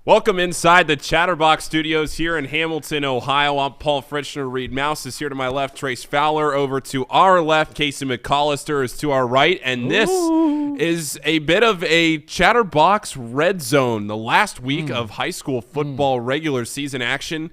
Welcome inside the Chatterbox Studios here in Hamilton, Ohio. I'm Paul Fritchner. Reed Mouse is here to my left. Trace Fowler over to our left. Casey McCollister is to our right. And this is a bit of a Chatterbox Red Zone, the last week of high school football regular season action.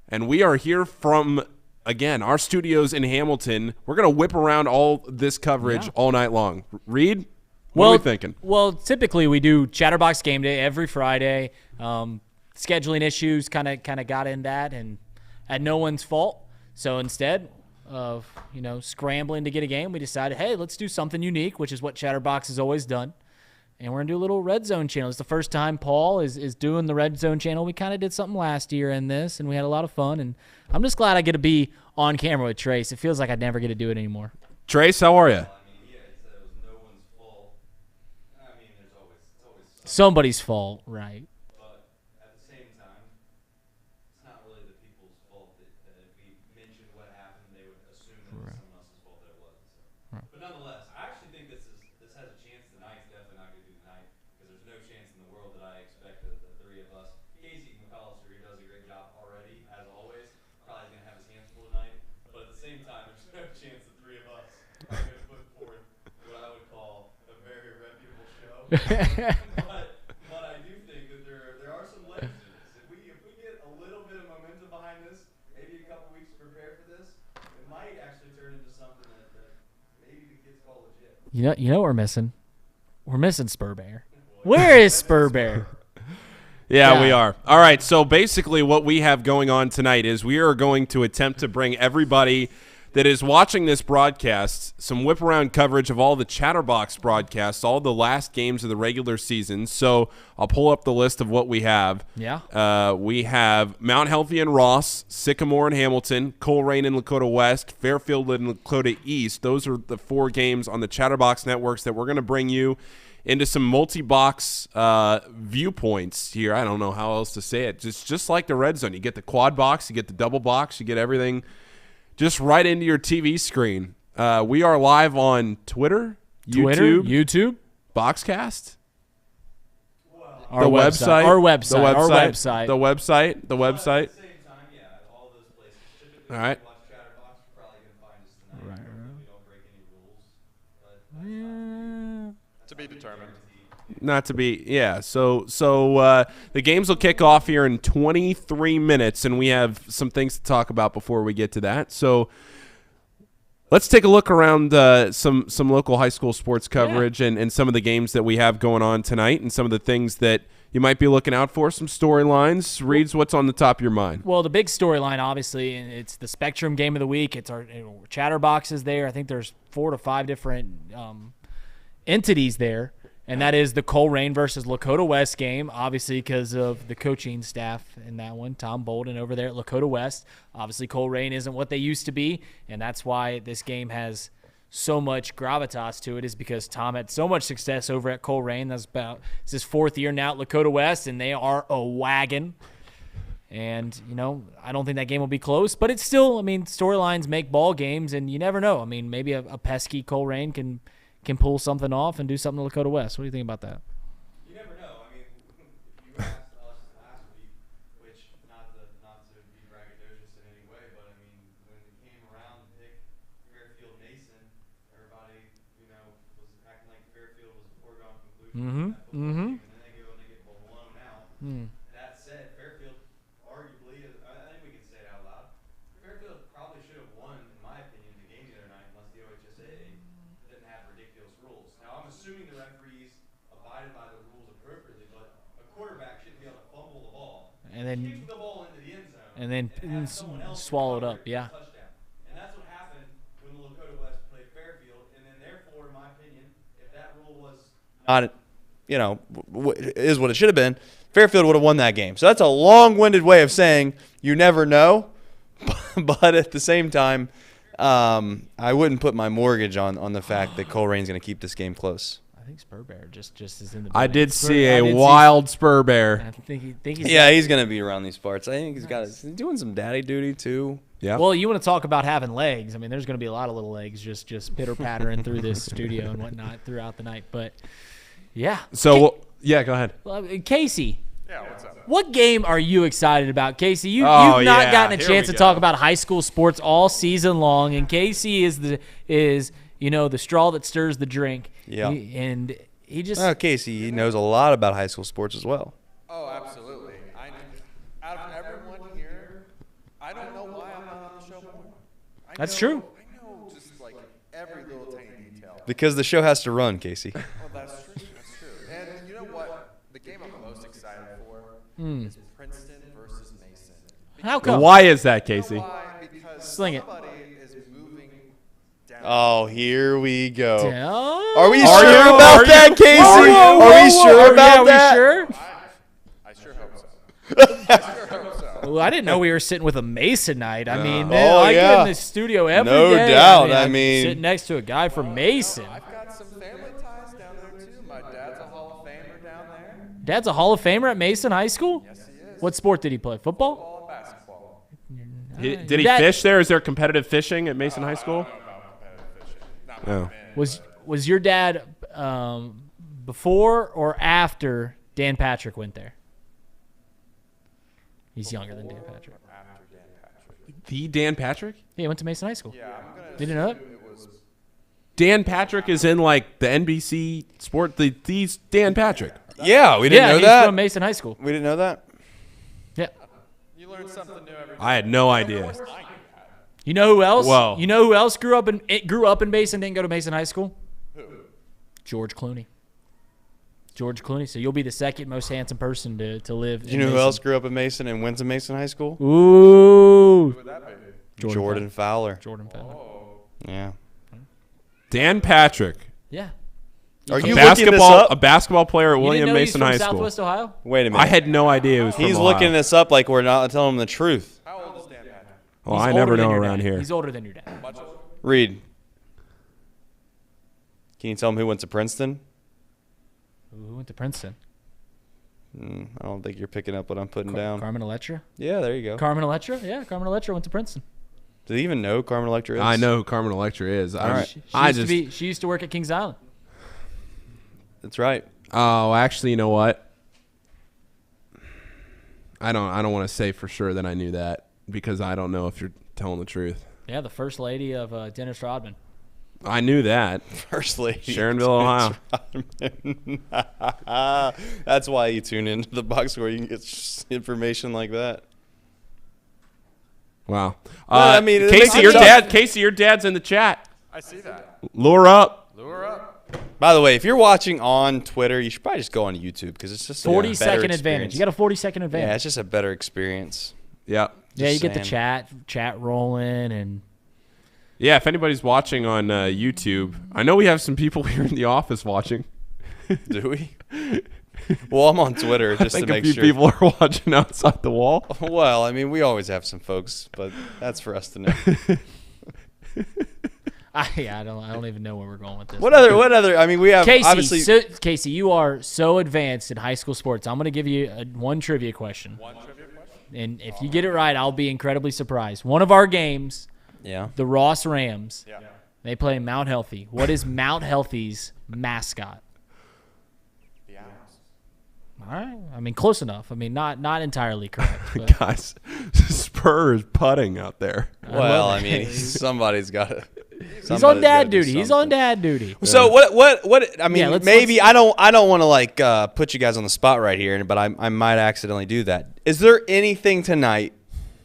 And we are here from, again, our studios in Hamilton. We're going to whip around all this coverage all night long. Reed? What are we thinking? Well, typically we do Chatterbox Game Day every Friday. Scheduling issues kind of got in that, and at no one's fault. So instead of scrambling to get a game, we decided, hey, let's do something unique, which is what Chatterbox has always done. And we're gonna do a little Red Zone channel. It's the first time Paul is doing the Red Zone channel. We kind of did something last year in this, and we had a lot of fun. And I'm just glad I get to be on camera with Trace. It feels like I'd never get to do it anymore. Trace, how are you? Somebody's fault, right? But at the same time, it's not really the people's fault that if we mentioned what happened, they would assume that it was someone else's fault that it wasn't. So. But nonetheless, I actually think this has a chance tonight. It's definitely not going to do tonight because there's no chance in the world that I expect the three of us. Casey McCollister, who does a great job already, as always, probably going to have his hands full tonight. But at the same time, there's no chance the three of us are going to put forth what I would call a very reputable show. You know what we're missing? We're missing Spur Bear. Where is Spur Bear? Yeah, we are. All right, so basically what we have going on tonight is we are going to attempt to bring everybody that is watching this broadcast some whip-around coverage of all the Chatterbox broadcasts, all the last games of the regular season. So I'll pull up the list of what we have. Yeah. We have Mount Healthy and Ross, Sycamore and Hamilton, Colerain and Lakota West, Fairfield and Lakota East. Those are the 4 games on the Chatterbox networks that we're going to bring you into some multi-box viewpoints here. I don't know how else to say it. Just like the Red Zone. You get the quad box, you get the double box, you get everything just right into your TV screen. We are live on Twitter, YouTube, Boxcast, our website. All right. To be determined. Not to be, yeah. So the games will kick off here in 23 minutes, and we have some things to talk about before we get to that. So let's take a look around some local high school sports coverage and some of the games that we have going on tonight and some of the things that you might be looking out for, some storylines. Reeds, what's on the top of your mind? Well, the big storyline, obviously, it's the Spectrum game of the week. It's our Chatterboxes there. I think there's 4 to 5 different entities there. And that is the Colerain versus Lakota West game, obviously because of the coaching staff in that one. Tom Bolden over there at Lakota West. Obviously, Colerain isn't what they used to be, and that's why this game has so much gravitas to it, is because Tom had so much success over at Colerain. It's his 4th year now at Lakota West, and they are a wagon. And, I don't think that game will be close, but it's still, storylines make ball games, and you never know. Maybe a pesky Colerain can pull something off and do something to Lakota West. What do you think about that? You never know. You asked us last week, which not to be braggadocious in any way, but when it came around to pick Fairfield Mason, everybody was acting like Fairfield was a foregone conclusion. And then they go and they get blown out. That said, Fairfield arguably, I think we can say it out loud, Fairfield probably should have won, in my opinion, the game the other night, unless the OHSA didn't have ridiculous rules. Now, I'm assuming the referees abided by the rules appropriately, but a quarterback shouldn't be able to fumble the ball and then kick the ball into the end zone and then swallow it up. Yeah. Touchdown. And that's what happened when the Lakota West played Fairfield. And then, therefore, in my opinion, if that rule was not, is what it should have been, Fairfield would have won that game. So that's a long-winded way of saying you never know, but at the same time, I wouldn't put my mortgage on the fact that Colerain's going to keep this game close. I think Spur Bear just is in the. I did see a wild Spur Bear. I think he's going to be around these parts. I think he's doing some daddy duty too. Yeah. Well, you want to talk about having legs? There's going to be a lot of little legs just pitter pattering through this studio and whatnot throughout the night. But yeah. So yeah, go ahead. Well, Casey, Yeah, what's up? What game are you excited about, Casey? You've Oh, not yeah. gotten a Here chance we to talk go. about high school sports all season long, and Casey is the straw that stirs the drink. Yeah. And he just Oh, Casey, he knows a lot about high school sports as well. Oh, absolutely. Out of everyone here, I don't know why I'm not on the show more. That's true. I know just like every little tiny detail. Because the show has to run, Casey. Oh, that's true. That's true. And you know what? The game I'm most excited for is Princeton versus Mason. How come? Why is that, Casey? Why? Because Sling it. somebody is moving down. Oh, here we go. Yeah. Are we Are sure you? about Are that, you? Casey? Whoa, Are we whoa, sure whoa. about Yeah, that? we sure? I sure hope so. I sure hope so. Well, I didn't know we were sitting with a Mason night. I mean, Oh, I get yeah. in the studio every No day. doubt. I I'm mean- sitting next to a guy from Mason. I've got some family ties down there too. My dad's a Hall of Famer down there. Dad's a Hall of Famer at Mason High School? Yes, he is. What sport did he play? Football? Ball and basketball. Did he That- fish there? Is there competitive fishing at Mason High School? About competitive fishing. Not Oh. my man. Was your dad before or after Dan Patrick went there? He's younger than Dan Patrick. After Dan Patrick. The Dan Patrick? Yeah, he went to Mason High School. Yeah, I'm gonna. Did you know that? It was. Dan Patrick is in like the NBC sport. These Dan Patrick. Yeah, we didn't Yeah, know he's that. from Mason High School. We didn't know that. Yeah. You learn something new every day. I had no idea. You know who else? Whoa. You know who else grew up in Mason, didn't go to Mason High School? Who? George Clooney. George Clooney. So you'll be the second most handsome person to live. Do you know who else grew up in Mason and went to Mason High School? Ooh. Who would that be? Jordan Fowler. Jordan Fowler. Yeah. Dan Patrick. Yeah. Are A you looking this basketball, up? a basketball player at You William didn't know Mason he's High from School. Southwest Ohio? Wait a minute. I had no idea he was from He's Ohio. looking this up like we're not telling him the truth. How old is Dan Patrick? Well, He's I never older than know your around dad. here. He's older than your dad. Much older? Reed. Can you tell him who went to Princeton? Who went to Princeton? I don't think you're picking up what I'm putting down. Carmen Electra? Yeah, there you go. Carmen Electra? Yeah, Carmen Electra went to Princeton. Do you even know Carmen Electra is? I know who Carmen Electra is. She used to work at Kings Island. That's right. Oh, actually, you know what? I don't want to say for sure that I knew that because I don't know if you're telling the truth. Yeah, the first lady of Dennis Rodman. I knew that. First lady. Sharonville, Ohio. That's why you tune into the box score. You can get information like that. Wow. Well, I mean, it makes Casey, it tough. Casey, your dad's in the chat. I see that. Lure up. Lure up. By the way, if you're watching on Twitter, you should probably just go on YouTube because it's just a 40-second better advantage. You experience. got a 40-second advantage. Yeah, it's just a better experience. Yeah. Yeah, you Just get the saying. chat rolling, and Yeah, if anybody's watching on YouTube, I know we have some people here in the office watching. Do we? Well, I'm on Twitter I just to think a make few sure. people are watching outside the wall. Well, I mean, we always have some folks, but that's for us to know. I don't even know where we're going with this. What other? I mean, we have Casey, obviously. Casey, you are so advanced in high school sports. I'm going to give you one trivia question. One trivia question? And if you get it right, I'll be incredibly surprised. One of our games, Yeah. the Ross Rams, Yeah. they play Mount Healthy. What is Mount Healthy's mascot? The Owls. All right. I mean, close enough. I mean, not entirely correct. But Guys, Spur is putting out there. Well, I mean, somebody's got to. he's on dad duty. He's on dad duty. So what? I mean, Yeah, let's- maybe I don't want to like put you guys on the spot right here, but I might accidentally do that. Is there anything tonight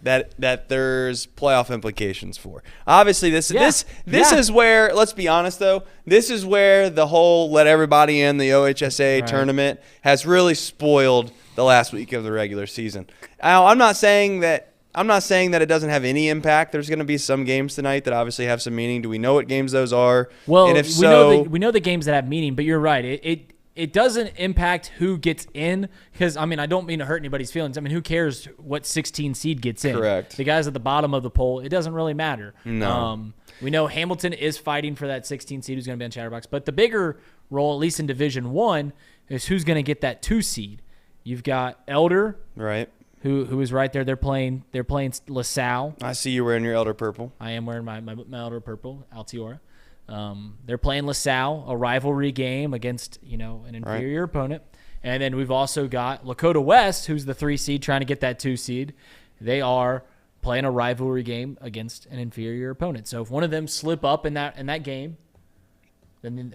that there's playoff implications for? Obviously, this Yeah. is where, let's be honest though, this is where the whole let everybody in the OHSA Right. tournament has really spoiled the last week of the regular season. Now, I'm not saying that it doesn't have any impact. There's going to be some games tonight that obviously have some meaning. Do we know what games those are? Well, and if we so, know the games that have meaning, but you're right. It doesn't impact who gets in because, I mean, I don't mean to hurt anybody's feelings. I mean, who cares what 16 seed gets in? Correct. The guys at the bottom of the poll, it doesn't really matter. No. We know Hamilton is fighting for that 16 seed who's going to be on Chatterbox, but the bigger role, at least in Division 1, is who's going to get that 2 seed. You've got Elder, right. who is right there. They're playing LaSalle. I see you wearing your elder purple. I am wearing my Elder purple, Altiora. They're playing LaSalle, a rivalry game against an inferior opponent. And then we've also got Lakota West, who's the 3 seed, trying to get that 2 seed. They are playing a rivalry game against an inferior opponent. So if one of them slip up in that game, then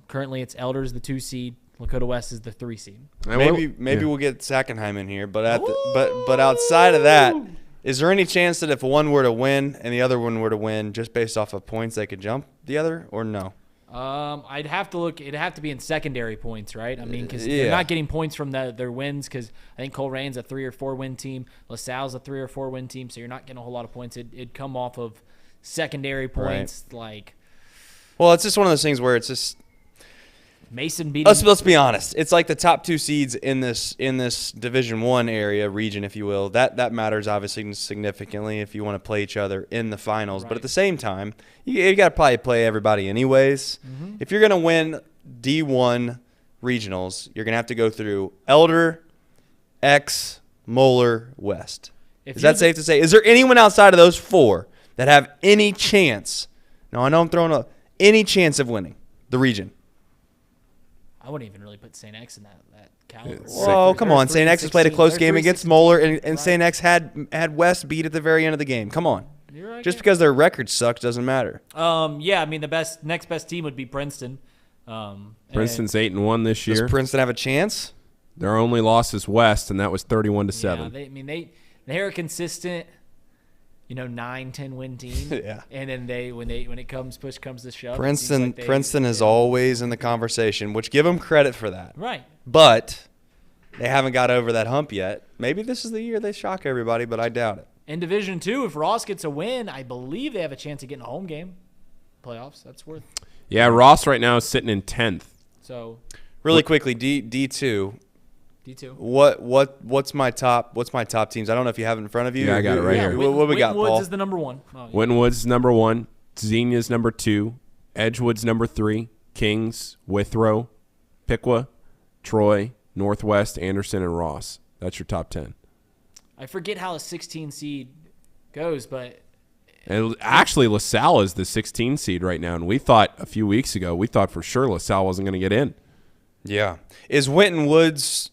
currently it's Elders the 2 seed, Lakota West is the 3 seed. Maybe we'll get Sackenheim in here, but but outside of that, is there any chance that if one were to win and the other one were to win, just based off of points, they could jump the other, or no? I'd have to look. It'd have to be in secondary points, right? I mean, because they're not getting points from their wins. Because I think Colerain's a 3 or 4 win team, LaSalle's a 3 or 4 win team, so you're not getting a whole lot of points. It'd come off of secondary points, like. Well, it's just one of those things where it's just. Mason beating. Let's be honest. It's like the top 2 seeds in this Division I area region, if you will. That matters obviously significantly if you want to play each other in the finals. Right. But at the same time, you got to probably play everybody anyways. Mm-hmm. If you're going to win D1 regionals, you're going to have to go through Elder, X, Moeller, West. Is that safe to say? Is there anyone outside of those 4 that have any chance? No, I know I'm throwing any chance of winning the region. I wouldn't even really put St. X in that caliber. Whoa, come on. St. X has played a close game against Moeller, and St. X had West beat at the very end of the game. Come on. You're right, just because their record sucks doesn't matter. Yeah, I mean, the next best team would be Princeton. Princeton's 8-1 this year. Does Princeton have a chance? Their only loss is West, and that was 31-7. Yeah, they're a consistent, 9-10 win team. Yeah. And then when it comes push comes to shove, Princeton is always in the conversation, which give them credit for that. Right. But they haven't got over that hump yet. Maybe this is the year they shock everybody, but I doubt it. In Division II, if Ross gets a win, I believe they have a chance of getting a home game playoffs. That's worth. Yeah, Ross right now is sitting in 10th. So really quickly, D2. D2. What's my top teams? I don't know if you have it in front of you. Yeah, I got it right here. What we got, Woods Paul? is the number 1. Oh, yeah. Winwood's number 1. Xenia's number 2. Edgewood's number 3. Kings, Withrow, Piqua, Troy, Northwest, Anderson, and Ross. That's your top 10. I forget how a 16 seed goes, but and actually LaSalle is the 16 seed right now, and we thought a few weeks ago for sure LaSalle wasn't going to get in. Yeah. Is Winton Woods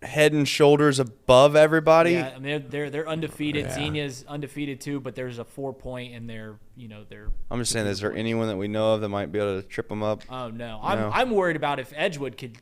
head and shoulders above everybody? Yeah, I mean they're undefeated. Yeah. Xenia's undefeated too, but there's a 4-point in their. I'm just saying, is there anyone that we know of that might be able to trip them up? Oh no, I'm worried about if Edgewood could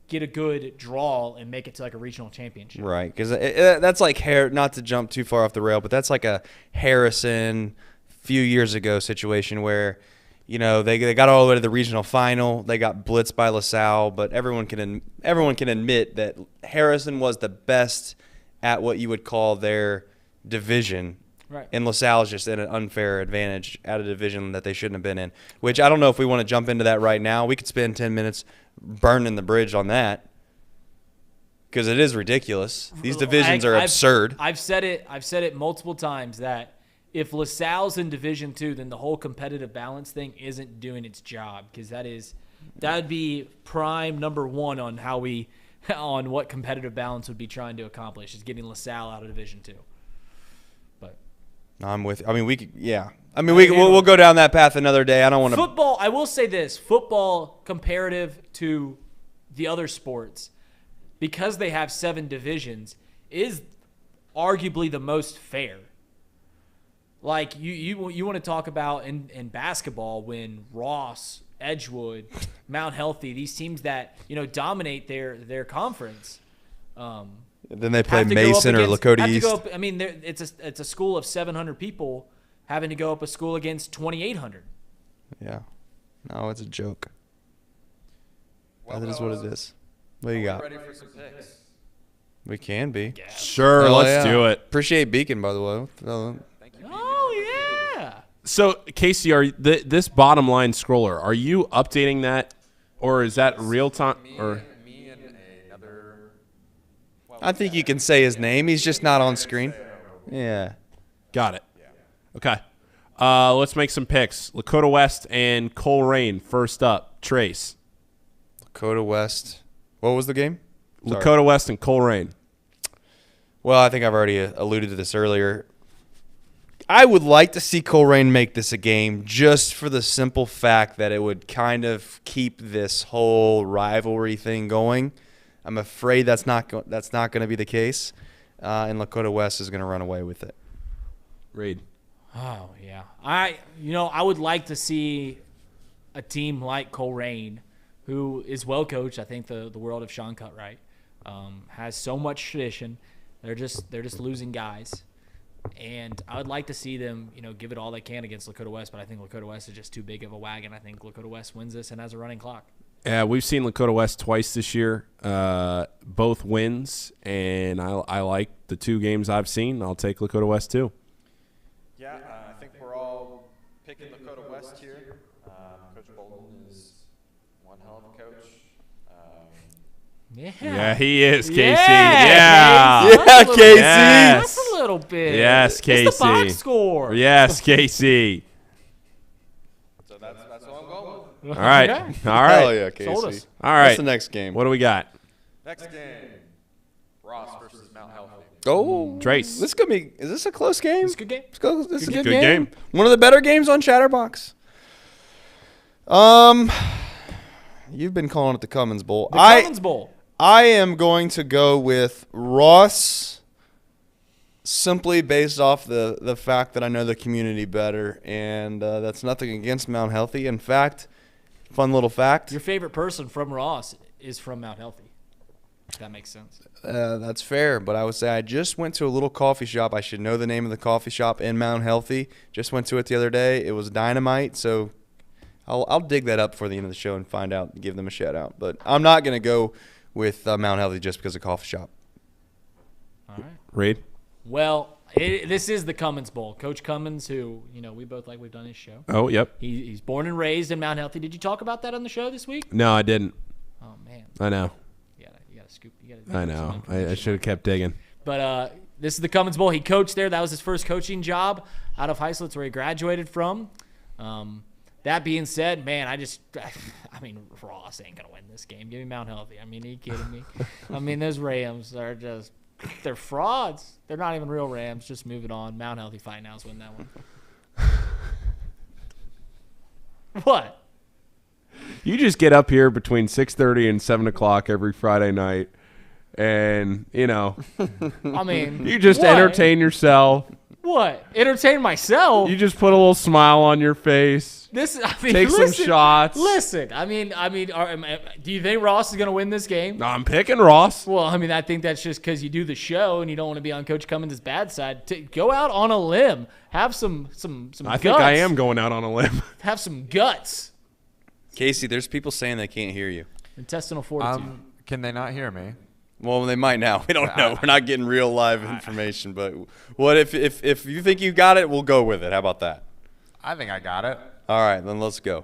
get a good draw and make it to like a regional championship. Right, because that's like not to jump too far off the rail, but that's like a Harrison few years ago situation where, they got all the way to the regional final. They got blitzed by LaSalle, but everyone can admit that Harrison was the best at what you would call their division. Right. And LaSalle is just in an unfair advantage at a division that they shouldn't have been in, which I don't know if we want to jump into that right now. We could spend 10 minutes burning the bridge on that because it is ridiculous. These divisions are absurd. I've said it multiple times that if LaSalle's in Division II, then the whole competitive balance thing isn't doing its job, because that'd be prime number 1 on what competitive balance would be trying to accomplish, is getting LaSalle out of Division II. But I'm with. I mean, we could. Yeah. I mean, we'll go down that path another day. I don't want to. Football. I will say this: football, comparative to the other sports, because they have 7 divisions, is arguably the most fair. Like you want to talk about in basketball when Ross, Edgewood, Mount Healthy, these teams that dominate their conference. Then they play Mason or Lakota East. It's a school of 700 people having to go up a school against 2,800. Yeah, no, it's a joke. That is what it is. What do you got? Ready for some picks? We can be. Yeah. Sure, Hell let's yeah. do it. Appreciate Beacon, by the way. Thank you. Oh yeah. So, Casey, this bottom line scroller, are you updating that, or is that real time? Me and another. I think you can say his name. He's just not on screen. Yeah. Got it. Okay. Let's make some picks. Lakota West and Colerain first up. Trace. Lakota West. What was the game? Sorry. Lakota West and Colerain. Well, I think I've already alluded to this earlier. I would like to see Colerain make this a game just for the simple fact that it would kind of keep this whole rivalry thing going. I'm afraid that's not going to be the case, and Lakota West is going to run away with it. Reed. Oh yeah, I would like to see a team like Coleraine, who is well coached. I think the world of Sean Cutright has so much tradition. They're just losing guys, and I would like to see them give it all they can against Lakota West. But I think Lakota West is just too big of a wagon. I think Lakota West wins this and has a running clock. Yeah, we've seen Lakota West twice this year, both wins, and I like the 2 games I've seen. I'll take Lakota West too. Yeah, I think we're all picking Lakota West here. Coach Bolton is one hell of a coach. Yeah, he is, Casey. Yeah. Yeah. Casey. That's a little bit. Yes, Casey. It's the box score. Yes, Casey. So that's what I'm going with. All right. Yeah. All right. Hell yeah, Casey. Sold us. All right. What's the next game? What do we got? Next game, Ross versus Mount Healthy. Oh, Trace. This could be. Is this a close game? It's a good game. This is a good Good game. One of the better games on Chatterbox. You've been calling it the Cummins Bowl. The Cummins Bowl. I am going to go with Ross simply based off the fact that I know the community better, and that's nothing against Mount Healthy. In fact, fun little fact. Your favorite person from Ross is from Mount Healthy. If that makes sense. That's fair, but I would say I just went to a little coffee shop. I should know the name of the coffee shop in Mount Healthy. Just went to it the other day. It was dynamite, so I'll dig that up before the end of the show and find out and give them a shout out. But I'm not going to go with Mount Healthy just because of coffee shop. All right. Reed. Well, this is the Cummins Bowl. Coach Cummins, who we both like, we've done his show. Oh, yep. He's born and raised in Mount Healthy. Did you talk about that on the show this week? No, I didn't. Oh man, I know. you gotta scoop. You gotta. I know. I should have kept digging. But this is the Cummins Bowl. He coached there. That was his first coaching job out of high school. That's where he graduated from. That being said, man, I mean, Ross ain't going to win this game. Give me Mount Healthy. I mean, are you kidding me? I mean, those Rams are just – they're frauds. They're not even real Rams. Just moving on. Mount Healthy Fight Now's win that one. What? You just get up here between 6:30 and 7 o'clock every Friday night, and, I mean – you just what? entertain yourself. What? Entertain myself? You just put a little smile on your face. Take some shots. Listen, I mean, do you think Ross is going to win this game? I'm picking Ross. Well, I mean, I think that's just because you do the show and you don't want to be on Coach Cummins' bad side. Go out on a limb. Have some I guts. think I am going out on a limb. Have some guts. Casey, there's people saying they can't hear you. Intestinal fortitude. Can they not hear me? Well, they might now. We don't know. We're not getting real live information. But what if you think you got it, we'll go with it. How about that? I think I got it. All right, then let's go.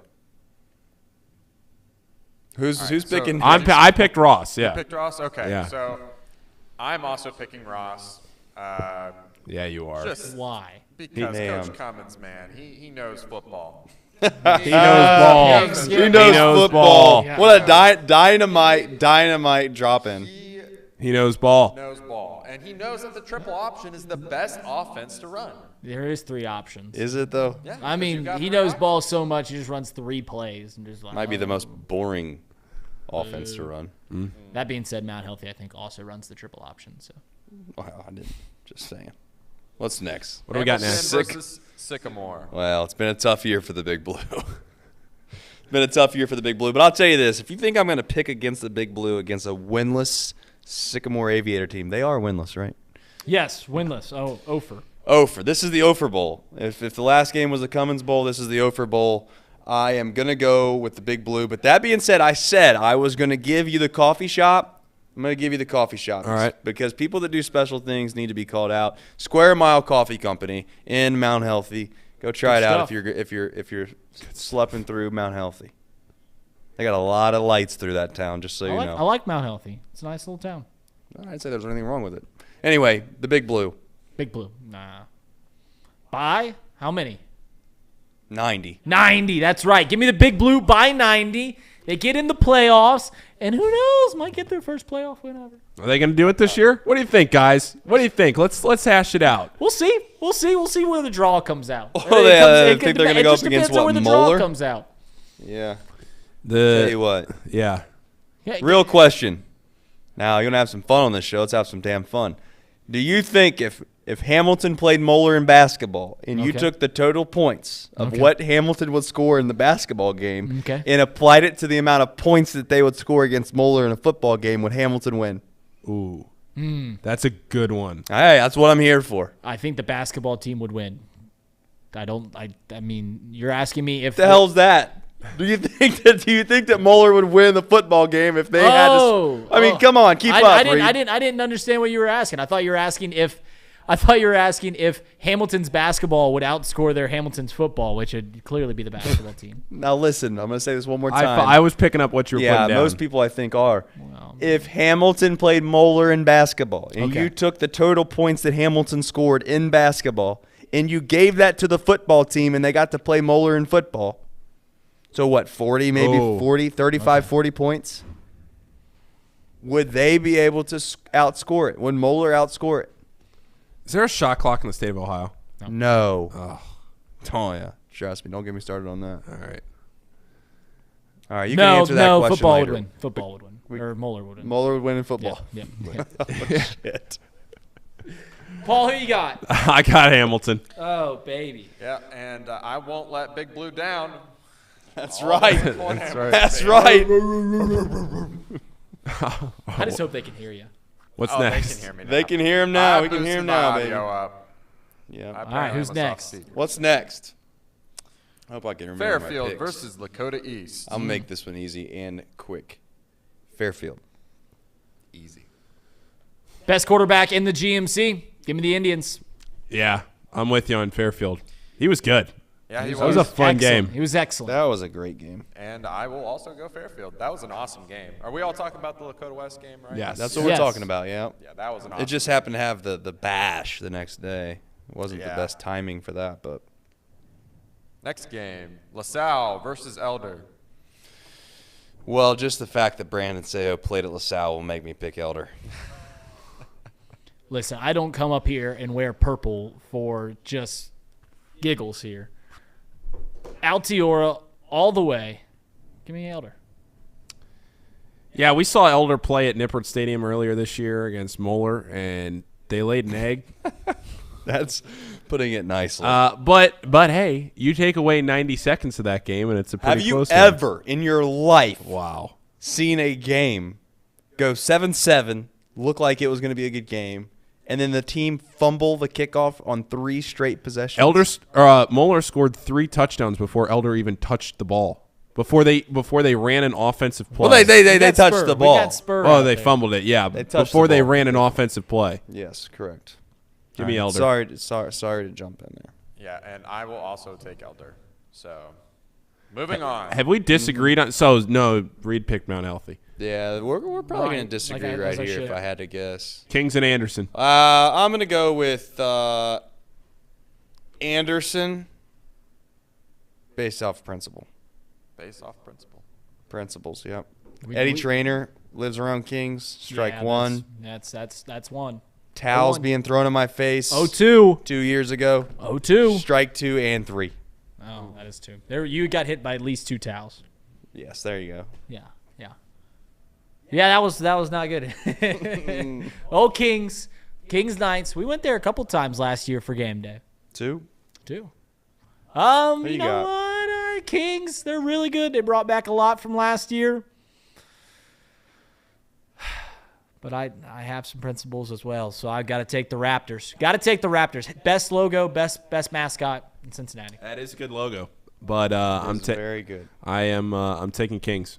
Who's so- picking? I picked Ross. Yeah. You picked Ross? Okay. Yeah. So I'm also picking Ross. Yeah, you are. Just Why? because Damn. Coach Cummins, man, he knows football. He knows ball. Thanks. He Yeah. knows football. Yeah. What a dynamite drop in. He knows ball. Knows ball, and he knows that the triple option is the best offense to run. There is 3 options. Is it though? Yeah, I because mean, you've got he 3 knows options. ball so much, he just runs 3 plays. And just like, Might be the most boring offense to run. That being said, Mount Healthy, I think, also runs the triple option. So Wow, I didn't. Just saying. What's next? What do we got Hamilton next? versus Sycamore. Well, it's been a tough year for the Big Blue. Been a tough year for the Big Blue. But I'll tell you this. If you think I'm going to pick against the Big Blue against a winless Sycamore Aviator team, they are winless, right? yes, winless. Oh, Ofer. Ophir. This is the Ophir Bowl. If the last game was the Cummins Bowl, this is the Ophir Bowl. I am going to go with the Big Blue. But that being said I was going to give you the coffee shop. I'm going to give you the coffee shop. All right. Because people that do special things need to be called out. Square Mile Coffee Company in Mount Healthy. Go try Good it out stuff. if you're sleeping through Mount Healthy. They got a lot of lights through that town, just so you know. I like Mount Healthy. It's a nice little town. I'd say there's anything wrong with it. Anyway, the Big Blue, Big Blue. Nah. By how many? 90. 90. That's right. Give me the Big Blue by 90. They get in the playoffs, and who knows? Might get their first playoff win ever. Are they going to do it this year? What do you think, guys? What do you think? Let's hash it out. We'll see. We'll see where the draw comes out. Oh, I think they're gonna go up against what, where the Moeller? draw comes out. Yeah. Tell you what. Yeah. Yeah, Real question. Now, you're going to have some fun on this show. Let's have some damn fun. Do you think if Hamilton played Moeller in basketball and you took the total points of what Hamilton would score in the basketball game and applied it to the amount of points that they would score against Moeller in a football game, would Hamilton win? Ooh. That's a good one. Hey, that's what I'm here for. I think the basketball team would win. I mean, you're asking me if What the hell's that? Do you think that Moeller would win the football game if they had to? I mean, come on, keep up. I didn't understand what you were asking. I thought you were asking if Hamilton's basketball would outscore their Hamilton's football, which would clearly be the basketball team. Now listen, I'm going to say this one more time. I was picking up what you were putting down. Yeah, most people I think are. Well, If Hamilton played Moeller in basketball and you took the total points that Hamilton scored in basketball and you gave that to the football team and they got to play Moeller in football, so what, 40, maybe 40, 35, 40 points? Would they be able to outscore it? Would Moeller outscore it? Is there a shot clock in the state of Ohio? No. Oh, Yeah. Trust me. Don't get me started on that. all right. You can answer that question football later. would win. Football would win. Or Moeller would win. Moeller would win in football. Yeah. Oh, shit. Paul, who you got? I got Hamilton. Oh, baby. Yeah, and I won't let Big Blue down. That's right. That's right. That's right. I just hope they can hear you. What's Oh, next? they can hear me now. They can hear him now. I We can hear boosted him my now, baby. audio up. Yeah. I All right, apparently who's have a soft next? speaker. What's next? I hope I can remember my Fairfield picks. versus Lakota East. I'll make this one easy and quick. Fairfield. Easy. Best quarterback in the GMC. Give me the Indians. Yeah, I'm with you on Fairfield. He was good. Yeah, he That was a fun Excellent. game. He was excellent. That was a great game. And I will also go Fairfield. That was an awesome game. Are we all talking about the Lakota West game, right? Yes. That's what Yes. we're talking about, yeah. Yeah, that was an awesome It just happened to have the bash the next day. It wasn't the Yeah. best timing for that, but Next game, LaSalle versus Elder. well, just the fact that Brandon Sayo played at LaSalle will make me pick Elder. Listen, I don't come up here and wear purple for just giggles here. Altiora all the way. Give me Elder. Yeah, we saw Elder play at Nippert Stadium earlier this year against Moeller, and they laid an egg. That's putting it nicely. But hey, you take away 90 seconds of that game, and it's a pretty Have you close game. ever in your life Wow. seen a game go 7-7, look like it was going to be a good game, and then the team fumble the kickoff on 3 straight possessions? Moeller scored 3 touchdowns before Elder even touched the ball. Before they ran an offensive play. Well, they got touched Spur. the We ball. got Spur Oh, out they there. fumbled it. Yeah, They touched before the they ball. ran an offensive play. Yes, correct. Give me All right, Elder. Sorry to jump in there. Yeah, and I will also take Elder. So, moving on. Have we disagreed on? So no, Reed picked Mount Healthy. Yeah, we're probably Right, going to disagree like I- right as I here if should. I had to guess. Kings and Anderson. I'm going to go with Anderson based off principle. Based off principle. Principles, yep. We- Eddie we- Traynor lives around Kings. Strike Yeah, one. That's one. Towels 0-1. being thrown in my face 0-2. 2 years ago. 0-2. Strike 2 and 3. Oh, that is 2. There, you got hit by at least 2 towels. Yes, there you go. Yeah. Yeah, that was not good. Oh, Kings. Kings Knights. We went there a couple times last year for game day. 2. 2. you You know got? what? Kings, they're really good. They brought back a lot from last year. But I have some principles as well, so I've got to take the Raptors. Got to take the Raptors. Best logo, best mascot in Cincinnati. That is a good logo, but I'm very good. I'm taking Kings.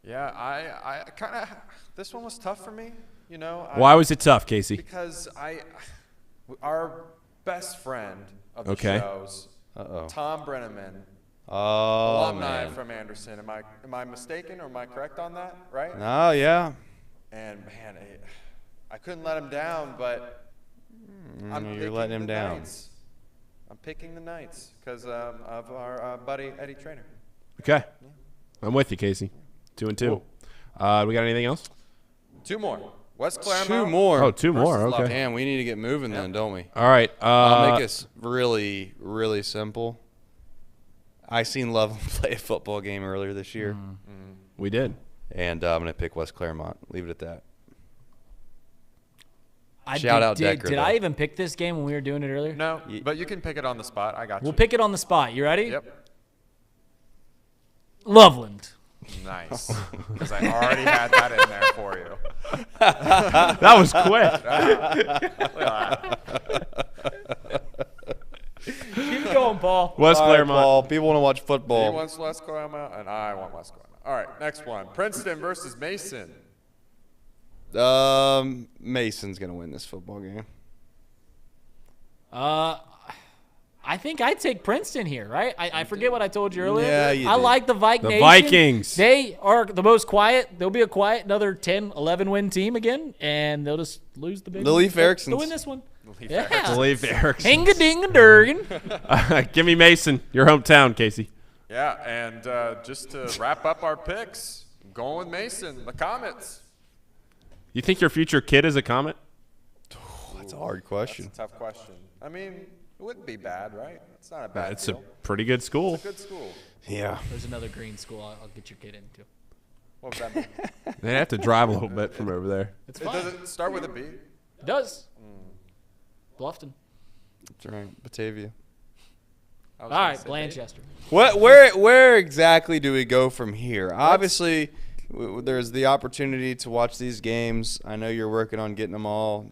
Yeah, I kind of. This one was tough for me. You know. Why was it tough, Casey? Because our best friend of the Okay. shows, Uh-oh. Tom Brenneman, Oh, alumni man. from Anderson. Am I mistaken or am I correct on that? Right? Oh, yeah. And man, I couldn't let him down, but I'm you're picking letting him the down. Knights. I'm picking the Knights because of our buddy Eddie Traynor. Okay, I'm with you, Casey. 2 and 2. We got anything else? 2 more. West Claremont. 2 more. Oh, 2 more. versus Okay. Love. Damn, we need to get moving then, don't we? All right. I'll make this really, really simple. I seen Love play a football game earlier this year, We did. and I'm going to pick West Claremont. Leave it at that. Shout out Decker. Did I even pick this game when we were doing it earlier? No, but you can pick it on the spot. I got you. We'll pick it on the spot. You ready? Yep. Loveland. Nice. Because I already had that in there for you. That was quick. Keep going, Paul. West All right, Claremont. Paul. People want to watch He football. wants West Claremont, and I want West Claremont. All right, next one. Princeton versus Mason. Mason's gonna win this football game. I think I'd take Princeton here, right? I forget what I told you earlier. Yeah, you I did. like the Vikings. The Vikings. They are the most quiet. They'll be a quiet, another 10, 11 win team again, and they'll just lose the big The one. Leaf Ericksons. They'll win this one. Leaf Yeah. Believe Erickson. Hing-a-ding-a-durgan. Give me Mason, your hometown, Casey. Yeah, and just to wrap up our picks, I'm going with Mason. The Comets. You think your future kid is a Comet? That's a hard question. That's a tough question. I mean, it wouldn't be bad, right? It's not a bad It's a deal. pretty good school. Good school. Yeah. There's another green school I'll get your kid into. What would that mean? They have to drive a little bit from over there. It's It fine. doesn't start with a B. It does. Bluffton. That's right. Batavia. I was All gonna right, say Blanchester. Where exactly do we go from here? Obviously, there's the opportunity to watch these games. I know you're working on getting them all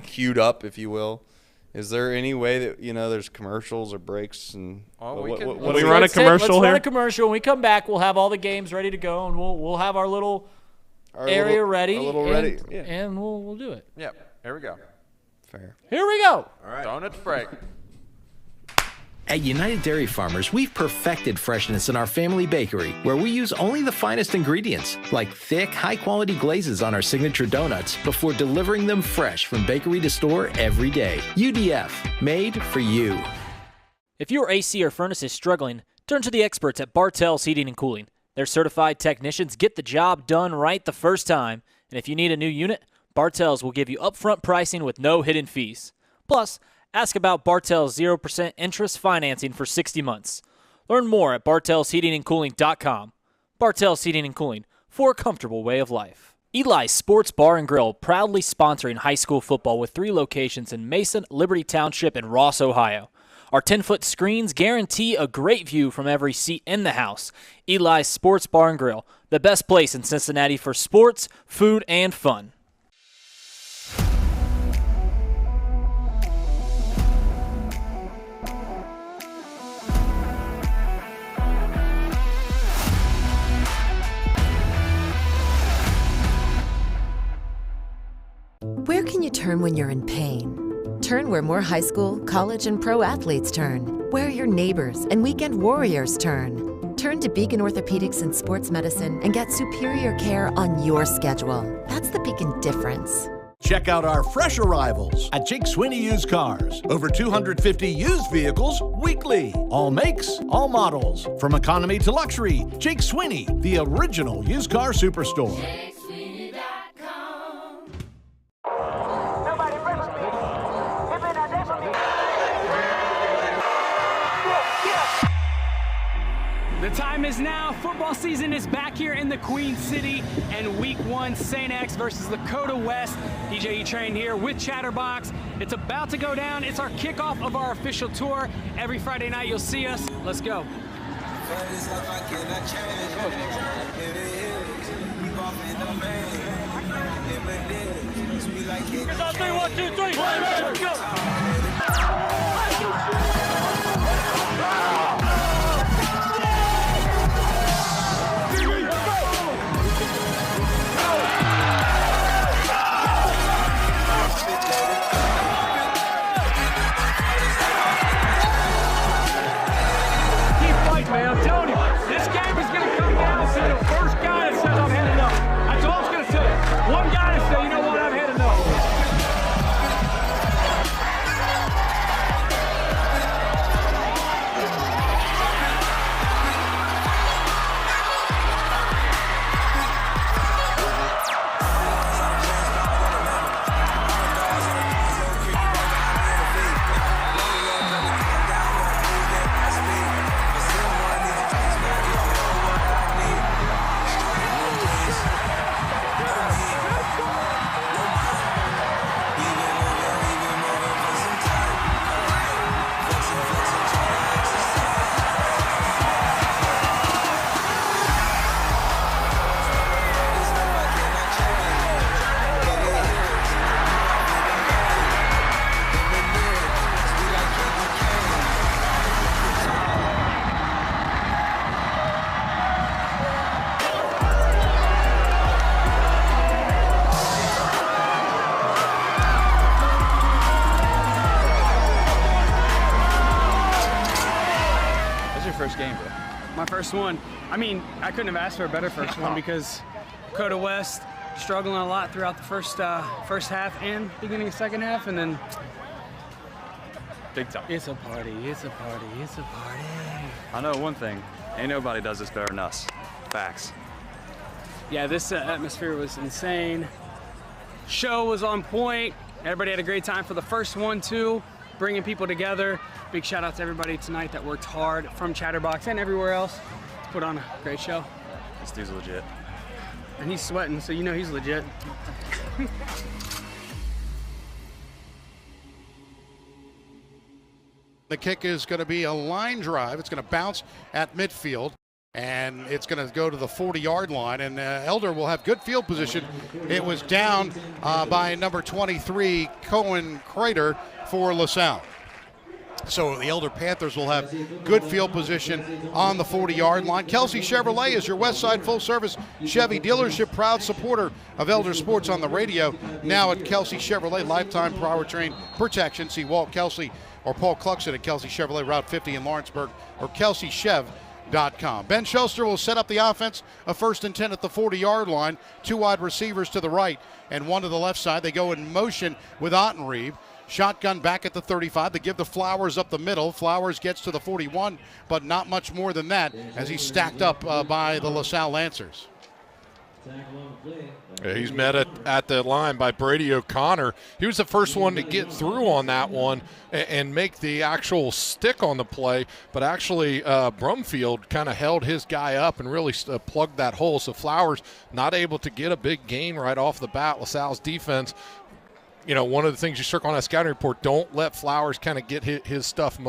queued up, if you will. Is there any way that there's commercials or breaks and Oh, we can- what we do run a Let's commercial run here? a commercial. When we come back, we'll have all the games ready to go, and we'll have our little our area little- ready. our little and, ready. Yeah. and we'll do it. Yep, here we go. Fair. Here we go. Donut break. At United Dairy Farmers, we've perfected freshness in our family bakery, where we use only the finest ingredients, like thick, high-quality glazes on our signature donuts, before delivering them fresh from bakery to store every day. UDF, made for you. If your AC or furnace is struggling, turn to the experts at Bartell's Heating and Cooling. Their certified technicians get the job done right the first time, and if you need a new unit, Bartell's will give you upfront pricing with no hidden fees. Plus, ask about Bartell's 0% interest financing for 60 months. Learn more at bartellsheatingandcooling.com. Bartell's Heating and Cooling, for a comfortable way of life. Eli's Sports Bar and Grill, proudly sponsoring high school football with 3 locations in Mason, Liberty Township, and Ross, Ohio. Our 10-foot screens guarantee a great view from every seat in the house. Eli's Sports Bar and Grill, the best place in Cincinnati for sports, food, and fun. Where can you turn when you're in pain? Turn where more high school, college, and pro athletes turn. Where your neighbors and weekend warriors turn. Turn to Beacon Orthopedics and Sports Medicine and get superior care on your schedule. That's the Beacon difference. Check out our fresh arrivals at Jake Swinney Used Cars. Over 250 used vehicles weekly. All makes, all models. From economy to luxury, Jake Swinney, the original used car superstore. The time is now. Football season is back here in the Queen City, and week 1, St. X versus Lakota West. DJ E-Train here with Chatterbox. It's about to go down. It's our kickoff of our official tour. Every Friday night you'll see us. Let's go. 3, 1, 2, 3. Go. Man, I'm telling you, this game is going to come down to the first guy that says I'm heading up. That's all it's going to say. One guy to say, you know what, I'm heading up. first game, bro? My first one. I mean, I couldn't have asked for a better first one because Dakota West struggling a lot throughout the first half and beginning of second half, and then Big time. it's a party, it's a party, it's a party. I know one thing. Ain't nobody does this better than us. Facts. Yeah, this atmosphere was insane. Show was on point. Everybody had a great time for the first one too, bringing people together. Big shout out to everybody tonight that worked hard from Chatterbox and everywhere else to put on a great show. This dude's legit. And he's sweating, so you know he's legit. The kick is going to be a line drive. It's going to bounce at midfield, and it's going to go to the 40-yard line, and Elder will have good field position. It was down by number 23, Cohen Crater, for LaSalle. So the Elder Panthers will have good field position on the 40-yard line. Kelsey Chevrolet is your West Side full-service Chevy dealership, proud supporter of Elder Sports on the radio. Now at Kelsey Chevrolet, lifetime powertrain protection. See Walt Kelsey or Paul Cluxon at Kelsey Chevrolet, Route 50 in Lawrenceburg, or kelseychev.com. Ben Schuster will set up the offense, a 1st and 10 at the 40-yard line. 2 wide receivers to the right and 1 to the left side. They go in motion with Ottenreeb. Shotgun back at the 35. They give the Flowers up the middle. Flowers gets to the 41, but not much more than that as he's stacked up by the LaSalle Lancers. Yeah, he's met at the line by Brady O'Connor. He was the first one to get through on that one and make the actual stick on the play, but actually Brumfield kind of held his guy up and really plugged that hole. So Flowers not able to get a big gain right off the bat. LaSalle's defense, you know, one of the things you circle on that scouting report, don't let Flowers kind of get his stuff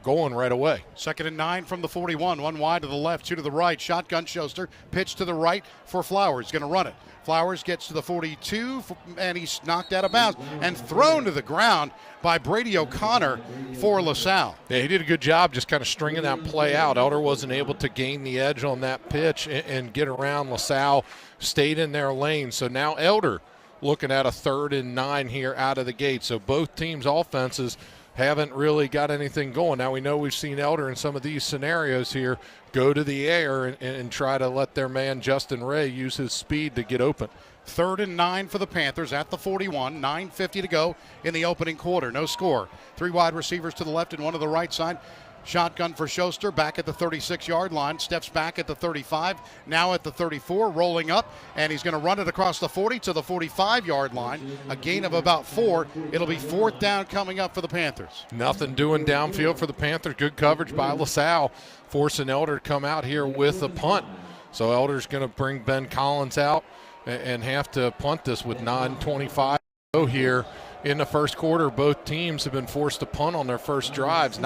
going right away. 2nd and 9 from the 41. 1 wide to the left, 2 to the right. Shotgun Schuster. Pitch to the right for Flowers. Going to run it. Flowers gets to the 42, and he's knocked out of bounds and thrown to the ground by Brady O'Connor for LaSalle. Yeah, he did a good job just kind of stringing that play out. Elder wasn't able to gain the edge on that pitch and get around. LaSalle stayed in their lane. So now Elder looking at a 3rd and 9 here out of the gate. So both teams' offenses haven't really got anything going. Now we know we've seen Elder in some of these scenarios here go to the air and try to let their man Justin Ray use his speed to get open. 3rd and 9 for the Panthers at the 41. 9:50 to go in the opening quarter. No score. 3 wide receivers to the left and 1 to the right side. Shotgun for Schuster, back at the 36-yard line, steps back at the 35, now at the 34, rolling up, and he's going to run it across the 40 to the 45-yard line, a gain of about 4. It'll be 4th down coming up for the Panthers. Nothing doing downfield for the Panthers. Good coverage by LaSalle, forcing Elder to come out here with a punt. So Elder's going to bring Ben Collins out and have to punt this with 9:25 to go here in the first quarter. Both teams have been forced to punt on their first drives.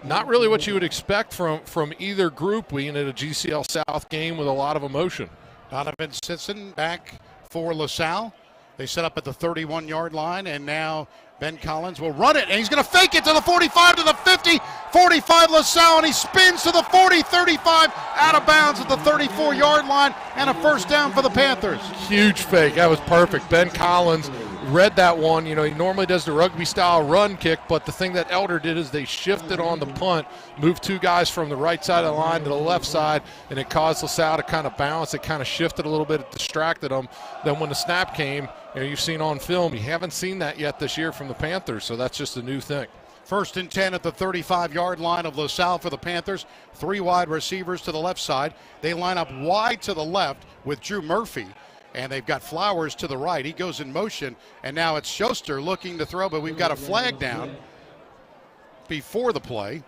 Not really what you would expect from either group. We ended a GCL South game with a lot of emotion. Donovan Sisson back for LaSalle. They set up at the 31-yard line, and now Ben Collins will run it, and he's going to fake it to the 45, to the 50, 45 LaSalle, and he spins to the 40, 35, out of bounds at the 34-yard line, and a 1st down for the Panthers. Huge fake. That was perfect. Ben Collins read that one. You know, he normally does the rugby-style run kick, but the thing that Elder did is they shifted on the punt, moved 2 guys from the right side of the line to the left side, and it caused LaSalle to kind of bounce. It kind of shifted a little bit. It distracted them. Then when the snap came, you know, you've seen on film, you haven't seen that yet this year from the Panthers, so that's just a new thing. 1st and 10 at the 35-yard line of LaSalle for the Panthers. 3 wide receivers to the left side. They line up wide to the left with Drew Murphy, and they've got Flowers to the right. He goes in motion, and now it's Schuster looking to throw, but we've got a flag down before the play.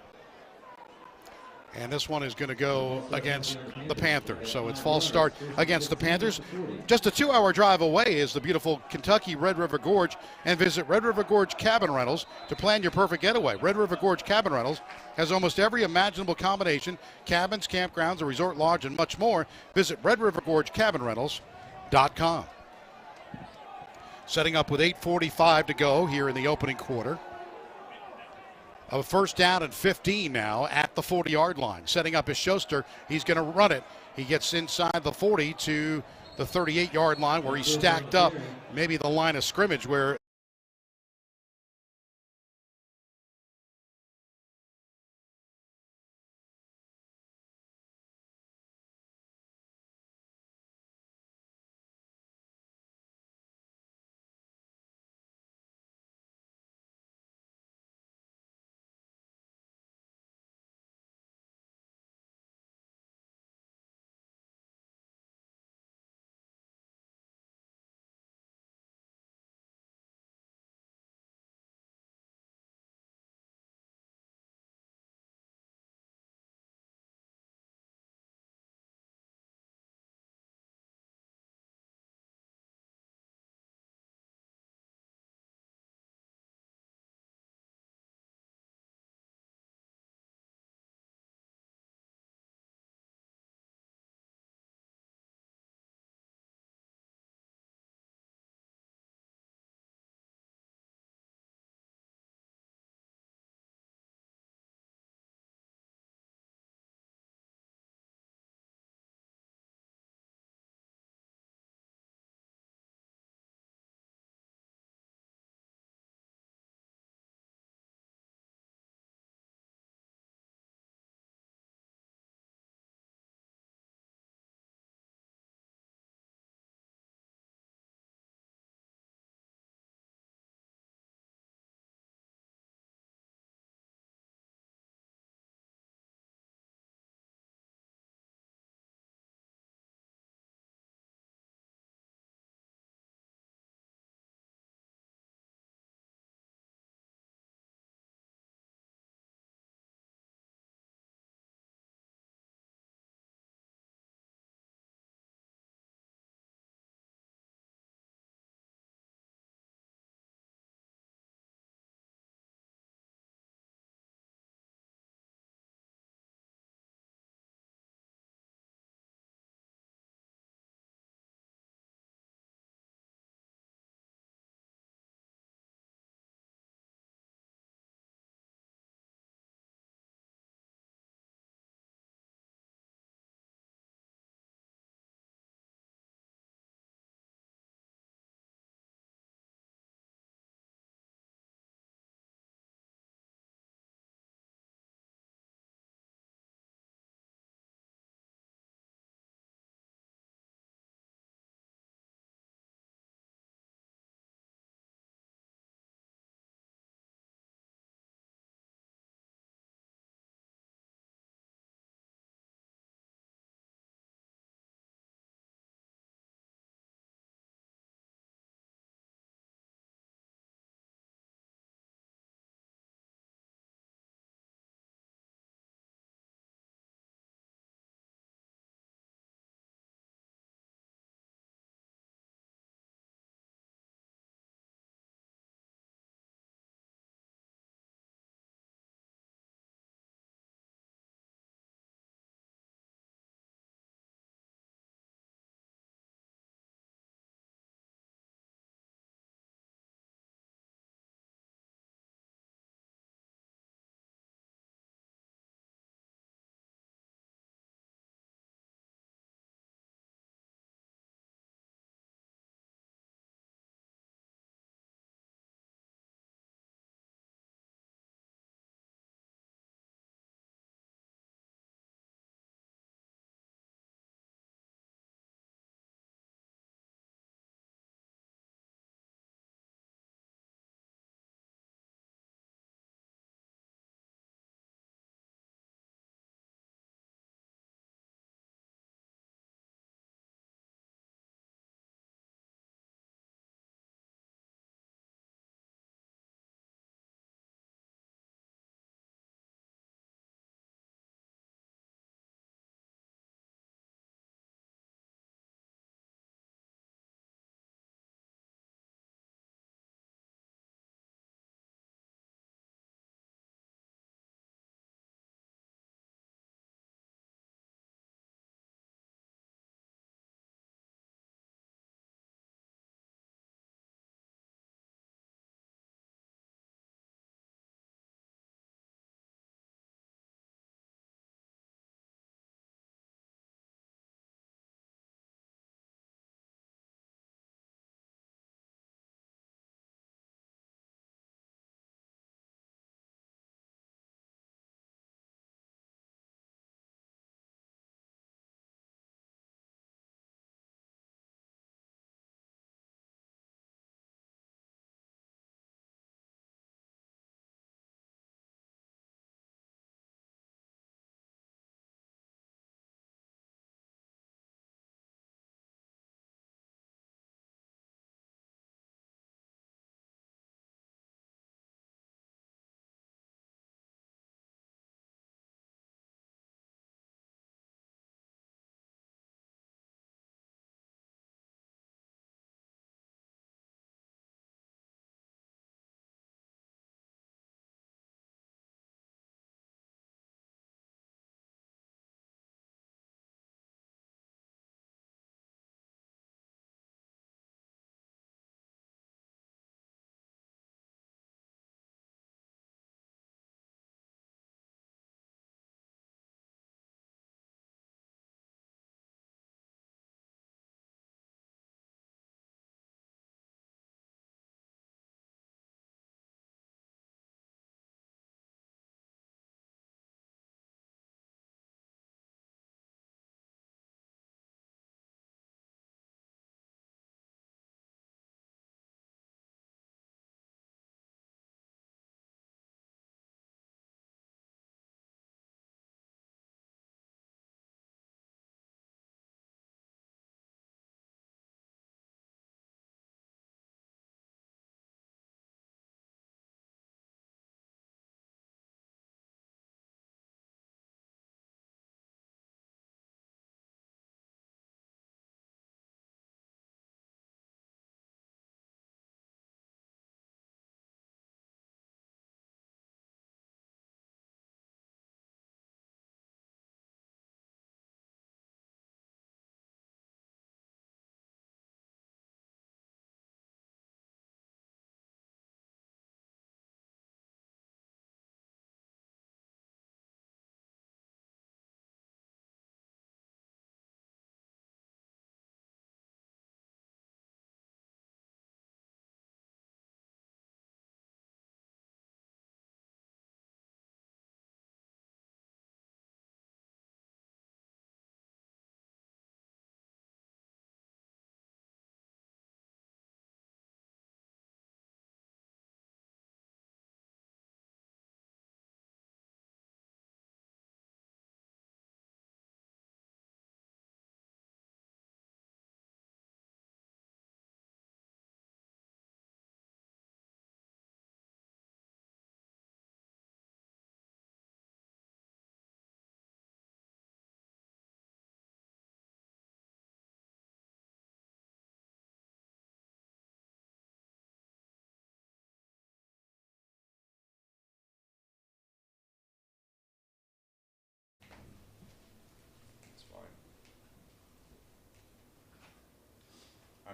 And this one is going to go against the Panthers. So it's false start against the Panthers. Just a 2-hour drive away is the beautiful Kentucky Red River Gorge. And visit Red River Gorge Cabin Rentals to plan your perfect getaway. Red River Gorge Cabin Rentals has almost every imaginable combination: cabins, campgrounds, a resort lodge, and much more. Visit RedRiverGorgeCabinRentals.com. Setting up with 8:45 to go here in the opening quarter. A 1st down and 15 now at the 40-yard line. Setting up is Schuster. He's going to run it. He gets inside the 40 to the 38-yard line where he's stacked up, maybe the line of scrimmage where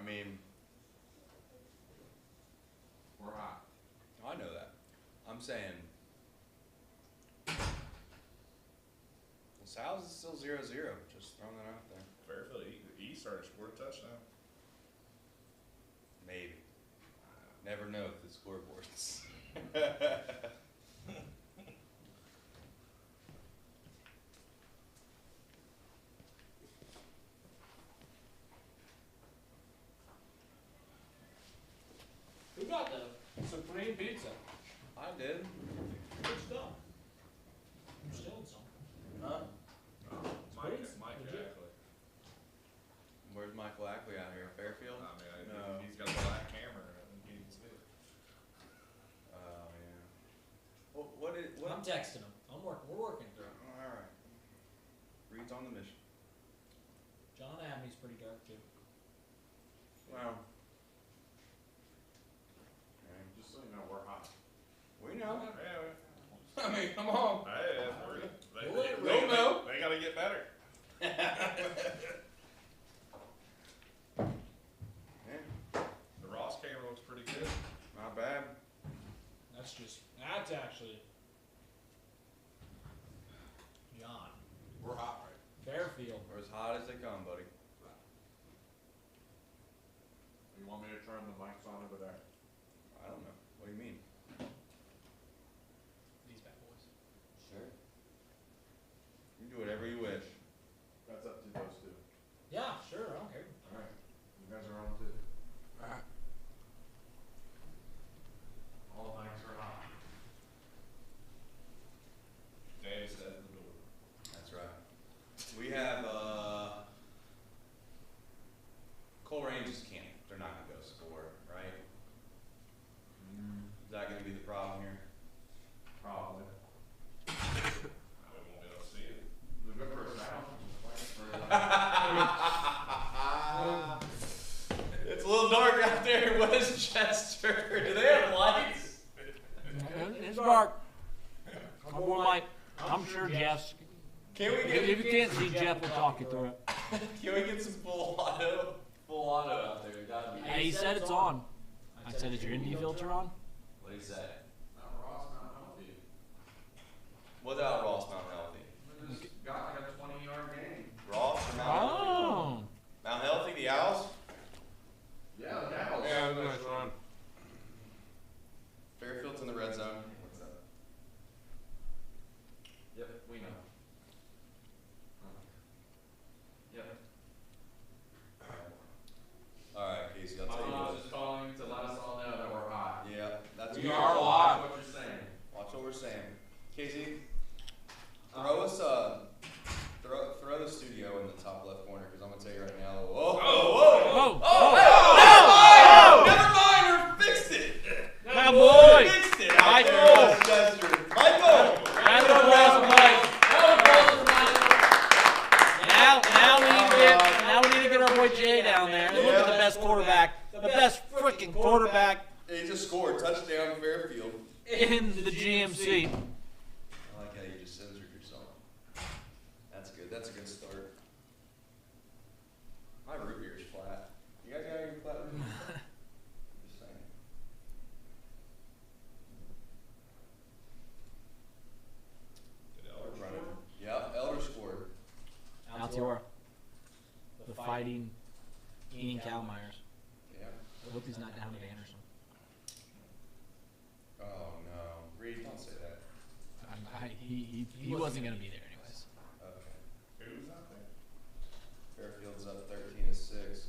mean, We're hot. I know that. I'm saying, Sal's is still 0-0. Just throwing that out there. Fairfield East started to score a touchdown. Maybe. Never know with the scoreboards. Who got the Supreme Pizza? I did. Good stuff. I'm stealing some. Huh? Mike Ackley. Where's Michael Ackley out here? Fairfield? I mean, No. he's got a black camera. I think he can see it. Oh, yeah. What I'm texting him. We're working through it. All right. Reed's on the mission. John Abney's pretty dark too. Well. Just so you know, we're hot. We know. Yeah, I mean, come on. hey, they gotta get better. Yeah, The Ross camera looks pretty good. not bad. That's actually John. We're hot, right? Fairfield. We're as hot as they come, buddy. You want me to turn the mics on over there? I don't know. What do you mean? These bad boys. Sure. You can do whatever you wish. That's up to those two. Yeah, sure. I don't care. All right. You guys are on too. All the mics are hot. Dave said the door. That's right. We have Cole Ranges camp. They're not gonna go score, right? Is that gonna be the problem here? Probably. I won't be able to see it. The good first round. It's a little dark out there in Westchester. Do they have lights? It's dark. I'm sure Jeff's. Can we get? If you can't see Jeff, we'll talk you through it. Can we get some full auto? Full auto out there. That'd be He said it's on. I said, is your Indy filter on? What do you say? Not Ross, not healthy. Without Ross Mount Healthy. We just got like a 20-yard game. Ross or Mount Healthy? Oh. Mount Healthy, the Owls? Yeah, the Owls. Yeah, it was a nice run. Fairfield's in the red zone. What's up? Yep, we know. Yep. All right, Casey, I'll My tell you mom's what. just calling to let us all know that we're hot. Yeah, that's We good. are hot. What you're saying. Watch what we're saying. Casey, throw the studio in the top left corner, because I'm going to tell you right now. Never mind, we fixed it. That boy. We fixed it. Michael. Michael. Round of applause for Mike. Now we need to get our boy Jay down there. And look at the best quarterback. The best freaking quarterback He just scored. Touchdown, Fairfield. in the GMC. I like how you just censored yourself. That's good. That's a good start. My root beer is flat. You guys got any flat root beer? Just saying. Did Elder Running. score? Yep, Elder scored. Altiora. The fighting Ian Kalmeyers. Yeah. I hope he's not down at Anderson. Oh no, Reed, don't say that. He wasn't going to be there anyways. Okay. Who's out there? Fairfield's up 13-6.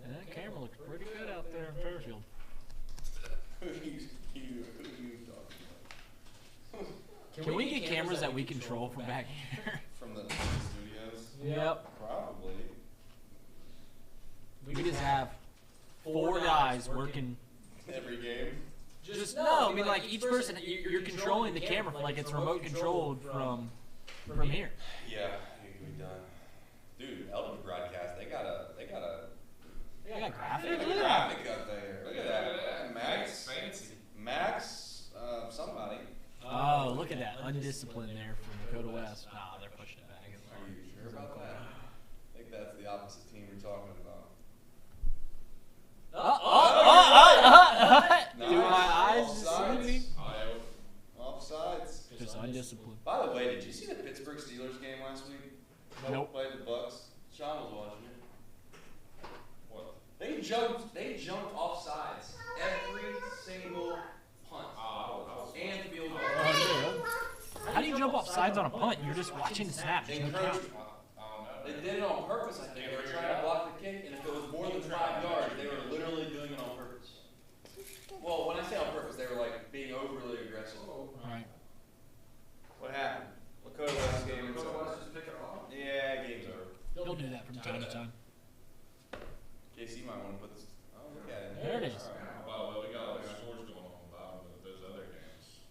And that camera looks pretty good out there in Fairfield. Who are you talking about? Can we get cameras that we control from back here? From the studios? Yep. Probably. We could just have 4 guys working. Every game? Just no, I mean like each person, you're controlling the camera, like it's remote controlled from here. Yeah, it can be done. Dude, Elder broadcast, they got a They got graphic graphics. up there. Look at that. Max. Fancy. Max, somebody. Oh, look at that undisciplined there from Dakota West. Nah, they're pushing it back. Are you sure about that? I think that's the opposite team you're talking about. undisciplined. By the way, did you see the Pittsburgh Steelers game last week? Nope. Played the Bucks. Sean was watching it. What? They jumped off sides every single punt and field goal. How do you jump off sides on a punt? You're just watching the snap. They did it on purpose, I think. They were trying to block the kick, and if it was more than 5 yards, they were literally doing it on purpose. Well, when I say on purpose, they were like being overly aggressive. Right. What happened? Lakota West game. Lakota West just pick it off? Yeah, game's over. They'll do that from time to time. JC might want to put this. Oh, look at it. There it is. All right. Well, we got like scores going on bottom of those other games.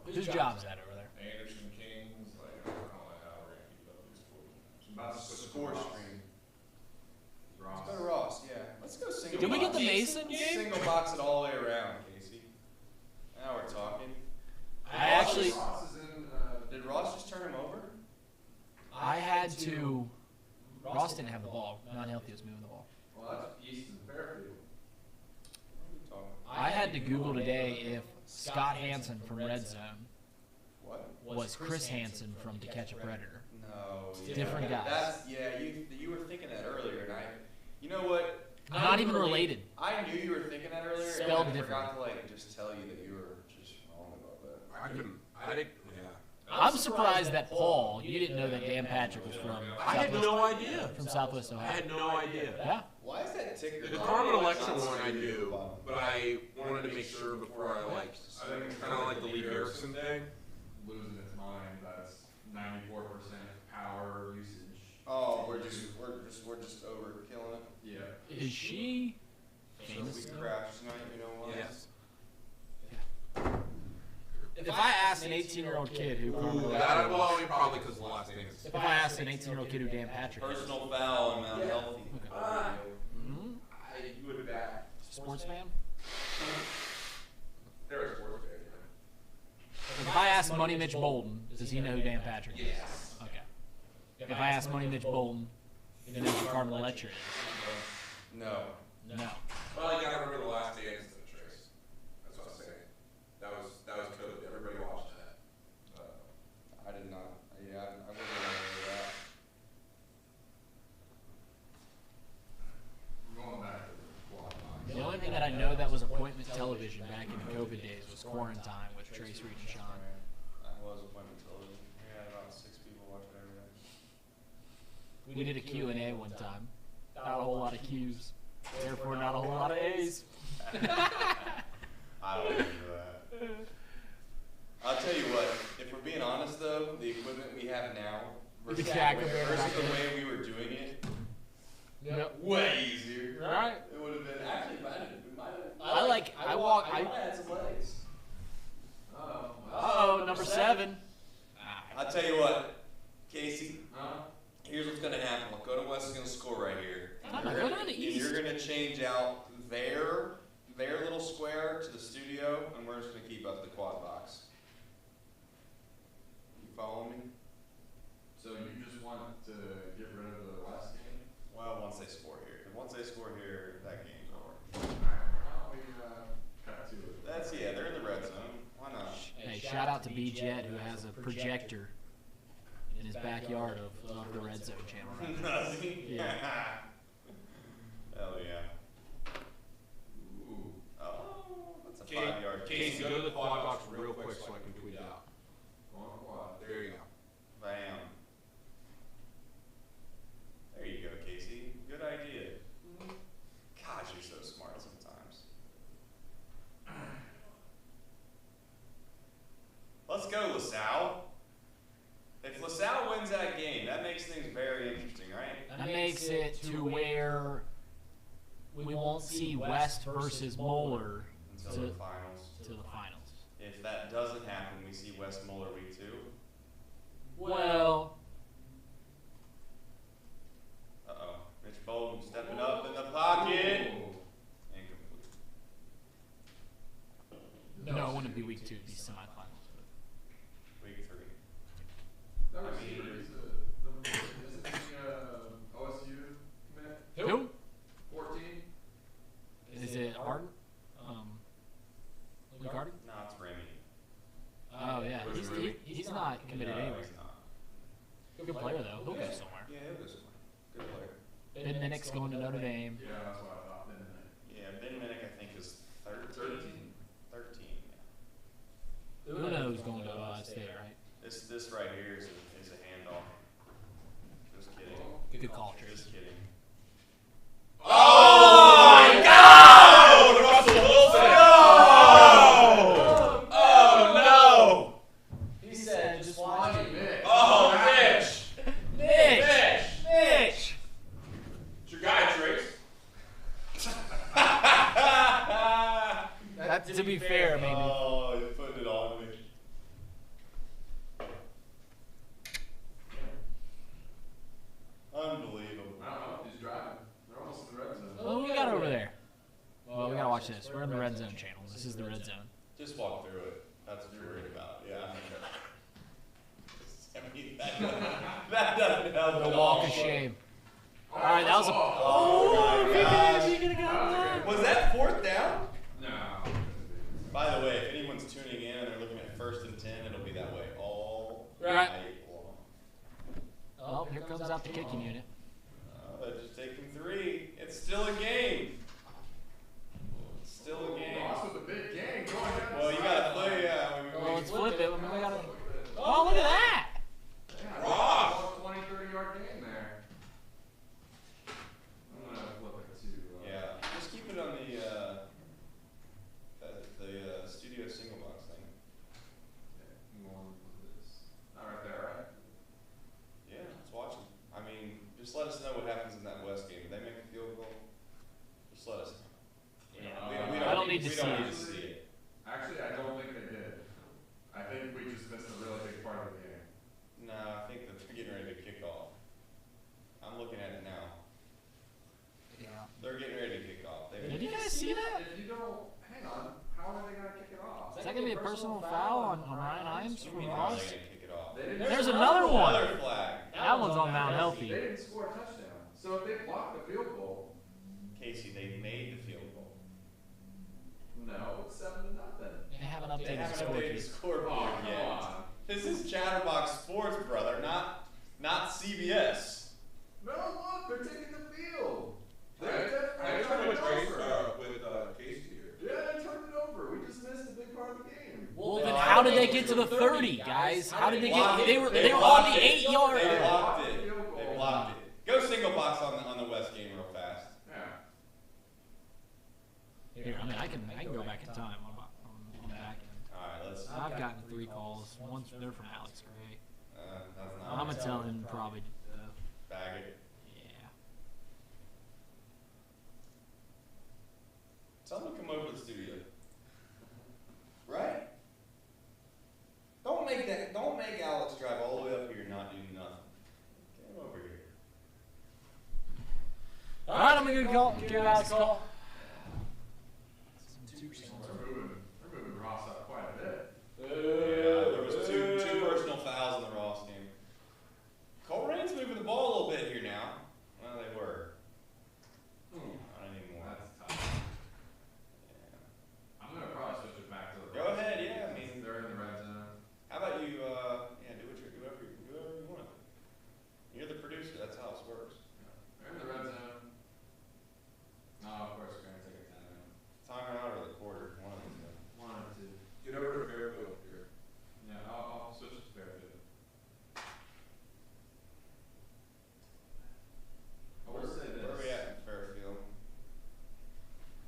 Whose job's that over there? Anderson Kings, like I don't know how we're gonna keep up these scores. About the score stream. Let's go to Ross. Yeah. Let's go single. Did we get box. the Mason game? Single box it all the way around, Casey. Now we're talking. Did Ross just turn him over? I had to. Ross didn't have the ball. Non-healthy was moving the ball. Well, that's Easton Fairfield. I had to Google today if Scott Hansen from Red Zone was Chris Hansen from To Catch a Predator. No. Different guys. You were thinking that earlier, and you know what? Not even related. I knew you were thinking that earlier, Spelled and I different. forgot to just tell you that you were just wrong about that. I didn't. Yeah. I'm surprised that Paul, you didn't know that Dan Patrick was from. I had no idea. From Southwest Ohio. I had no idea. Yeah. Why is that ticker? The Carmen election one I knew, but I wanted to make sure before I I think kind of like the Lee Harrison thing. Losing its mind. That's 94% power usage. Oh, we're just overkilling it. Yeah. Is she So famous? we still? crashed tonight, you know what? Yes. If I asked an 18-year-old kid who Well, probably because the last name is. if I asked an 18-year-old kid who Dan Patrick is, Personal foul and Mount Healthy. You would back. sports fan? There is sports fan. If I ask Money Mitch Bolton, does he know who Dan Patrick is? Yes. Okay. If I ask Money Mitch Bolton, he knows who Carmen Electra is. No. No. Well, you gotta remember the last dance in the Trace. That's what I'm saying. That was code. Everybody watched that. I did not. Yeah, I wasn't aware of that. Going back to the quad box. The only thing that I know that was appointment television back in the COVID days was Quarantine with Trace, Reed, and Sean. That was appointment television. We had about 6 people watching every day. We did a Q&A one time. Not a whole lot of Q's. Therefore, not a whole lot of A's. I don't remember that. I'll tell you what, if we're being honest though, the equipment we have now versus the way we were doing it, way easier. Right. It would have been actually we might have. I had some legs. Uh-oh, number 7. I'll tell you what, Casey. Here's what's gonna happen. Lakota West is gonna score right here. You're gonna change out their little square to the studio, and we're just gonna keep up the quad box. You follow me? So you just want to get rid of the last game? Well, once they score here. 'Cause once they score here, that game's over. Why don't we cut to it? They're in the red zone. Why not? Hey, shout out to B-Jet who has a projector in his backyard of the Red Zone channel right now. Does he? Yeah. Hell yeah. Ooh. Oh, that's a 5-yard Casey, go to the quad box real quick so I can tweet it out. On quad. There you go. Bam. There you go, Casey. Good idea. Gosh, you're so smart sometimes. Let's go, LaSalle. If LaSalle wins that game, that makes things very interesting, right? That makes it to where we won't see West versus Moeller Until the finals. to the finals. If that doesn't happen, we see West Moeller week 2. Well, Uh-oh. Mitch Bolton stepping up in the pocket. Incomplete. no, it wouldn't be week 2. It'd be semifinals. Week 3. That was isn't the OSU commit? Who? 14? Is it Harden? Luke Harden? No, it's Remy. anywhere. he's not. Good player, though. He'll go somewhere. Yeah, he'll go somewhere. Good player. Ben Minnick's going to Notre Dame. Yeah, that's what I thought. Yeah, Ben Minnick, I think, is 13. 13. Uno who's going to Ohio State, right? This right here is a handoff. Just kidding. Good call, Trace. Just kidding. Oh my God! Russell Wilson! No! Oh no! He said, just watch it. Oh, Mitch! Mitch! Mitch! It's your guy, Trace. That's to be fair, maybe. Oh, you're putting it on me. Unbelievable. I don't know. He's driving. They're almost in the red zone. What do we got over there? Well, we got to watch this. We're in the red zone channel. This is the red zone. Just walk through it. That's what you're worried about. Yeah. I mean, that doesn't help. The walk of shame. All right, that was a. Oh, my gosh. You could have gotten that. Was that 4th down? No. By the way, if anyone's tuning in and they're looking at 1st and 10, it'll be that way all Right. night long. Oh, here comes out the kicking unit. They're just taking 3. It's still a game. It's still a game. Lost with a big game. Going down Well, you gotta play. Well, let's flip it. We gotta. Oh, look at that! Ross! 20, 30-yard game there. I'm gonna flip it to. Yeah, just keep it on the studio single box thing. Not right there, right? Yeah, let's watch it. I mean, just let us know what happens in that West game. If they make a field goal, just let us know. I don't need to we don't need to see see it. Actually, I don't think they did. I think we just missed a really big part of the game. No, I think that they're getting ready to kick off. I'm looking at it now. Yeah. They're getting ready to kick off. Did you guys see that? If you don't, hang on. How are they gonna kick it off? Is that gonna be a personal foul on Ryan Himes from How are Ross? they gonna kick it off? There's another one. Another flag. That one's on Mount Healthy. They didn't score a touchdown. So if they blocked the field goal, Casey, they made the field goal. no, it's 7-0. They haven't They updated the haven't score updated the sheet. scoreboard Oh, come yet. on. This is Chatterbox Sports, brother, not CBS. No, look, they're taking the field. I They're tried turning with it Trace, over. with Casey here. Yeah, they turned it over. We just missed a big part of the game. Well, then how did they get to the 30, guys? How did they get? They were on the 8-yard. They blocked it. They blocked it. Go single box on the West game real fast. Yeah. Here, I mean, I can go back in time on the back end. All right, let's. I've gotten 3 calls. One's they're from Alex Gray. That's not. I'm gonna tell him probably. Bag it. Yeah. Someone come over to the studio. Right? Don't make Alex drive all the way up here and not do nothing. Get him over here. All right, I'm gonna give Alex a call. They're moving Ross up quite a bit. Yeah, there was two personal fouls in the Ross game. Colerane's moving the ball a little bit here now. Well, they were. Not anymore. That's tough. Yeah. I'm gonna probably switch it back to the. Go ahead, yeah. I mean, they're in the red zone. how about you? Do whatever you want. You're the producer. That's how it works. They're in the red zone. No, of course we're gonna take a timeout. Timeout or the quarter. One of them. 1 or 2. Get over to Fairfield here. Yeah, I'll switch it to Fairfield. I will say this. Where are we at in Fairfield?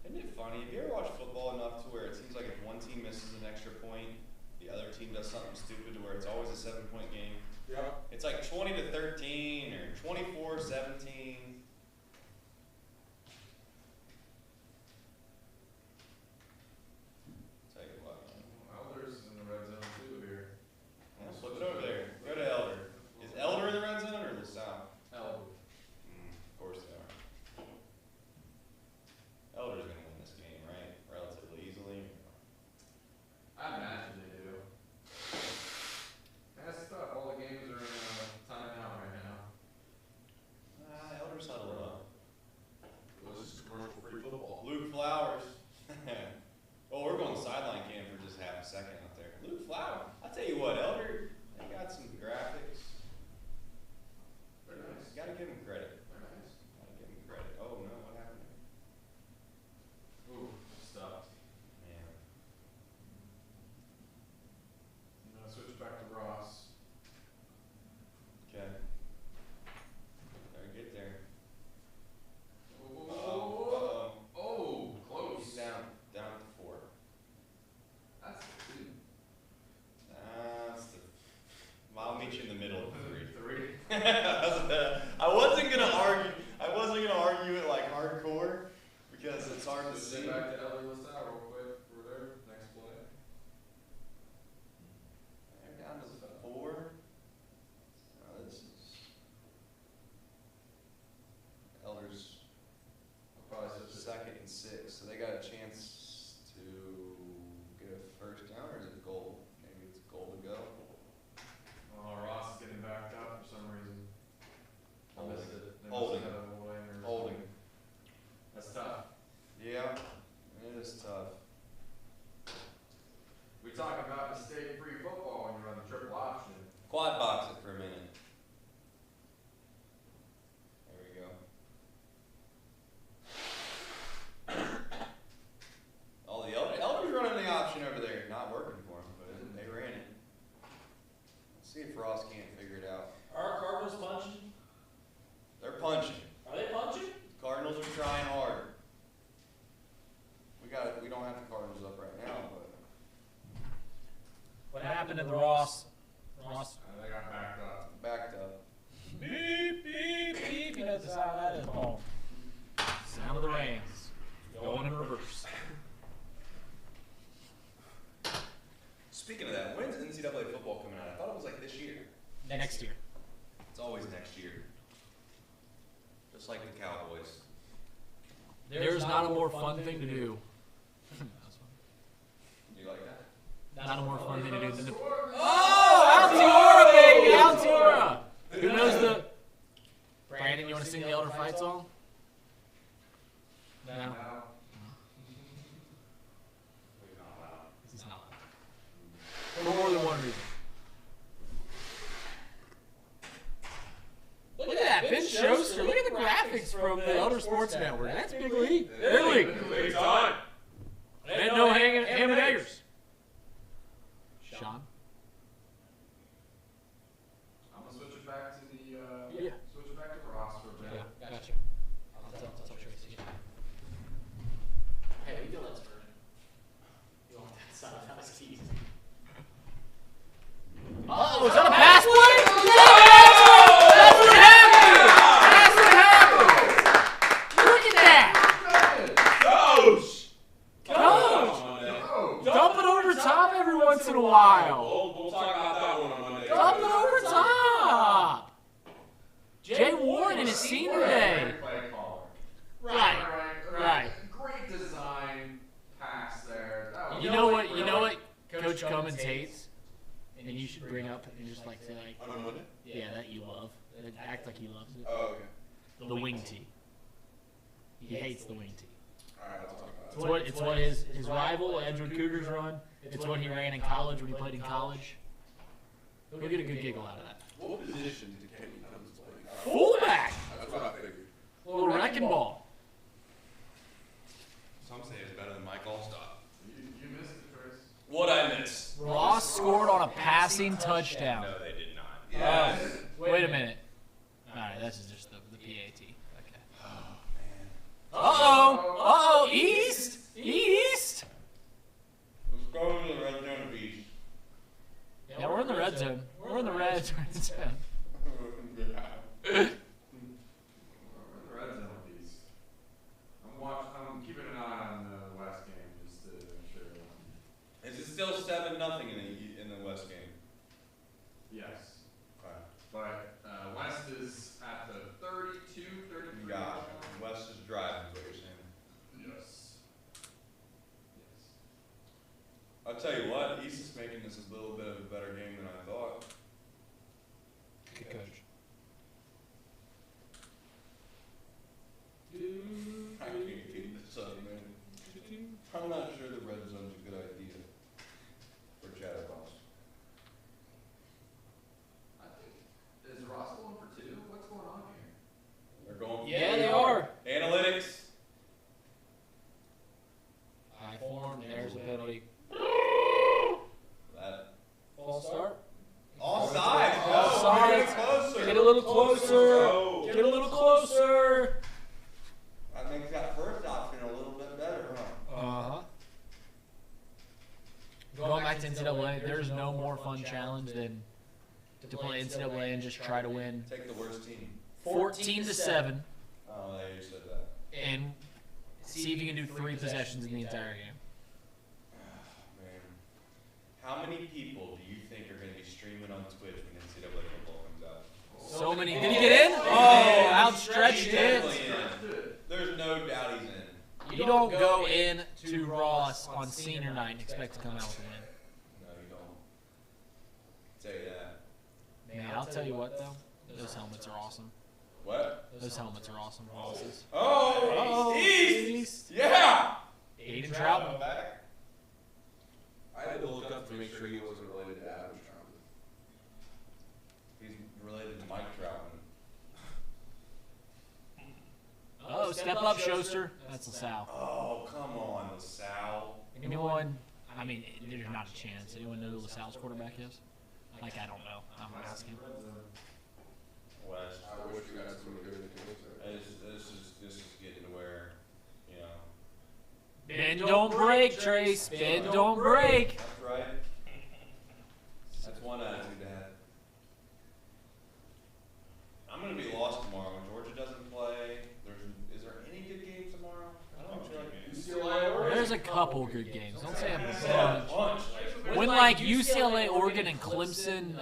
Isn't it funny? Have you ever watched football enough to where it seems like if one team misses an extra point, the other team does something stupid to where it's always a 7-point game? Yeah. It's like 20-13 or 24-17. Tell you what. Elder's in the red zone too here. Yeah, flip it over there. Go to Elder. Is Elder in the red zone or the South? Elder. Of course they are. Elder's going to win this game, right? Relatively easily. I imagine they do. That's tough. All the games are in timeout right now. meet you in the middle of 3. I wasn't gonna argue. I wasn't gonna argue it like hardcore because it's hard to see. Sit back to Elder Lasalle real quick for their next play. They're down to 4. This is Elders. Probably Second and 6, so they got a chance to get a first down, or is it goal? Maybe it's goal to go. Oh, Ross is getting backed up for some reason. I missed it. They must Holding. have had a lane or Holding. something. That's tough. Yeah, it is tough. We talk about mistake-free football when you run the triple option. Quad box it for a minute. There we go. Oh, the Elders running the option over there. Not working for them, but they ran it. Let's see if Ross can't figure it out. Are Cardinals punching? They're punching. Are they punching? Cardinals are trying hard. We don't have the Cardinals up right now, but What happened to the Ross? They got backed up. backed up. Beep, beep, beep. You know the sound of that is, Paul. Sound of the reins. Going in reverse. Speaking of that, when's NCAA football coming out? I thought it was like this year. Next year. It's always next year. Just like the Cowboys. There's not a more fun thing to do. You like that? Not a more fun thing to do than the. Oh, Altiora, baby, Altiora. Who knows the? Brandon, you want to sing the Elder Fight song? No. He's not allowed. For more than one reason. Look at that, Ben Schuster. Look at the graphics from the Elder Sports Network. That's big league. Big league. Big time. And no ham and eggers. Sean? I'm gonna switch it back to the Yeah. switch it back to Ross for a minute. Yeah, gotcha. I'll tell Tracy. Hey, we feel that's version. You want that side of house keys. Oh, is that a pass play? That's what happened! That's what happened! Look at that! Coach! Dump it over top every once in a while. We'll talk about that one on Monday. Dump it over top. Jay Warren in his senior day. Play caller. Right. Great design pass there. That was You know what Coach Cummins hates? And you should bring up and just like say like, On Monday? yeah, that you love. Act like he loves it. Oh, okay. The wing tee. He hates the wing tee. Alright, I'll talk about it. It's what his rival Edgewood Cougars run. It's what he ran in college when he played in college. He'll get a good giggle out of that. What position did Kenny Cummins play? Fullback. That's what I figured. Little wrecking ball. Some say it's better than Mike Allstop. You missed it, Chris. What'd I miss? Ross scored on a passing touchdown. No, they did not. Wait a minute. All right, this is just the PAT. Okay. Oh, man. Uh-oh. East. Let's go to the red zone beast. Yeah, we're in the red zone. We're in the red zone. We're in the red zone piece. I'm keeping an eye on the West game just to make sure. Is it still 7-0 in the West game? Yes. Okay. But West is at the 32, 33. Gosh, West is driving, is what you're saying. Yes. I'll tell you what, East is making this a little bit of a better game than I thought. Good coach. I can't keep this up, man. I'm not sure the red zone's a good idea for Chatterbox. I think, is Ross going for 2? What's going on here? They're going for Yeah, they are. Analytics. High form. There's a penalty. That. False start. Offside. Offside. Get a little closer. Get a little closer. I think that first option a little bit better, huh? Going back to NCAA, there's no more fun challenge than to to play NCAA and just try to win Take the worst team. 14-7 Oh, yeah, you said that. and see if you can do 3 possessions in the entire game. Man, how many people do you think are going to be streaming on Twitch when NCAA football comes out? So many. Did he get in? Oh, outstretched it. There's no doubt he's in. You don't go in to Ross on senior night and expect to come out with a win. No, you don't. Tell you that. Man, I'll tell you what though, those helmets are awesome. What? Those helmets are awesome. Ross's. Oh, East! Yeah! Aiden Troutman. I had to look up to make sure he wasn't related to Adam Troutman. He's related to Mike Troutman. Oh, step up, Schuster. That's LaSalle. Oh, come on, LaSalle. Anyone? I mean, there's not a chance. Anyone know who LaSalle's quarterback is? Like, I don't know. I'm asking. West. I wish you guys would have given it to me. This is getting to where, you know. Bend don't break, Trace. Bend don't break. That's right. That's one attitude to have. I'm going to be lost tomorrow when Georgia doesn't play. Is there any good games tomorrow? I don't feel like UCLA. There's a couple good games. Don't say a bunch. When like UCLA, Oregon, and Clemson,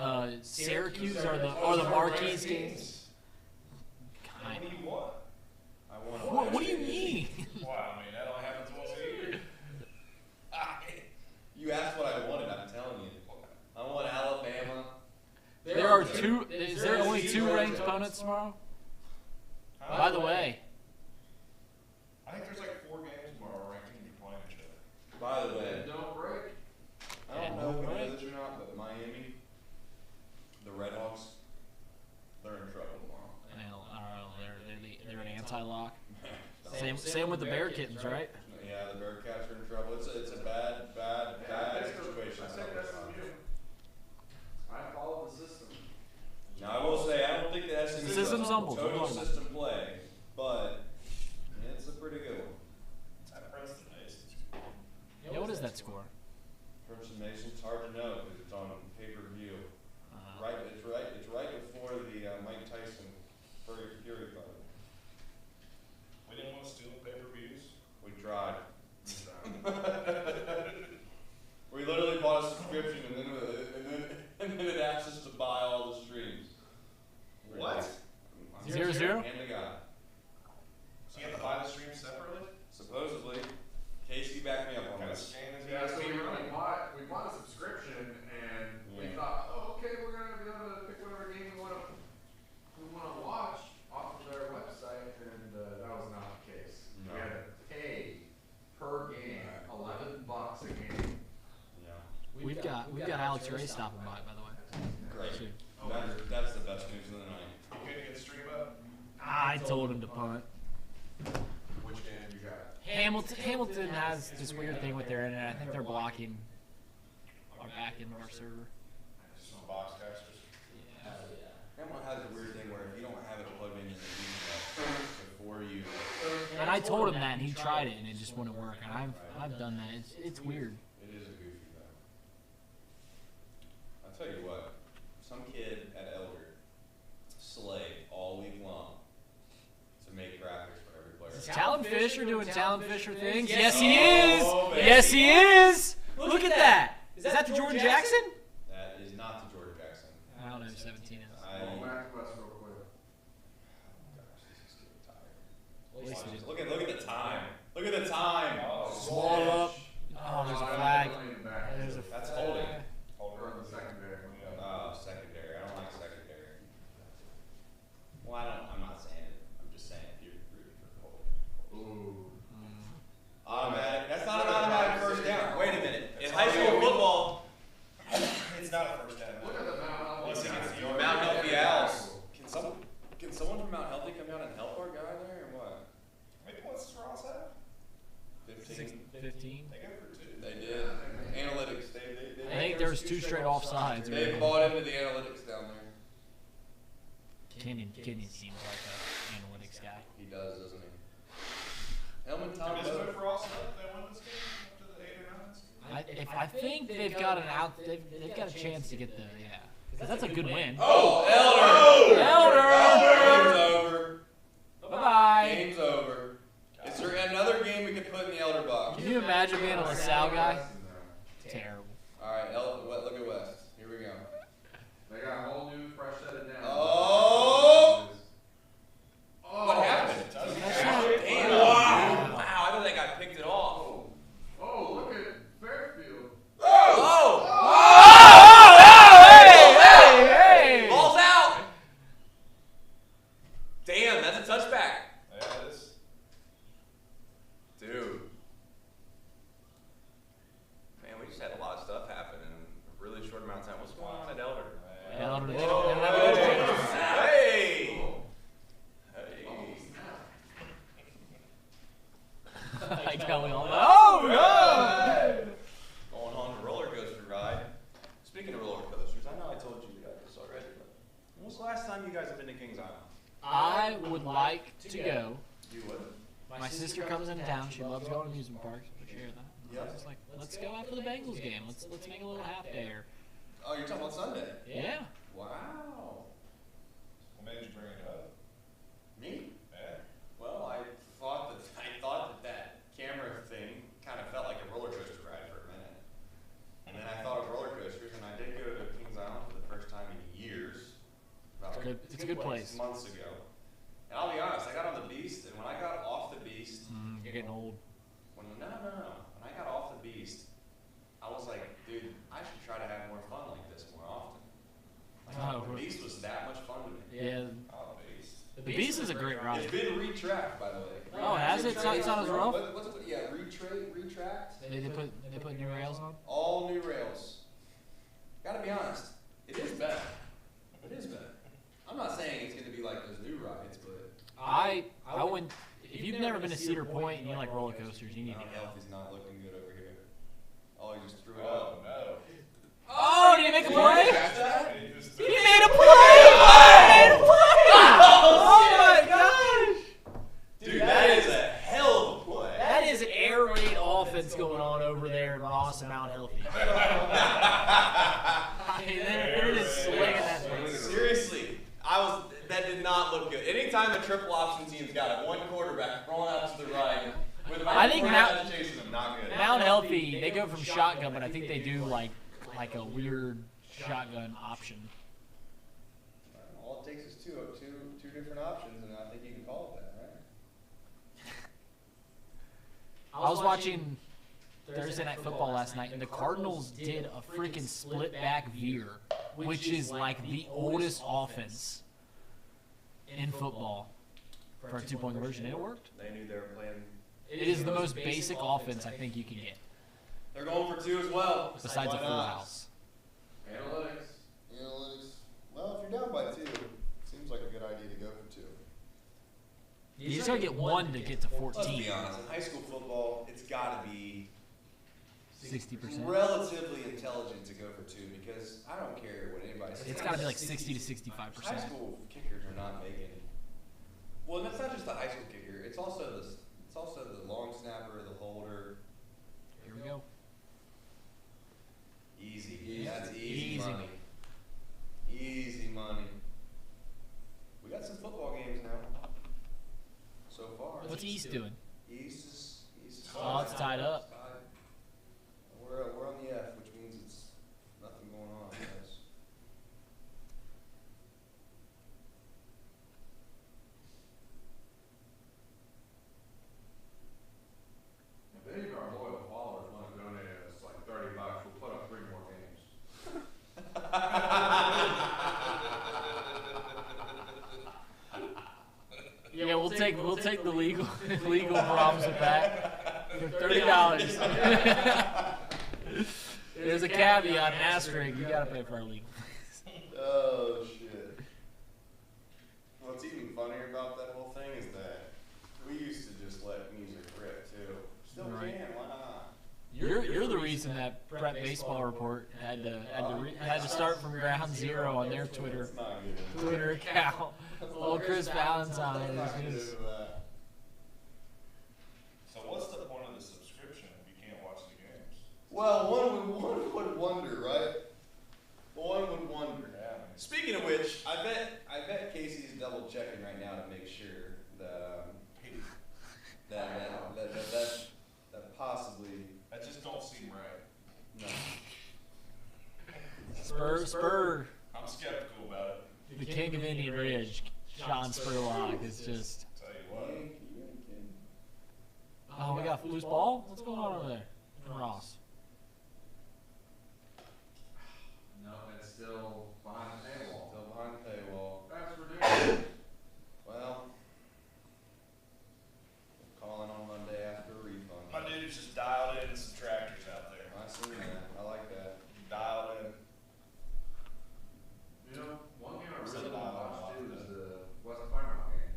Syracuse are the marquee games. I mean, what? I want. What do you mean? Wow, I mean, that don't happen once a year. You asked what I wanted. I'm telling you. I want Alabama. There are two. Is there only 2 ranked opponents tomorrow? By the way. I think there's like 4 games tomorrow ranked and you're playing each other. By the way, Don't break. I don't know if you know this or not, but Miami, the Redhawks, they're in trouble tomorrow. They're an anti-lock. Same with the Bear Kittens, right? Yeah, the Bearcats are in trouble. It's a bad situation. I think that's from you. I follow the system. Now I will say I don't think the SMU System's humble. total system play, but it's a pretty good one. It's at Princeton. Yeah, what is that score? Princeton Mason, it's hard to know because it's on pay-per-view. It's right before the Mike Tyson Fury fight. We didn't want to steal pay-per-views. We tried. We literally bought a subscription and then it asked us to buy all the streams. What? 0-0? And the guy. So you have to buy the stream separately? Supposedly. Casey backed me up on this. Yeah, so we bought a subscription and we thought, oh, okay, we're gonna be able to pick whatever game we want to watch off of their website, and that was not the case. No. We had to pay per game $11 a game. Yeah. We've got Alex Ray stopping by the way. Great. That's the best news of the night. You couldn't get the stream up? I told him to punt. Which game you got? Hamilton has this weird thing with their internet. I think they're blocking our back end of our server. Just some box texters. Hamilton has a weird thing where if you don't have it plugged into the internet before you. And I told him that, and he tried it, and it just wouldn't work. And I've done that. It's weird. It is a goofy though. I'll tell you what. Some kid at Elder slayed all week long to make graphics for every player. Is Talon Fisher doing Talon Fisher things? Yes, he is. Yes, he is. Look at that. Is that the Jordan Jackson? That is not the Jordan Jackson. I don't know who 17 is. Go back to us real quick. Gosh, this is getting tired. At least it is. Look at the time. Look at the time. Swallow up. Oh, there's a flag. That's holding. Holder on the secondary. Secondary. I don't like secondary. Well, I'm not saying it. I'm just saying if you're rooting for holding. Ooh. Automatic. That's not an automatic first down. Wait a minute. In high school football, It's not a first down. Look at the Mount Healthy Owls. Can someone from Mount Healthy come down and help our guy there, or what? How many points does Ross have? 15. 15. They go for 2. They did. Analytics. I think there was 2 straight offsides. They bought into the analytics down there. Kenyon seems like an analytics guy. He does, doesn't he? Helmet Did top. they vote for Ross if they won this game up to the 8 or 9? I think they've got an out. They've got a chance to get the Because that's a good win. Oh, Elder! Game's over. Bye-bye. Game's over. Is there another game we could put in the Elder box? Can you imagine being a LaSalle guy? Terrible. All right, look at West. Here we go. They got a whole new fresh set of down. Oh! What happened? Damn. Wow. I don't think I picked it off. Oh, look at Fairfield. Oh! Hey! Ball's out! Damn, that's a touchback. Yeah, it is. Dude. Man, we just had a lot of stuff happen in a really short amount of time. What's going on at Elder? Elder, they don't have a good chance. Hey! Like how we all know. Oh, no! Going on the roller coaster ride. Speaking of roller coasters, I know I told you guys this already, but when was the last time you guys have been to Kings Island? I would like to go. You would? My sister comes into town. She loves going to amusement parks. Would you hear that? Yeah. I was just like, let's go after the Bengals game. Let's make a little half day. Oh, you're talking about Sunday? Yeah. Wow. What made you bring it up? Me? Yeah. Well, I thought that camera thing kind of felt like a roller coaster ride for a minute. And then I thought of roller coasters, and I did go to Kings Island for the first time in years. It's a good place. Months ago. And I'll be honest, I got on the Beast, and when I got off the Beast... You're getting old. No. When I got off the Beast, I was like, dude, I should try to have more fun like this more often. The Beast was that much fun to me. Yeah. Oh, Beast. The Beast is a great ride. It's been retracked, by the way. Oh, has it? It's not as rough? Yeah, retracked. They put new rails on? All new rails. Gotta be honest, it is better. It is better. I'm not saying it's gonna be like those new rides, but I wouldn't. If you've never been to Cedar Point and you like roller coasters, you need to go. Health is not looking good over here. Oh, he just threw it up. No. Oh, did he make a play? He made a play! Oh my gosh! Dude, that is a hell of a play. That is air raid offense going on over there in Ross and Mount Healthy. I mean, they're just slinging that thing. Seriously, that did not look good. Anytime a triple option team's got one quarterback rolling out to the right, with about I think chasing them, not good. Mount Healthy, they go from shotgun, but I think they do like a weird shotgun option. All it takes is two different options, and I think you can call it that, right? I was watching Thursday Night Football last night, and the Cardinals did a freaking split back veer, which is like the oldest offense in football for a two-point conversion, and it worked. They knew they were playing. It is the most basic offense I think you can get. They're going for two as well. Besides a full house. Analytics. Well, if you're down by two, seems like a good idea to go for two. You just gotta get one to get to 14. Let's be honest. In high school football, it's got to be 60%. relatively intelligent to go for two because I don't care what anybody says. It's got to be like 60 to 65%. High school kickers are not making. Well, that's not just the high school kicker. It's also the long snapper, the holder. Here we go. Easy. That's easy money. Easy money. We got some football games now. So far. What's East doing? East is. Oh, it's tied up. We're on the F, which means it's nothing going on, I guess. If any of our loyal followers want to donate us like $30, we'll put up 3 more games. Yeah, we'll take the legal problems with that for $30. There's a caveat, an asterisk. You gotta pay for our legal. Oh shit! What's even funnier about that whole thing is that we used to just let music rip too. Still Right. can. Why not? You're the reason that Prep Baseball Report had to start from ground zero on their Twitter account. Little Chris Valentine. So what's the point of the subscription if you can't watch the games? Well, one would wonder, right? One would wonder. Yeah. Speaking of which, I bet Casey's double checking right now to make sure that that possibly. That just don't seem right. No. Spur. I'm skeptical about it. The king of Indian Ridge, Sean Spurlock, is just. Tell you what. Oh, we got loose ball? What's going on over there? Ross. No, it's still behind the paywall. Still behind the paywall. That's ridiculous. Well, calling on Monday after a refund. My dude's just dialed in some tractors out there. I seen that. I like that. Dialed in. You know, one game I Said really it want to out watch loud. too is the West Plymouth game.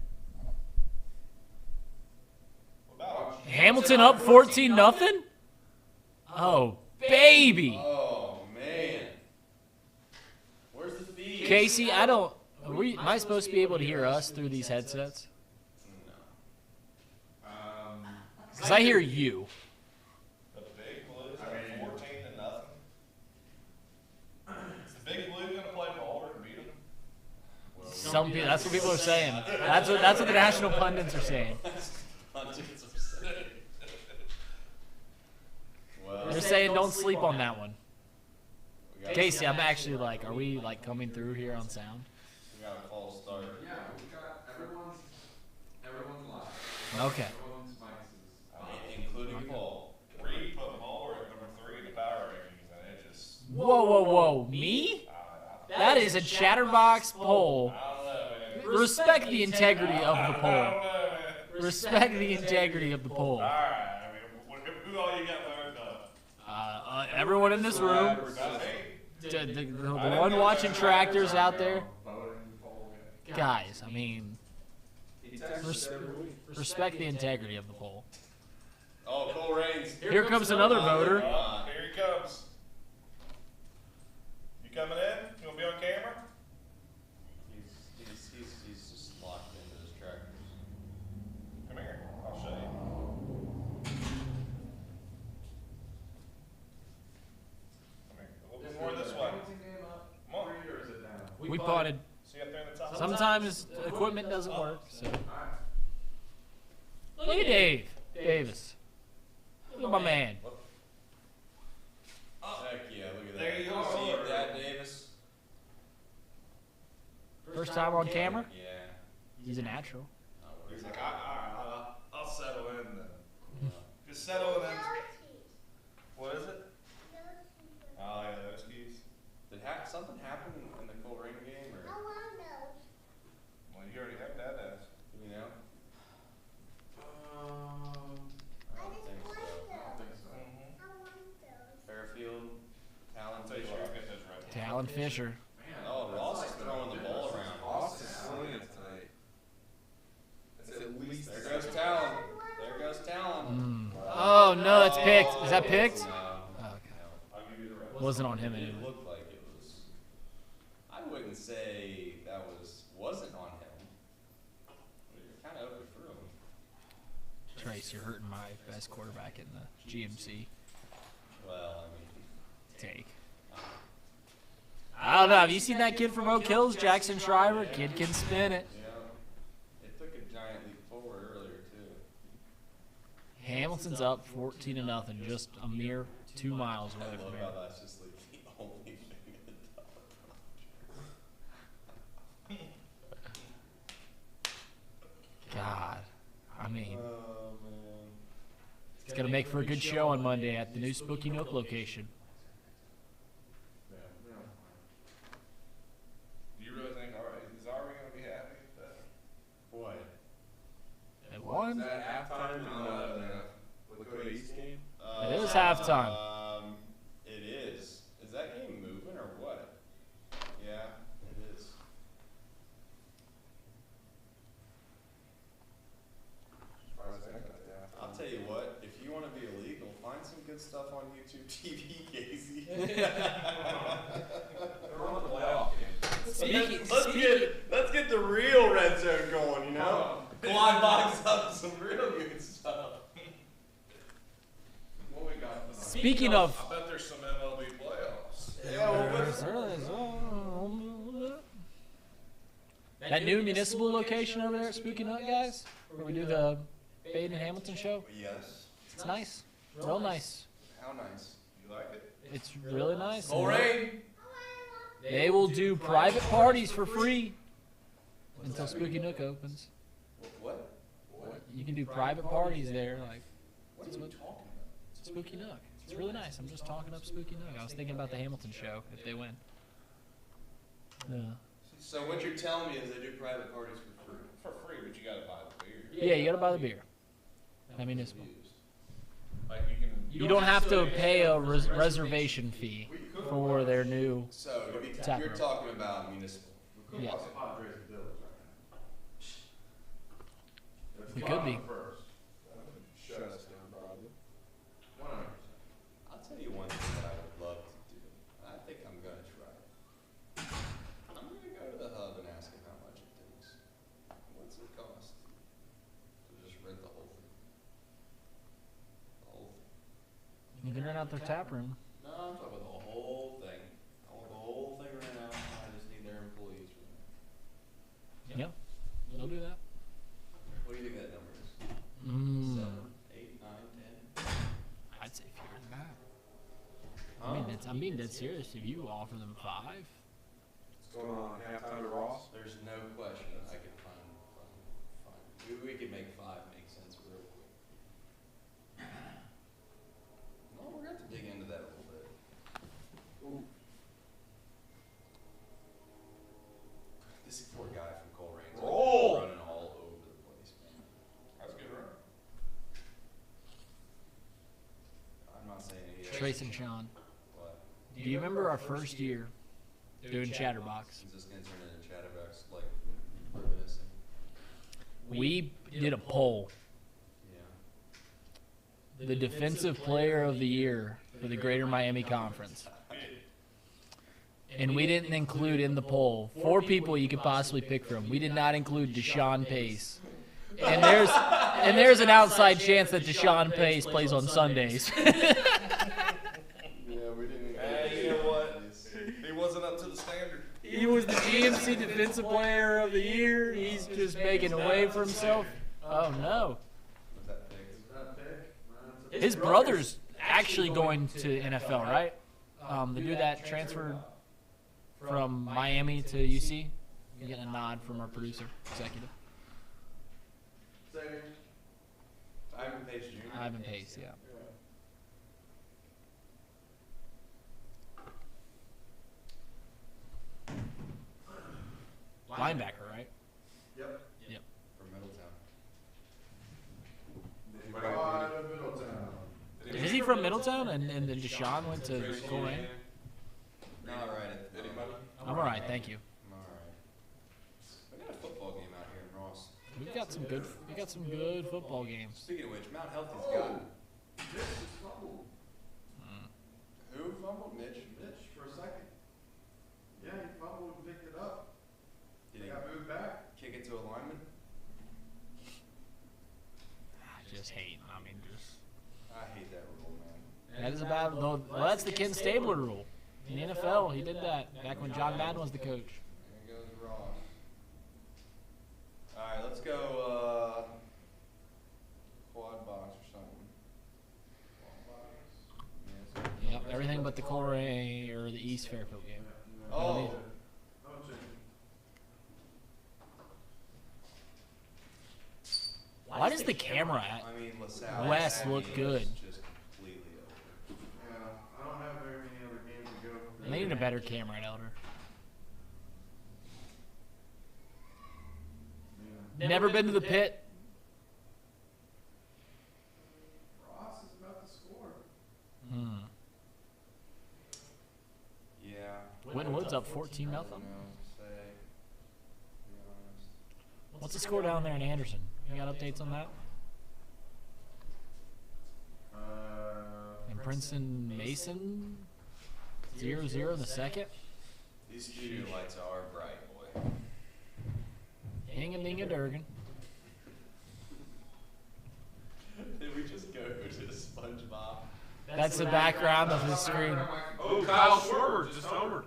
What about Hamilton up 14-0? Oh, baby. Oh man. Where's the feed? Casey, I don't. Am I supposed to be able to hear us through these headsets? Because I hear you. the Big Blues are 14-0? Is the Big Blue going to play Boulder and beat them? Some people, that's what people are saying. That's what the national pundits are saying. Well, They're saying don't sleep on that one. Casey, I'm actually like, are we like coming through here on sound? we got a false start. Yeah, we got everyone's live. Okay. Everyone's mics is Including Paul. Reed put Muller at number 3 in the power rankings, and it just. Whoa. Me? That is a Chatterbox poll. I don't know, man. Respect the integrity of the I poll. don't know, man. Respect the integrity of the poll. All right. I mean, who all you got voted on? Everyone in this room, Not me. the one watching tractors out there, guys. I mean, respect the integrity of the poll. Oh, Cole Raines. Here comes another voter. Oh, here he comes. You coming in? You want to be on camera? He's just locked into his tractors. Come here. I'll show you. Come here. A little bit more this way. Hamilton game up Come on. 3 or is it down? We punted. See up there in the top? Sometimes equipment doesn't work. So Alright. look at Dave Davis. Look at my man. Heck yeah, look at that. There you go. See that, Davis? First time on camera. Yeah. He's a natural. He's like, I'll settle in then. Just settle in. What is it? Oh, yeah, those keys. Did something happen in the Cole Rain game, or Well, you already have that as. you know? I I don't think so. don't think so. Fairfield, Talon I'll tell you what, Fisher. I'll get those right. Talon Fisher. Man, Oh, that's Ross like is throwing the ball around. Ross is slinging it tonight. It's at least There goes Talon. There goes Talon. Oh no, that's picked. Is that picked? No. Oh, okay. I'll give you the rest. Wasn't on him It anyway. looked like it was. I wouldn't say that wasn't on him. You're kind of overthrew him. Trace, you're hurting my best quarterback in the GMC. Well, I mean, Take. I don't know. Have you seen that kid from Oak Hills, Jackson Shriver? Kid can spin it. you know, it took a giant leap forward earlier too. Hamilton's up 14-0, just a mere 2 miles I away love from how here. that's just like the only thing in the double. God, I mean, Oh man. it's gonna make for a good show on Monday at the new Spooky Nook location. Do you really think, is Ari going to be happy with that? What? It won. Is that halftime in the Lakota East game? It is halftime. It is. Is that game moving or what? Yeah, it is. I'll tell you what, if you want to be illegal, find some good stuff on YouTube TV, Casey. Let's get the real red zone going, you know? Blind box up some real good stuff. What we got? Speaking of, I bet there's some MLB playoffs. Yeah, well, That new municipal location over there at Spooky Nut, guys, where we do the Bade and Hamilton show. Yes. It's nice. Real nice. How nice? You like it? It's really nice. All right. They will do private parties for free until Spooky Nook opens. What? You can do private parties there, like. What are you talking about? Spooky Nook. It's really nice. I'm just talking up Spooky Nook. I was thinking about the Hamilton show if they win. Yeah. So what you're telling me is they do private parties for free? For free, but you gotta buy the beer. Yeah, you gotta buy the beer. I mean, it's. Like You don't have to pay a reservation fee for their new So tap you're room. talking about municipal. Yes. We could be. Shut us down, probably. 100%. I'll tell you one thing that I would love to do. I think I'm gonna try it. I'm gonna go to the hub and ask them how much it takes. What's it cost to just rent the whole thing? The whole thing. You can rent out their tap room. No, I'm talking about the whole thing. I want the whole thing right now. I just need their employees for that. Yeah, they'll do that. What do you think that number is? 7, 8, 9, 10? I'd say fewer than that. I'm being dead serious. If you offer them 5, What's going on? Halftime to Ross? There's no question I could find. We could make 5 make sense real quick. Well, we're going to have to dig into that a little bit. Ooh. This poor guy from Colerane's running all over the place, man. That's a good run. I'm not saying he Trace and Sean. What? Do you remember our first year doing Chatterbox? Is this going to turn into Chatterbox, like, reminiscing? We did a poll. Yeah. The defensive player of the year for the Greater Miami Conference. And we didn't include in the poll 4 people you could possibly pick from. We did not include Deshaun Pace. And there's an outside chance that Deshaun Pace plays on Sundays. Yeah, we didn't. You know what? He wasn't up to the standard. He was the GMC Defensive Player of the Year. He's just making a way for himself. Oh, no. Was that pick? His brother's actually going to NFL, right? The dude that transferred from Miami to UC. You're getting a nod from our producer, executive. Ivan Pace Jr. Ivan Pace, yeah. Linebacker, right? Yep. Yep. From Middletown. Is he from Middletown? And then Deshaun went to Coleraine? No, all right. I'm all right, thank you. I'm all right. We got a football game out here in Ross. We got some good football games. Speaking of which, Mount Healthy's got. Who fumbled? Mitch for a second. Yeah, he fumbled and picked it up. Did he got moved back? Kick it to a lineman? I just hate. I hate that rule, man. That is about. Well, that's the Ken Stabler rule. In the NFL, he did that back when John Madden was the coach. There goes Ross. All right, let's go quad box or something. Quad box. Yep, everything but the Coleraine or the East Fairfield game. Oh. Why does the camera at LaSalle West look good? Just completely over. Yeah, I don't have very many other games to go. They need a better camera at Elder. Never been to the pit. Ross is about to score. Yeah. Winwood's up 14-0. What's the score down there in Anderson? You got updates on that? And Princeton Mason 0-0 in the second. These studio lights are bright, boy. Ding-a-ding-a-durgan. Did we just go to SpongeBob? That's the background of his screen. Oh, Kyle Schwarber just homered.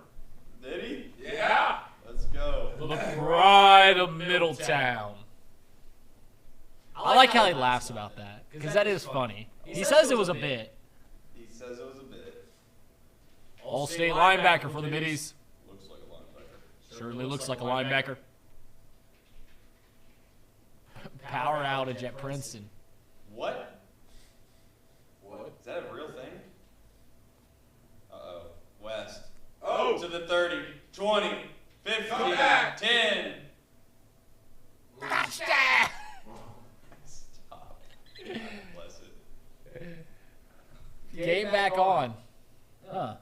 Did he? Yeah. Let's go. The pride right of Middletown. I like how he laughs about that, because that is funny. He says it was a bit. He says it was a bit. All-state linebacker for the Middies. Looks like a linebacker. Certainly looks like a linebacker. Power outage at Princeton. What? What? Is that a real thing? Uh-oh. West. Oh! To the 30, 20, 50, 10. Stop. Bless it. Game back on. Huh.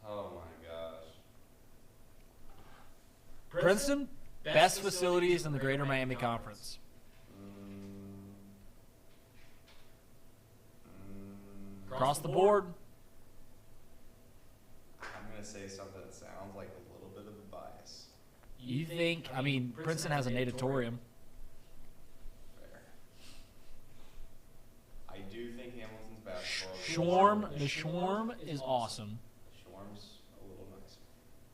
Oh my gosh. Princeton, best facilities in the Greater Miami Conference. Across the board. I'm going to say something that sounds like a little bit of a bias. You think, I mean, Princeton has a natatorium. Fair. I do think Hamilton's basketball. The Schwarm is awesome. Schwarm's a little nice.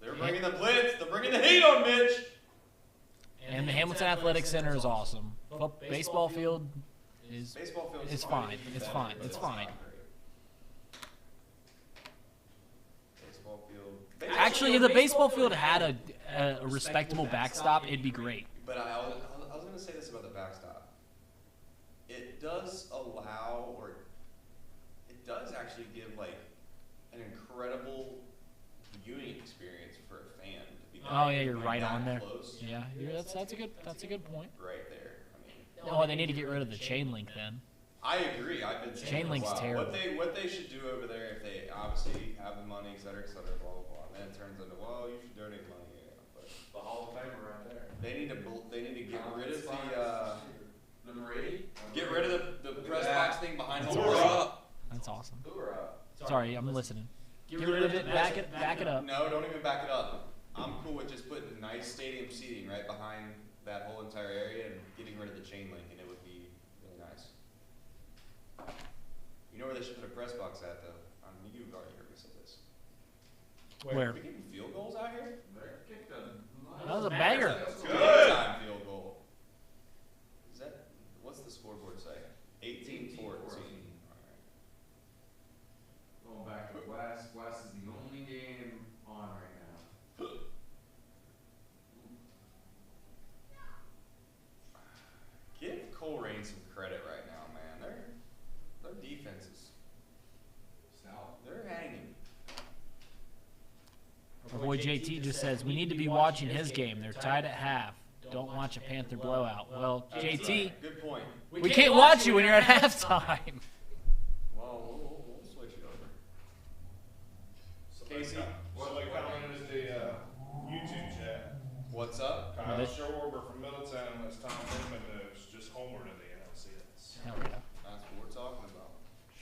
They're bringing the blitz. They're bringing the heat on Mitch. And the Hamilton Athletic Center is awesome. Baseball field is fine. It's fine. It's fine. Actually, if the baseball field had a respectable backstop, it'd be great. But I was going to say this about the backstop. It does allow, or it does actually give like an incredible viewing experience for a fan. To be Oh yeah, you're right on there. Close. Yeah, that's a good point. Right there. I mean, Oh, they need to get rid of the chain link then. I agree. I've been saying Chain link's for a while. terrible. What they should do over there, if they obviously have the money, et cetera, blah blah blah, and then it turns into, well, you should donate money. Yeah, but The Hall of Famer right there. they need to get rid of the Number 80? get rid of the press that. box thing behind That's the awesome. door up. That's awesome. Who are up? Sorry, I'm listening. Get rid of it. Back it up. No, don't even back it up. I'm cool with just putting nice stadium seating right behind that whole entire area and getting rid of the chain link, and it would be really nice. You know where they should put a press box at, though? You've already heard me say this. Where? Are we getting field goals out here? That was a banger. Good time field goal. Is that, what's the scoreboard say? 18-14. All right. Going back to West. West is the only game on right now. Give Coleraine some credit right now, man. Their defense is they're hanging. Our boy JT just says, we need to be watching his game. They're tied at half. Don't watch a Panther blowout. Well, JT, Good point. we can't watch you when you're at halftime. Well, we'll switch it over. Casey, Somebody commented in the YouTube chat. what's up? Kyle Schwarber from Middletown has Tom Herman knows just homered in the NLCS. Hell yeah. That's what we're talking about.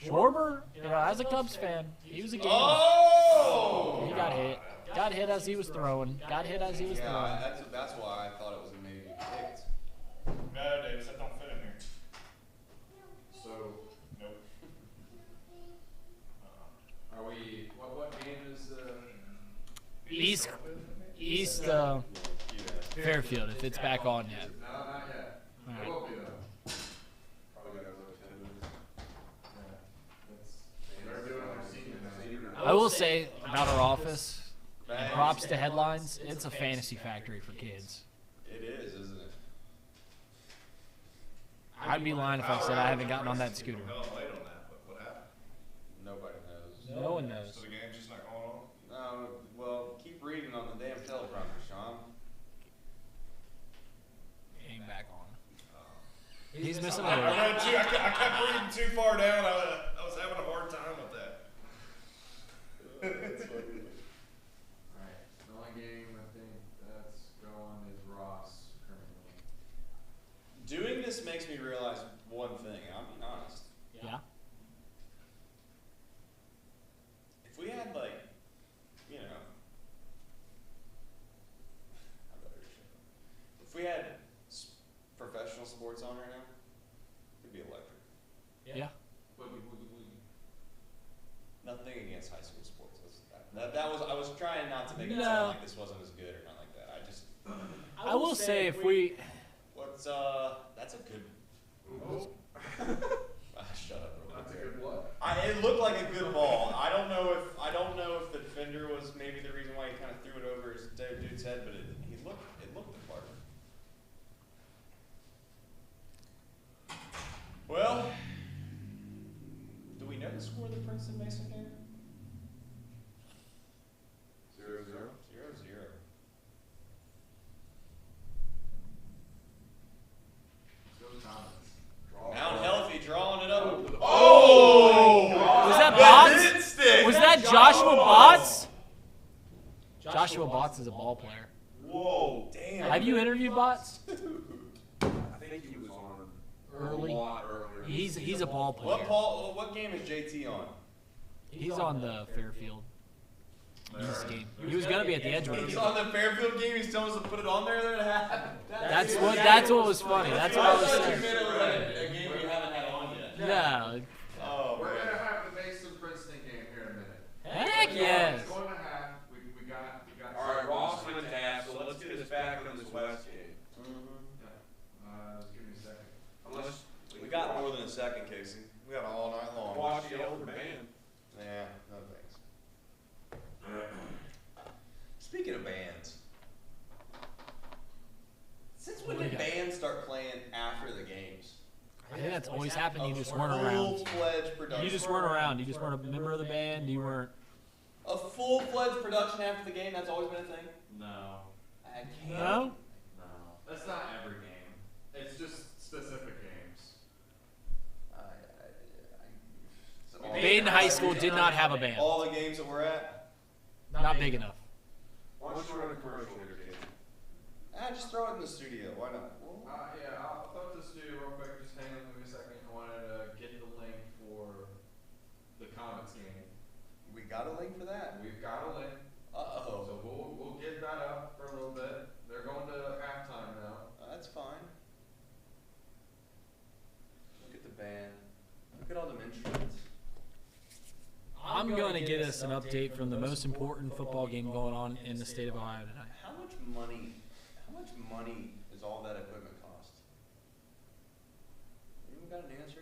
Schwarber, as a Cubs fan, he was a gamer. Oh! He got hit. Got hit as he was throwing. Got hit as he was throwing. Yeah, that's why I thought it was maybe picked. No, Davis, that don't fit in here. So, Nope. are we, what game is, East Fairfield, if it's back on yet. No, not yet. All It right. will be though. Probably got another 10 minutes. They're doing their senior night. I will say about our office, and props to headlines, it's a fantasy factory for kids. It is, isn't it? I'd be lying if I said I haven't gotten on that scooter. Hell, late on that, but what happened? Nobody knows. No one knows. So the game's just not going on? No, well, keep reading on the damn teleprompter, Sean. Getting back on. He's missing a I word. read I kept reading too far down. I was having a hard time with that. Alright, the only game I think that's going is Ross currently. Doing this makes me realize one thing. I'm being honest. Yeah. If we had like, you know, if we had professional sports on right now, it'd be electric. Yeah. Nothing against high school sports. That was I was trying not to make it No. sound like this wasn't as good or nothing like that. I will say if we. What's that's a good. Shut up. That's a good what? It looked like a good ball. I don't know if the defender was maybe the reason why he kind of threw it over his dude's head, but it looked the part. Well, do we know the score of the Princeton Mason game? 0-0. 0-0. Mount Healthy drawing it up. Oh! Was that That Botts? didn't stick. Was that Joshua Botts? Joshua Botts is a ball player. Whoa, damn. Have you interviewed Botts? I think he was on Early. a lot earlier. He's a ball player. What game is JT on? He's on the Fairfield. This game. He was gonna be at the Edgewood. He's on the Fairfield game. He's telling us to put it on there to have. That's what was funny. That's what I was saying. A game we haven't had on yet. Yeah. Oh, We're man. gonna have the Mason Princeton game here in a minute. Heck yes. It's going to have. We got. All right, Ross went to half, so let's get us back on this West game. Just give me a second. Unless We got more than a second, Casey. We got all night long. watch the Elder band. Yeah, no thanks. Speaking of bands, since when did bands start playing after the games? I think that's always happened. You just weren't around. Full-fledged production. You just weren't around. You just weren't a member of the band. You weren't. A full-fledged production after the game. That's always been a thing. No. I can't. No. No. That's not every game. It's just specific games. Baden High School did not have a band. All the games that we're at. Not big enough. Why don't you run a commercial here, Casey? Just throw it in the studio. Why not? Yeah, I'll throw it to the studio real quick. Just hang on with me a second. I wanted to get the link for the Comets game. We got a link for that. We've got a link. Uh-oh. So we'll get that up for a little bit. They're going to halftime now. That's fine. Look at the band. Look at all them instruments. I'm going to get us an update from the most important football game going on in the state of Ohio tonight. How much money does all that equipment cost? You got an answer?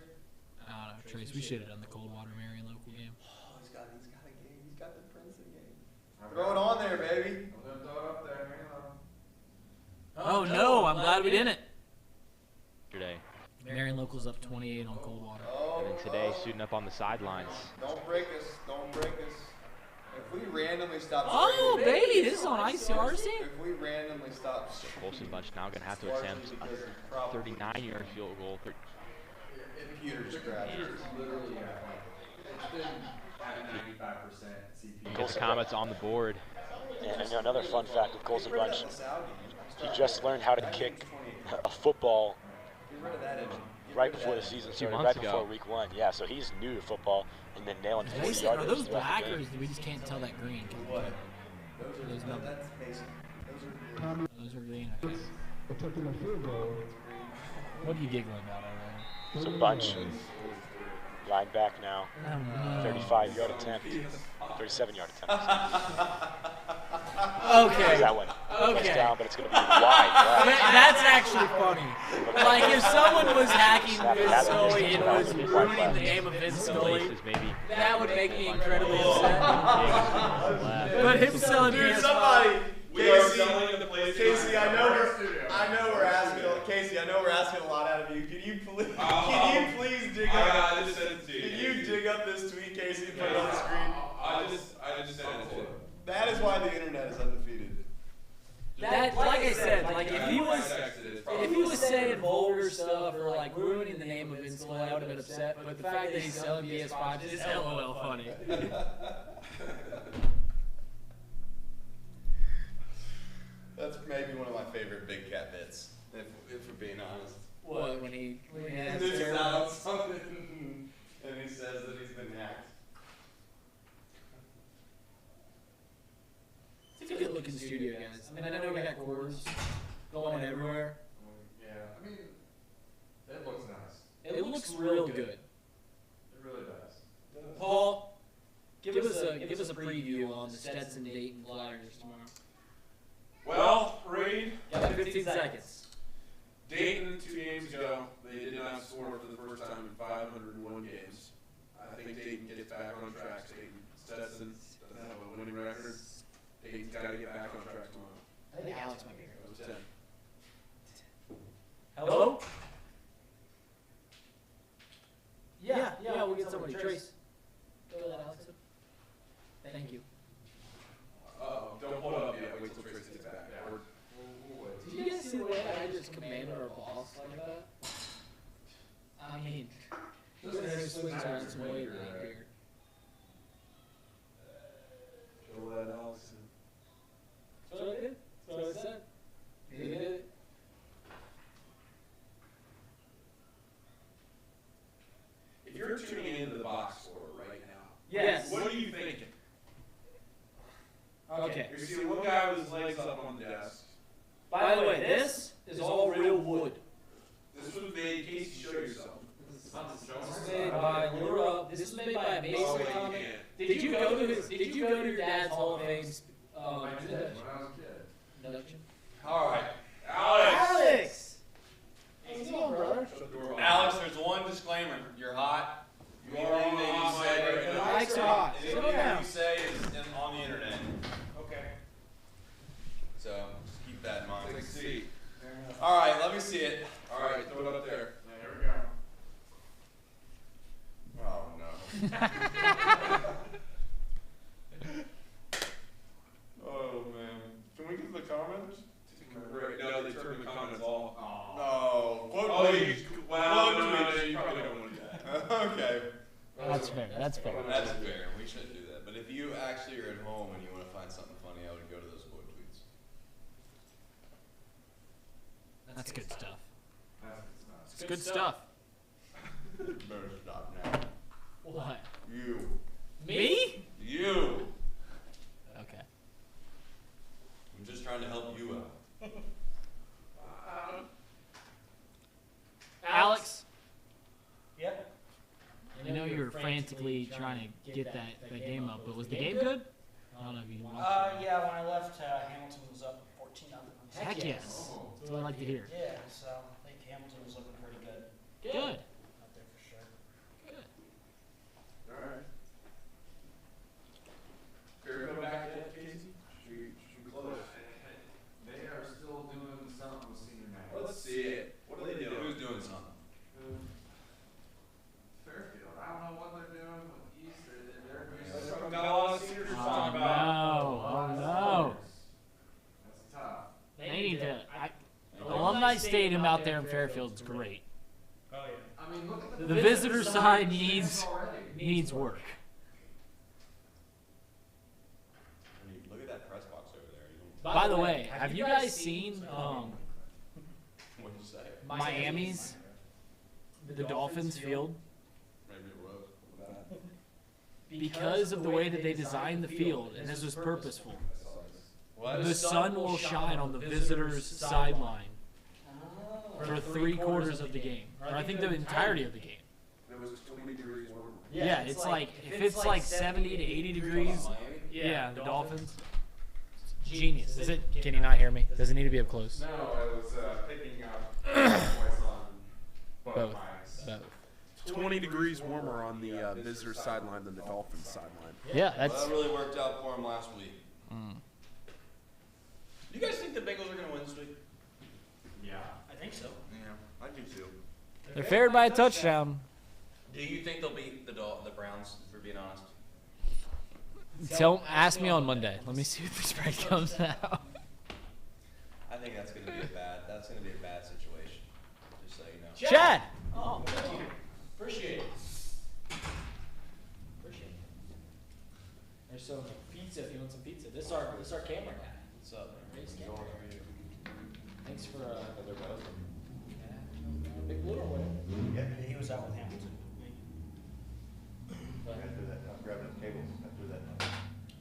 I don't know, Trace. We should have done the Coldwater Marion local game. Oh, he's got a game. He's got the Princeton game. Throw it on there, baby. I'm going to throw it up there. Hang on. Oh no! I'm glad we didn't. Today. Marion local's up 28 on Coldwater. And then today, shooting up on the sidelines. Don't break us. Don't break us. If we randomly stop. Oh, baby, this is on ICRC. If we randomly stop. Colson Bunch now going to have to attempt a 39-yard field goal. Computer scratch. It's literally it's been at 95% CPU. Gets Comets on the board. And another fun fact with Colson Bunch, he just learned how to kick a football right before the season started, right before week 1. Yeah, so he's new to football and then nailing 40 yards. Are those black or we just can't tell that green? What? Those no. That's Mason. Those are green. Okay. What are you giggling about over there? So Bunch, line back now, 35-yard attempt, 37-yard attempt. Okay. That one goes Okay. down, but it's going to be wide. That's actually funny. Like if someone was hacking Vince Scully and was ruining the name of Vince Scully, that would make me incredibly upset. But him selling Dude, PS5. somebody. Casey, I know we're asking a lot out of you. Can you please dig up? Can you dig up this tweet, Casey, and put it on the screen? I just sent it to you. That is why the internet is undefeated. That, like I said, like if he was saying vulgar stuff or like ruining the name of Vince Scully, I would have been upset. But the fact that he's selling PS5 is LOL funny. That's maybe one of my favorite Big Cat bits, if we're being honest. What, when he has This is terrible- out something, and he says that he's been hacked. It's a good looking studio, guys. I mean, I know we got cords going everywhere. Yeah, I mean, it looks nice. It looks real good. It really does. Paul, give us a preview on the Stetson Dayton Flyers tomorrow. just commanded our boss like that? I mean, there's swings around some weight right here. Joe let Alex in. That's what I did. That's what I said. He did it. If you're tuning into the box score right now, Yes. what are you thinking? Okay. You're seeing one guy with his legs up on the desk. By the way, this is all real wood. This was made, Casey, show yourself. This is made by Laura. This was made by a Mason comic. Did you go to your dad's Hall of Fame? I did when I was a kid. Induction? All right, Alex. How's it going, brother? Alex, there's one disclaimer. You're hot. Anything that you say right now, Mike's hot. anything that you say is on the internet. Okay. So just keep that in mind. Take a seat. All right, let me see it. All right, throw it up there. Yeah, here we go. Oh no. Oh man. Can we get the comments? Great. No, they turned the comments off. No. Oh, you probably don't want to do that. Okay. That's fair. That's fair. That's fair. We shouldn't do that. But if you actually are at home and you want to find something funny, I would go to those quote tweets. That's good stuff. That's It's good stuff. Better stop now. What? You. Me? You. Okay. I'm just trying to help you out. Alex? Yep. I know you were frantically trying to get that game up, but was the game good? I don't know if you watched it. Yeah, when I left, Hamilton was up 14-0. Heck yes. That's what I like to hear. Yeah, so I think Hamilton was looking pretty good. Good. Out there for sure. Good. All right. Care to go back yet, Casey? Should we close? They are still doing something with senior night. Let's see it. What are they doing? Who's doing something? Fairfield. I don't know what they're doing with East. They're Got a lot of seniors to talk about. Oh no. That's tough. They need to. Alumni Stadium out there in Fairfield is great. Oh yeah. I mean, look at The visitor side needs work. Look at that press box over there. By the way, have you guys seen What'd you say? Miami's, the Dolphins field? Maybe it was. Because of the way that they designed the field, and this was purposeful, What? the sun will shine on the visitors' sideline for 3/4 of the game, or I think the entirety of the game. It was 20 degrees warmer. Yeah, it's like if it's like 70 to 80 degrees. Yeah, the Dolphins. Genius. Is it? Can you not hear me? Does it need to be up close? No, it was picking up voice on both mics. Both. 20 degrees warmer on the visitor sideline than the Dolphins sideline. Yeah, Well, that's. that really worked out for him last week. Mm. Do you guys think the Bengals are going to win this week? Yeah. I think so. Yeah, I do too. They're favored by a touchdown. Do you think they'll beat the Browns, for being honest? Ask me on Monday. Let me see if the spread comes out. I think that's going to be a bad situation. Just so you know. Chad. Oh, thank you. Appreciate it. Appreciate it. There's some pizza if you want some pizza. This is our camera guy. What's up? Thanks for Big Blue or what? Yeah, he was out with Hamilton. I'm grabbing the cables. I threw that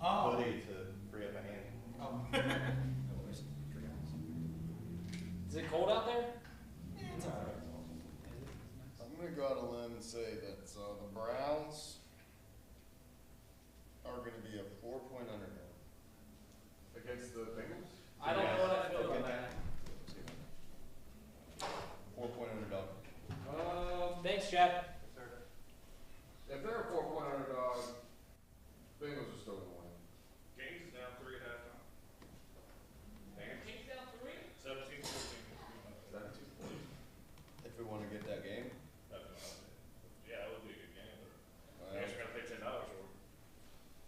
Oh. hoodie to free up a hand. Oh. Is it cold out there? It's all right. I'm going to go out on a limb and say that the Browns are going to be a 4-point underdog. Against the Bengals? I don't know what I feel about that. 4-point underdog. Thanks, Chad. If they're a 4-point underdog, Bengals are still going to win. Game's down 3 at halftime. Kings down 3? 17-14. 17-14. If we want to get that game. Yeah, it would be a good game. But I guess you're going to pay $10 for it.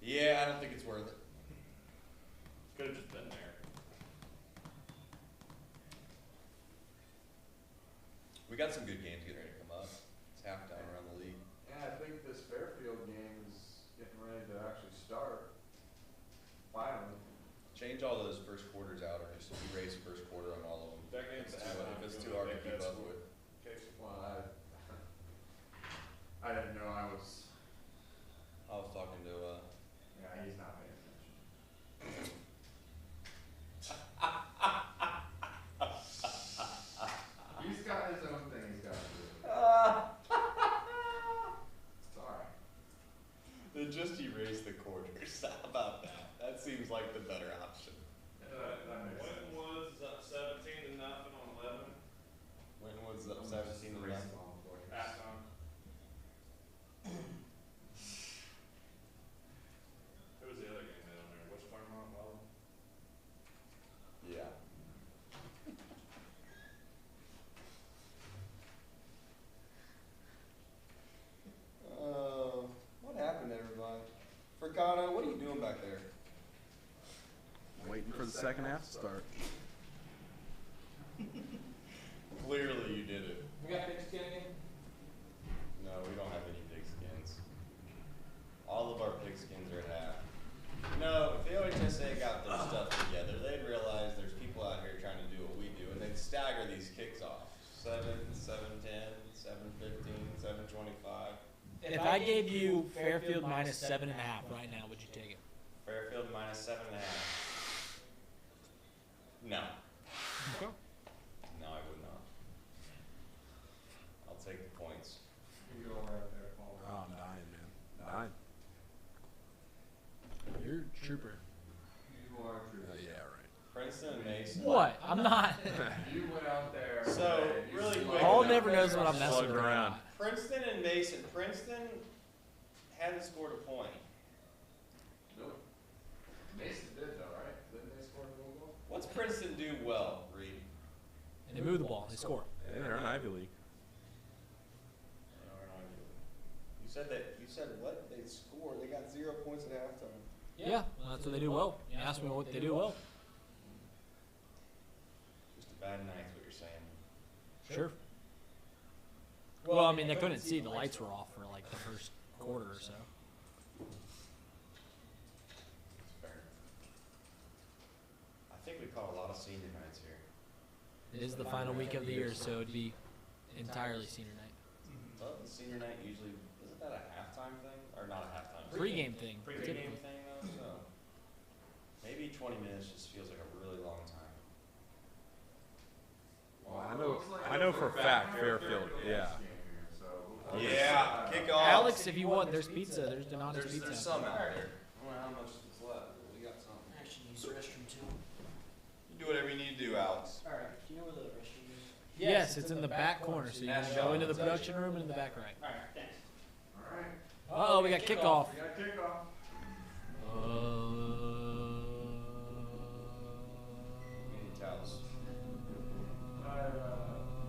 Yeah, I don't think it's worth it. Could have just been there. got some good games getting ready to come up. It's halftime around the league. Yeah, I think this Fairfield game is getting ready to actually start. Finally. Change all those first quarters out, or just erase first quarter on all of them. That game's If halftime, it's you too wanna hard to make keep that up score. with. Well, I didn't know I was. I was talking to Yeah, he's not paying attention. He's got his own thing he's got to do. Sorry. Then just erase the quarters. How about that? That seems like the better option. Wintonwood's up 17-0 on 11. Wintonwood's up 17 to 11. Halftime. Who was the other game down there? What's Claremont? Well, Yeah. What happened, everybody? Fricano, what are you doing back there? Waiting for the second half to start. Clearly you did it. We got pigskin again? No, we don't have any pigskins. All of our pigskins are at half. No, if the OHSA got their stuff together, they'd realize there's people out here trying to do what we do, and they'd stagger these kicks off. 7, 7:10, 7:15, 7:25. If I gave you Fairfield minus 7.5 right now, would you take it? Fairfield minus 7.5. No. Okay. No, I would not. I'll take the points. You go right there, Paul. Oh, I'm dying, man. Dying. You're a trooper. You are true. Yeah, right. Princeton and Mason. What? I'm not. You went out there. So, and you really slugged quick. Paul it. never knows what I'm messing Slugged around. around. Princeton and Mason. Princeton hadn't scored a point. Nope. Mason did though, right? Didn't they score a goal? What's Princeton do well, Reed? And they move the ball. They score. Yeah, they're an Ivy League. You said that. You said what? They scored. They got 0 points at halftime. Yeah, well, that's what they do well. You ask me what they do well. Just a bad night, is what you're saying. Sure. Well, I mean, they couldn't see. The lights were off for like the first quarter or so. That's fair. I think we caught a lot of senior nights here. It is the final week of the year, so it'd be entirely senior night. Well, the senior night usually isn't that a halftime thing or not a halftime? Pre-game thing. Pre-game thing though. So maybe 20 minutes just feels like a really long time. I know for a fact Fairfield. Yeah. Yeah, kick off. Alex, if you want, there's pizza. There's Donato's pizza. There's some out there. I don't know how much is left, but we got some. Actually, use the restroom too. You do whatever you need to do, Alex. All right. Do you know where the restroom is? Yes, it's in the back corner, so you can go into the production room and in the back right. All right. Uh-oh, we got kickoff. We got kickoff. Need towels.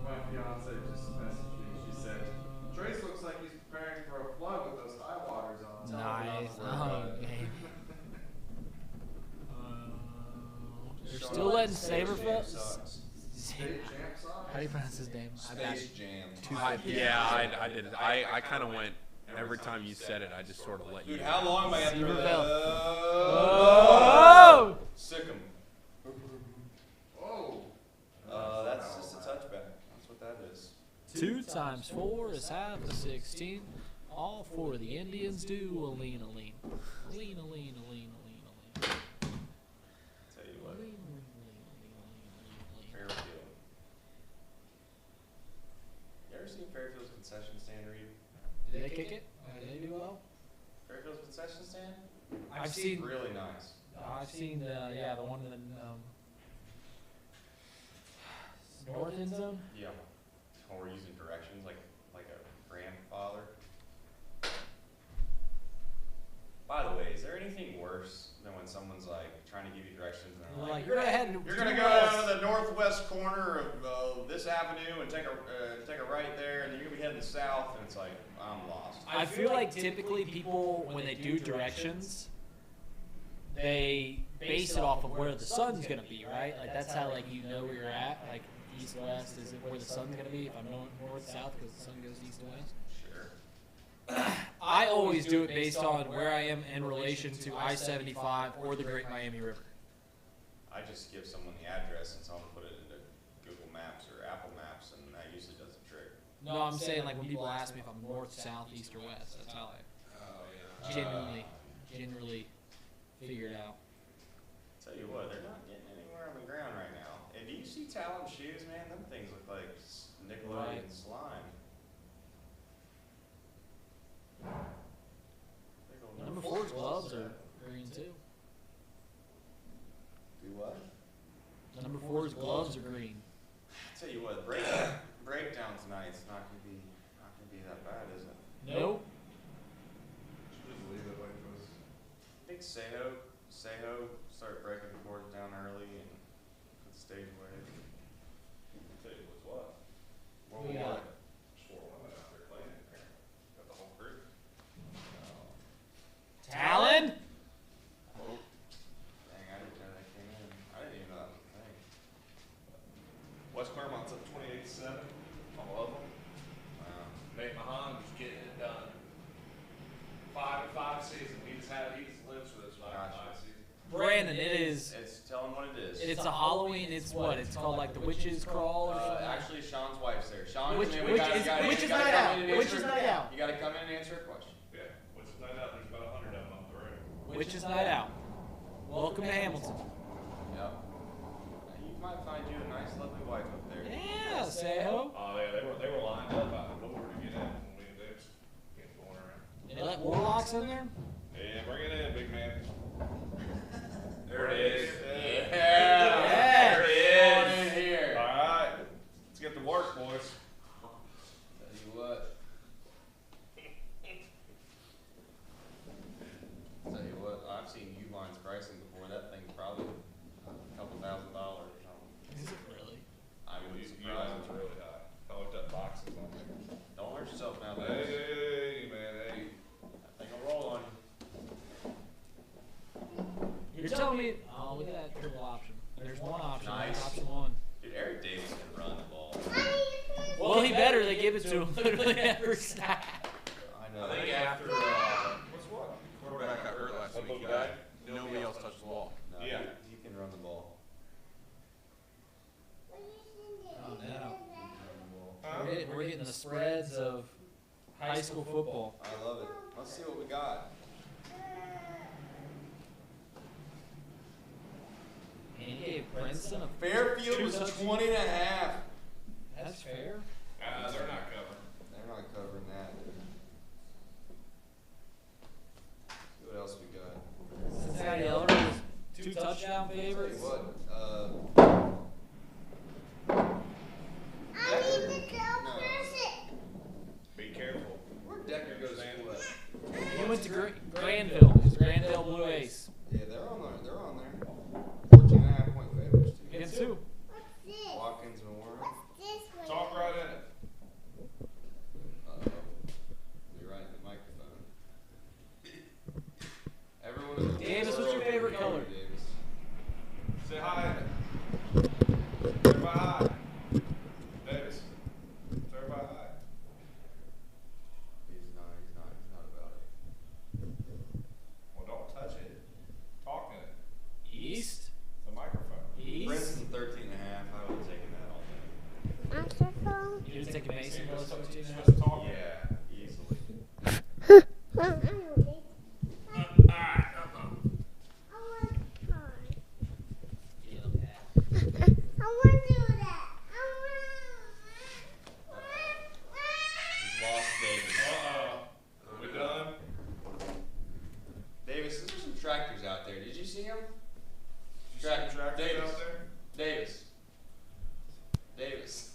My fiance just messaged me. She said, Trace looks like he's preparing for a flood with those high waters on. Nice. Oh, okay. They're still letting Saberfeld. How do you pronounce his name? Space Jam. Yeah, I did. I kind of went. Every time you said it, I just sort of let you. Dude, how long am I after Oh! Sick 'em. Oh. That's just a touchback. That's what that is. 2 times 4 is half of 16. All 4 of the Indians do a lean, a lean. Lean, a lean, a lean, a lean, a lean. Tell you what. Lean, lean, Fairfield. You ever seen Fairfield's concession stand, Reed? Did they kick it? Did they do well? Fairfield's concession stand? I've seen. Really nice. I've seen the one in the north end zone. Yeah. When we're using directions like a grandfather. By the way, is there anything worse than when someone's like trying to give you directions and they're Like, you're ahead. you're gonna go down to the northwest corner of this avenue and take a right there, and then you're gonna be heading south, and it's like I'm lost. I feel like typically people, when they do directions, they base it off of where the sun's gonna be, right? Like that's how like you know where you're at. Like east-west is where the sun's going to be if I'm going north-south because the sun goes east to west? Sure. I always do it based on where I am in relation to I-75 or the Great Miami River. I just give someone the address and tell them to put it into Google Maps or Apple Maps, and that usually does the trick. No, I'm saying like when people ask me if I'm north, south, east, or west, that's how I generally figure it out. Tell you what, they're not getting anywhere on the ground right now. And do you see Talon shoes, man? Them things look like Nickelodeon slime. Number 4's gloves are green too. Do what? Number 4's gloves are green. Tell you what, breakdown tonight's not gonna be that bad, is it? Nope. Should just leave it like this. I think Seho started breaking the boards down early and put the stage away. I'll tell you what's what. What We got Just 4-1 out there playing in there. Got the whole crew. Talon? Dang, I didn't know that came in. I didn't even know that was a thing. West Claremont's up 28-7. All of them. Wow. Nate Mahan was getting it done. 5-5 season. He just lives for this 5-5 season. Brandon, it is. Tell him what it is. It's a Halloween. It's what? It's called like the Witch's Crawl or something. Actually, Sean's wife's there. Sean, Which man, is night out? Which is night out? You gotta come in and answer a question. Yeah. Which is night out. There's about 100 of them up the road. Which is night out? Welcome to Hamilton. Yep. You might find you a nice, lovely wife up there. Yeah, Seho. Oh yeah, they were lined up out the door to get in. They was getting going around. They let warlocks in there? Yeah, bring it in, big man. There it is. Yeah. There it is. In here. All right, let's get to work, boys. Tell you what. Tell you what, I've seen Uline's pricing before. That thing's probably a couple $1,000 or something. Is it really? I would be These surprised. lines really high. I looked up boxes on there. Don't hurt yourself now, man. Hey, man, hey. That thing will roll on you. You're telling me? Oh, look at that triple option. There's one option. Nice. Option one. Dude, Eric Davis can run the ball. Well, he better. They give it to him literally every snap. I know. I think after What's what? quarterback got hurt last week, nobody else touched the ball. No, Yeah. he can run the ball. Oh, no. We're getting the spreads of high school football. I love it. Let's see what we got. And he gave Princeton a Fairfield was 20.5. That's fair. They're not covering. They're not covering that. See what else we got. Cincinnati Elder was 2 touchdown Tell you favorites. what, Be careful. where Decker goes to what? He went to Granville. He's Granville Blue Ace. Yeah, they're on there. They're on there. 14.5 point favorites too. Against who? Watkins and Warren. Talk right in it. Uh-oh. You're right in the microphone. Everyone in the Davis, what's your favorite color? Davis. Say hi. Everybody hi. Davis. Say everybody hi. He's not about it. Well, don't touch it. Talk in it. East. The microphone. East. Princeton 13.5. I would have taken that all day. You just taking Mason plus 13 now? Just talk. Yeah, easily. He's lost Davis. Are we done? Davis, there's some tractors out there. Did you see them? Tractors Davis. out there? Davis. Davis.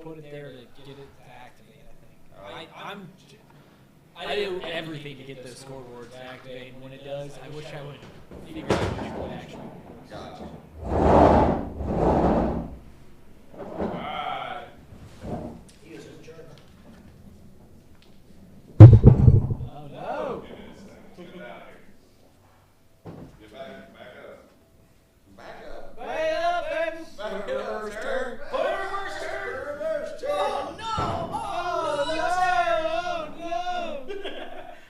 put it there to get it to activate, I think. I do everything to get those scoreboards to activate, and when it does, I wish I would figure out which one actually. Gotcha. He is in charge. Oh no! Get back up. Back up. Back up, baby! Back up, reverse turn. Put a reverse turn! Reverse turn. Oh no! Oh no!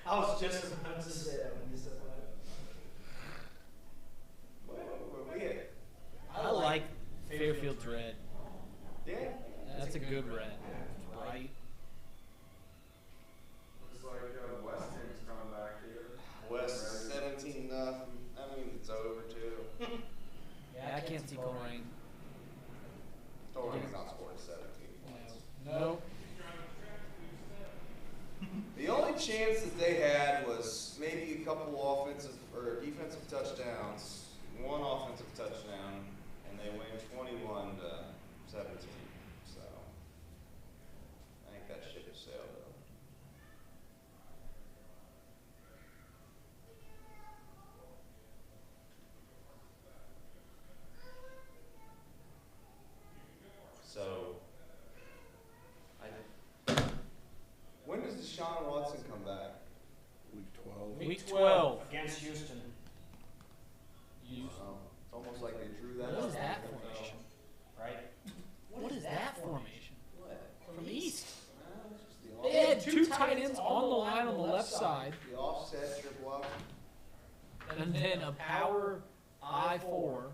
I was just about to say that when you said that. I like Fairfield's red. Yeah. That's a good red. Right? Looks like Weston's coming back here. West 17-0. That means it's over too. Yeah, I can't see Coleraine. Colerain's not scoring 17 points. No. The only chance that they had was maybe a couple offensive or defensive touchdowns, one offensive touchdown, and they win 21-17. So I think that ship has sailed though. So when does Deshaun Watson come back? Week 12. Week 12. Against Houston. Wow. It's almost like they drew that What up. is that formation? Right? What is that formation? What? From East. It's just the They had two tight ends on the line on the left side, The offset triple up. and then a power I-4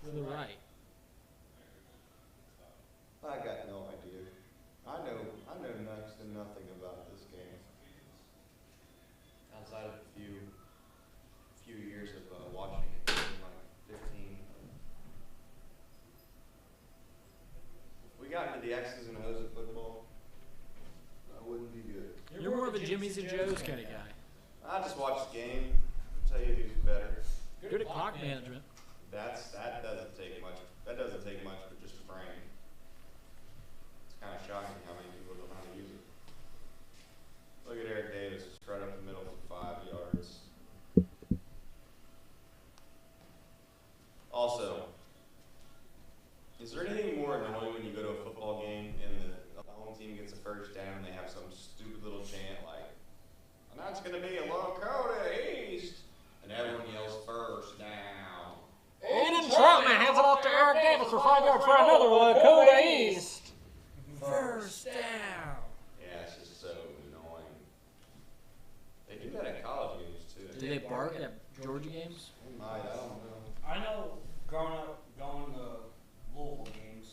to the right. I got no idea. I know next to nothing about this game. Outside of a few years of watching it, like 15. If we got into the X's and O's of football, I wouldn't be good. You're more of a Jimmy's and Joe's kind of guy. I just watch the game, tell you who's better. Good at clock management. That doesn't take much. That doesn't take much, but just a brain. It's kind of shocking how many people don't know how to use it. Look at Eric Davis, just right up the middle for 5 yards. Also, is there anything more annoying when you go to a football game and the home team gets a first down and they have some stupid little chant like, and that's going to be a Lakota East, and everyone yells first down. Aiden Troutman hands it off to Eric Davis for 5 yards for another Lakota East. First down. Yeah, it's just so annoying. They do that at college games too. Do they bark at Georgia games? I don't know. I know growing up, going to Louisville games,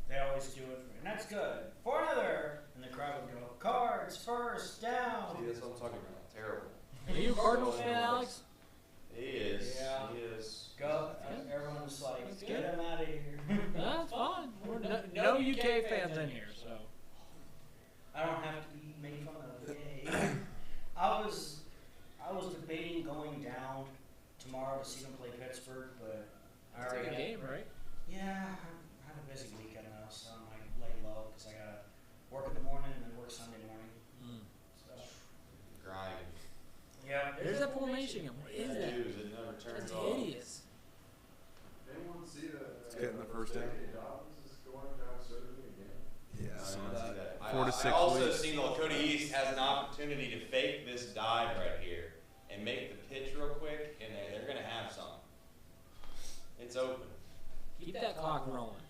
they always do it, and that's good. For another, and the crowd would go, Cards, first down. See, that's what I'm talking about. Terrible. Are you a Cardinals fan, Alex? He is. Yeah. He is. Go. Everyone's like, get him out of here. That's fine. We're no UK fans in here, so. I don't have to be made fun of. Yay. I was debating going down tomorrow to see them play Pittsburgh, but I It's a already good game, right? Yeah, I had a busy weekend now, so I'm like lay low because I gotta work in the morning and then work Sunday morning. So. Grind. Yeah. There's that formation again. What is that? It never turns That's off. hideous. Anyone see that? It's getting the first down. Dobbins is going down surgery again. Yeah, I saw that. 4 to 6 I also weeks. seen the Lakota East has an opportunity to fake this dive right here and make the pitch real quick, and they're going to have some. It's open. Keep that clock rolling.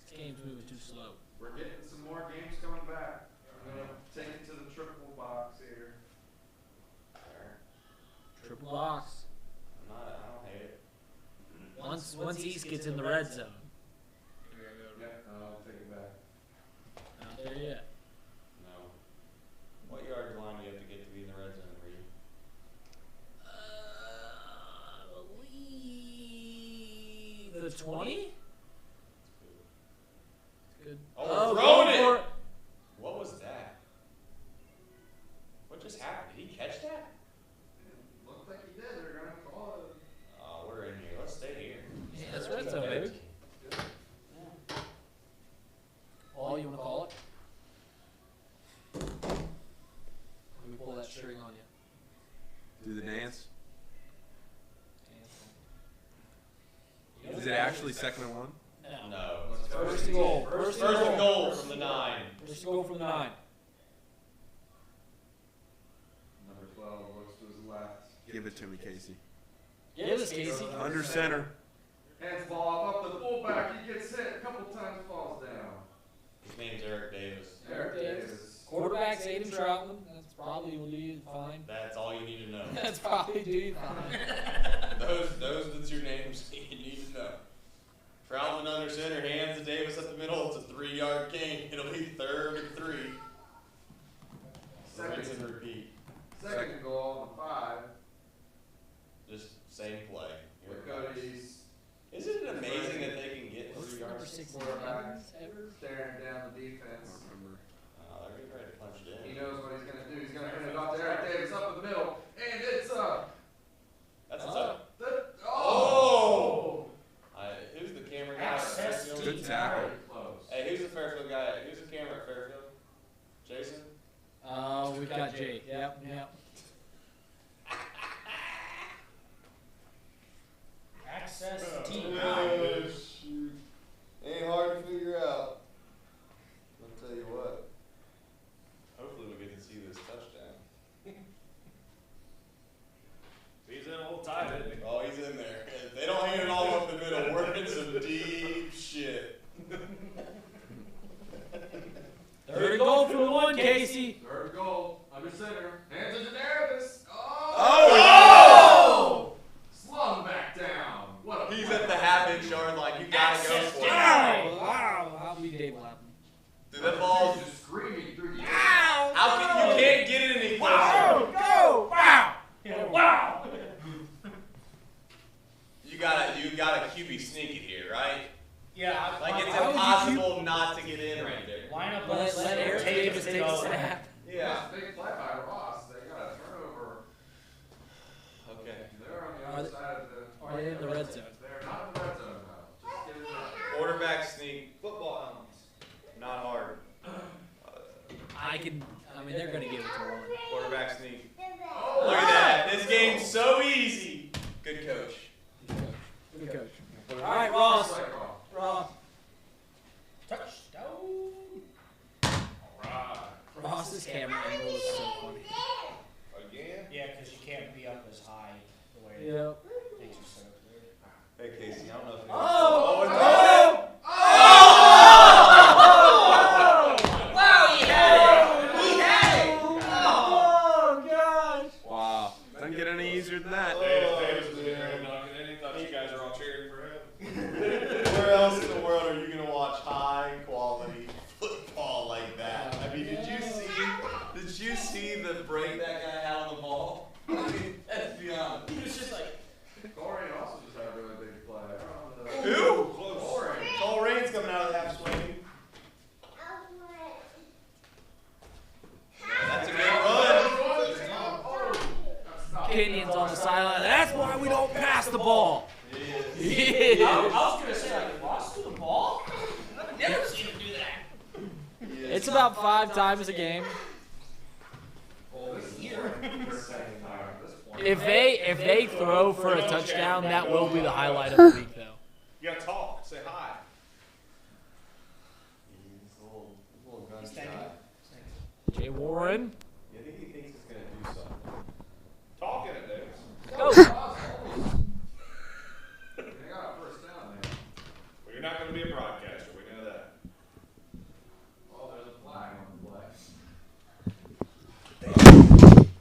This game's moving too slow. We're getting some more games coming back. I'm going to take it to the triple box here. Triple box. I don't hate it. Once East gets in the red zone. Yeah, I'll take it back. Not there yet. No. What yard line do you have to get to be in the red zone, Reed? I believe the 20? Good. Oh, going throwing for it! What was that? What just happened? Did he catch that? Looked like he did. They're going to call it. Oh, we're in here. Let's stay here. Yeah, that's red zone, baby. All it actually second and 1? No. First and goal. First and goal from the 9. First and goal from the 9. Number 12 looks to his left. Give it to me, Casey. Give us, Casey. Under center. Hands ball up the fullback. He gets hit a couple times, falls down. His name's Eric Davis. Eric Davis. Quarterback's Aiden Troutman. That's probably will do you fine. That's all you need to know. That's probably do you fine. Those are the 2 names you need to know. Troutman under center, hands to Davis up the middle. It's a 3-yard gain. It'll be 3rd and 3. Rinse and repeat. Second goal on the 5. Just same play. Here Cody's. Isn't it amazing that they can get 3 yards? Quarterback staring down the defense. They're getting ready to punch it in. He knows what he's going to do. He's going to hand it off to Eric Davis up the middle. And it's That's oh! Who's the camera guy at Fairfield? Good tackle. Hey, who's the Fairfield guy? Who's the camera at Fairfield? Jason? We've got Jake. Yep. Access team. Shoot. Ain't hard to figure out. I'll tell you what. Hopefully we get to see this touchdown. He's in a little tight, isn't he? Oh, he's in there. If they don't hand it all up the middle, we're in some deep shit. Third goal from the 1, Casey. Third goal. Under center. Hands it to Davis. Oh! Slung back down. What a He's play. at the half-inch yard line. You gotta go for it. Wow. How big Dave Lapham? Dude, that ball just screaming through the air. How can you can't get it any closer? Go! Wow! Wow! You gotta QB sneak it here, right? Yeah. Like it's impossible not to get in right there. Line up. Let Eric Davis take a snap. Yeah. Big play by Ross. They got a turnover. Okay. They're on the other side of the. Are they in the red zone? They're not in the red zone now. Just give it up. Quarterback sneak, football helmets. Not hard. I mean, they're going to give it to one. Quarterback sneak. Look at that. This game's so easy. Good coach. Good coach. All right, Ross. Ross. Touchdown. Alright. Ross's camera angle is so funny. Again? Yeah, because you can't be up as high the way Yep. things are set up there. Hey, Casey, I don't know if you Wow, he had it! He had it! Oh, gosh. Wow. Doesn't get any easier than that. Davis was getting ready to knock it in. He thought you guys are all cheering for him. Where else in the world are you gonna watch high quality football like that? I mean, did you see the break that guy had on the ball? I mean, let's be honest. He was just like, Corey also just had a really big play. Who? Cole Rain's coming out of the half swing. That's a good run. Kenyon's on the sideline. That's why we don't pass the ball. I was going to say, like, Ross to the ball? I've never seen him do that. It's about 5 times a game. If they throw for a touchdown, that will be the highlight of the week, though. You gotta talk. Say hi. Little gun Thank guy. Jay Warren. You think he thinks he's gonna do something? Talking it, Davis. Go. They got a first down there. Well, you're not gonna be a broadcaster. We know that. Oh, there's a flag on the play.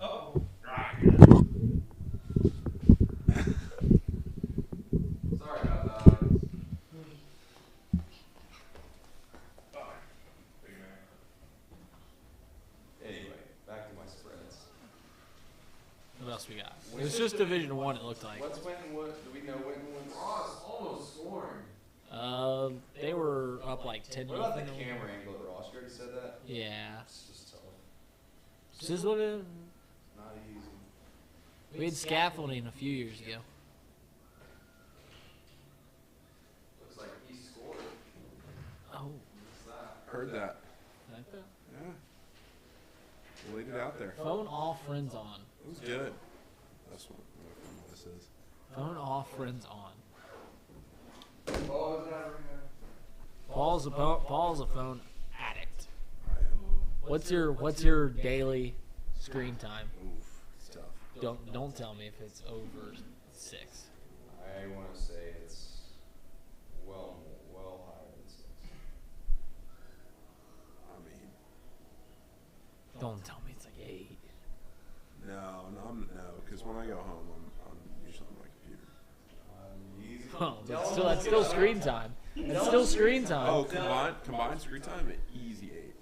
Uh-oh. Sorry about that. Big man. Anyway, back to my spreads. What else we got? It was just Division 1, it looked like. What's Winton? What do we know? Winton's. Ross almost scoring. They were up like 10 What about the nothing. camera angle at Ross? You already said that. Yeah. It's just tough. Sizzle it. Not easy. We had scaffolding a few years ago. Looks like he scored. Oh. What's that? Heard that. Like that. Yeah. Laid it out there. Phone off, friends on. It was good. That's what this is. Phone off, friends on. Paul's a phone addict. What's your daily screen time? Oof, it's tough. Don't tell me if it's over 6. I want to say it's well higher than 6. I mean, Don't tell me it's like 8. no, because when I go home, I'm usually on my computer. Oh, that's still screen time. That's still screen time. Oh, combined screen time, easy 8.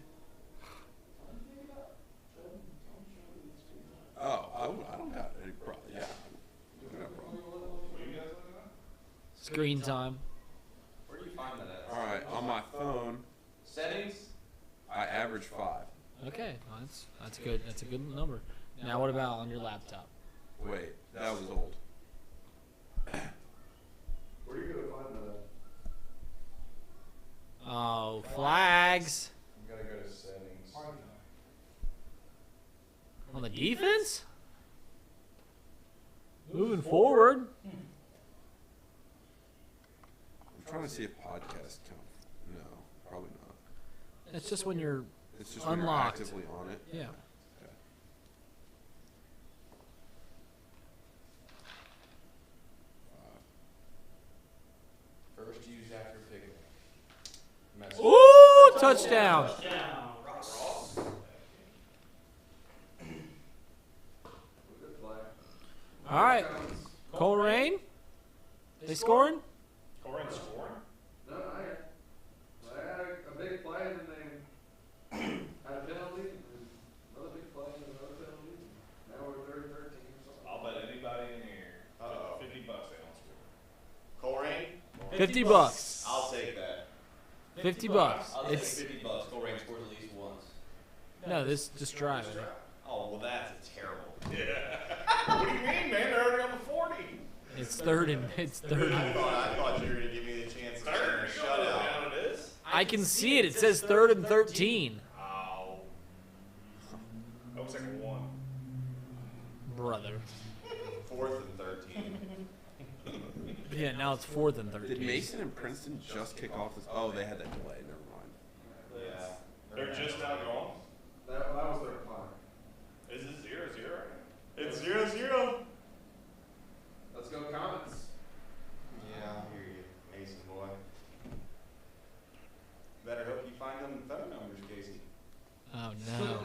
Oh, I don't got any problem. Yeah, I don't got a problem. Screen time. Where do you find that at? All right, on my phone, Settings? I average 5. Okay, well, that's good. That's a good number. Now, what about on your laptop? Wait, that was old. Where are you going to find that? Oh, flags. You gotta go to settings. On the defense? Moving forward. I'm trying to see if podcast count. No, probably not. It's just when you're It's just when you're unlocked. actively on it. Yeah. Okay. First used after pickup. Ooh, touchdown. Ross. Good play. All right. Coleraine. They scoring? Corin scoring? No, I had a big play and then they had a penalty and another big play and another penalty. Now we're 30-13. I'll bet anybody in here. $50 they don't score. Coleraine? $50. I'll take that. $50. I'll take It's $50. Coleraine scores at least once. no, this just drive. Oh, well, that's terrible. Yeah. What do you mean, man? They're already on the 40. It's third and I thought you were going to give me the chance to turn a shutout. Down it is. I can see it. It says 3rd and 13. Oh. That looks like a 1. Brother. 4th and 13. Yeah, now it's 4th and 13. Did Mason and Princeton just kick off this? Oh, they had that delay. Never mind. Yeah. They're just now gone. That was their play. Is it 0-0? It's 0-0. Let's go Comets. Yeah, I hear you, Mason boy. Better hope you find them phone numbers, Casey. Oh, no.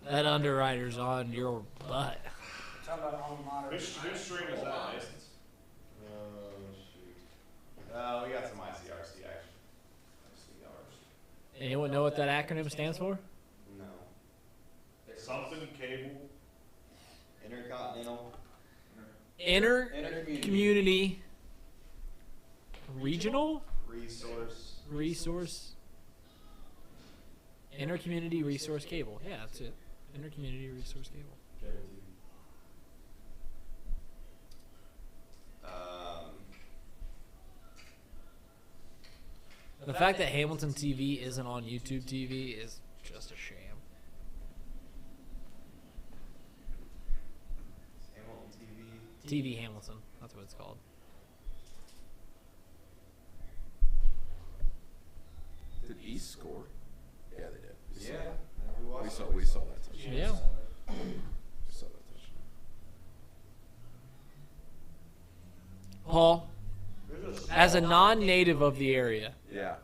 That underwriter's on your butt. Talk about alma mater. Whose stream is that, Mason's? Oh, shoot. We got some ICRC action. ICRs. Anyone know what that acronym stands for? No. Something cable. Intercontinental. Community Regional Resource. Intercommunity Resource Cable. Yeah, that's it. Intercommunity Resource Cable. Cable TV. The fact that Hamilton TV isn't on YouTube TV is just a shame. Hamilton TV Hamilton. That's what it's called. Did East score? Yeah, they did. We saw that touchdown. Yeah. We saw that touchdown. Paul, as a non-native of the area, Yeah.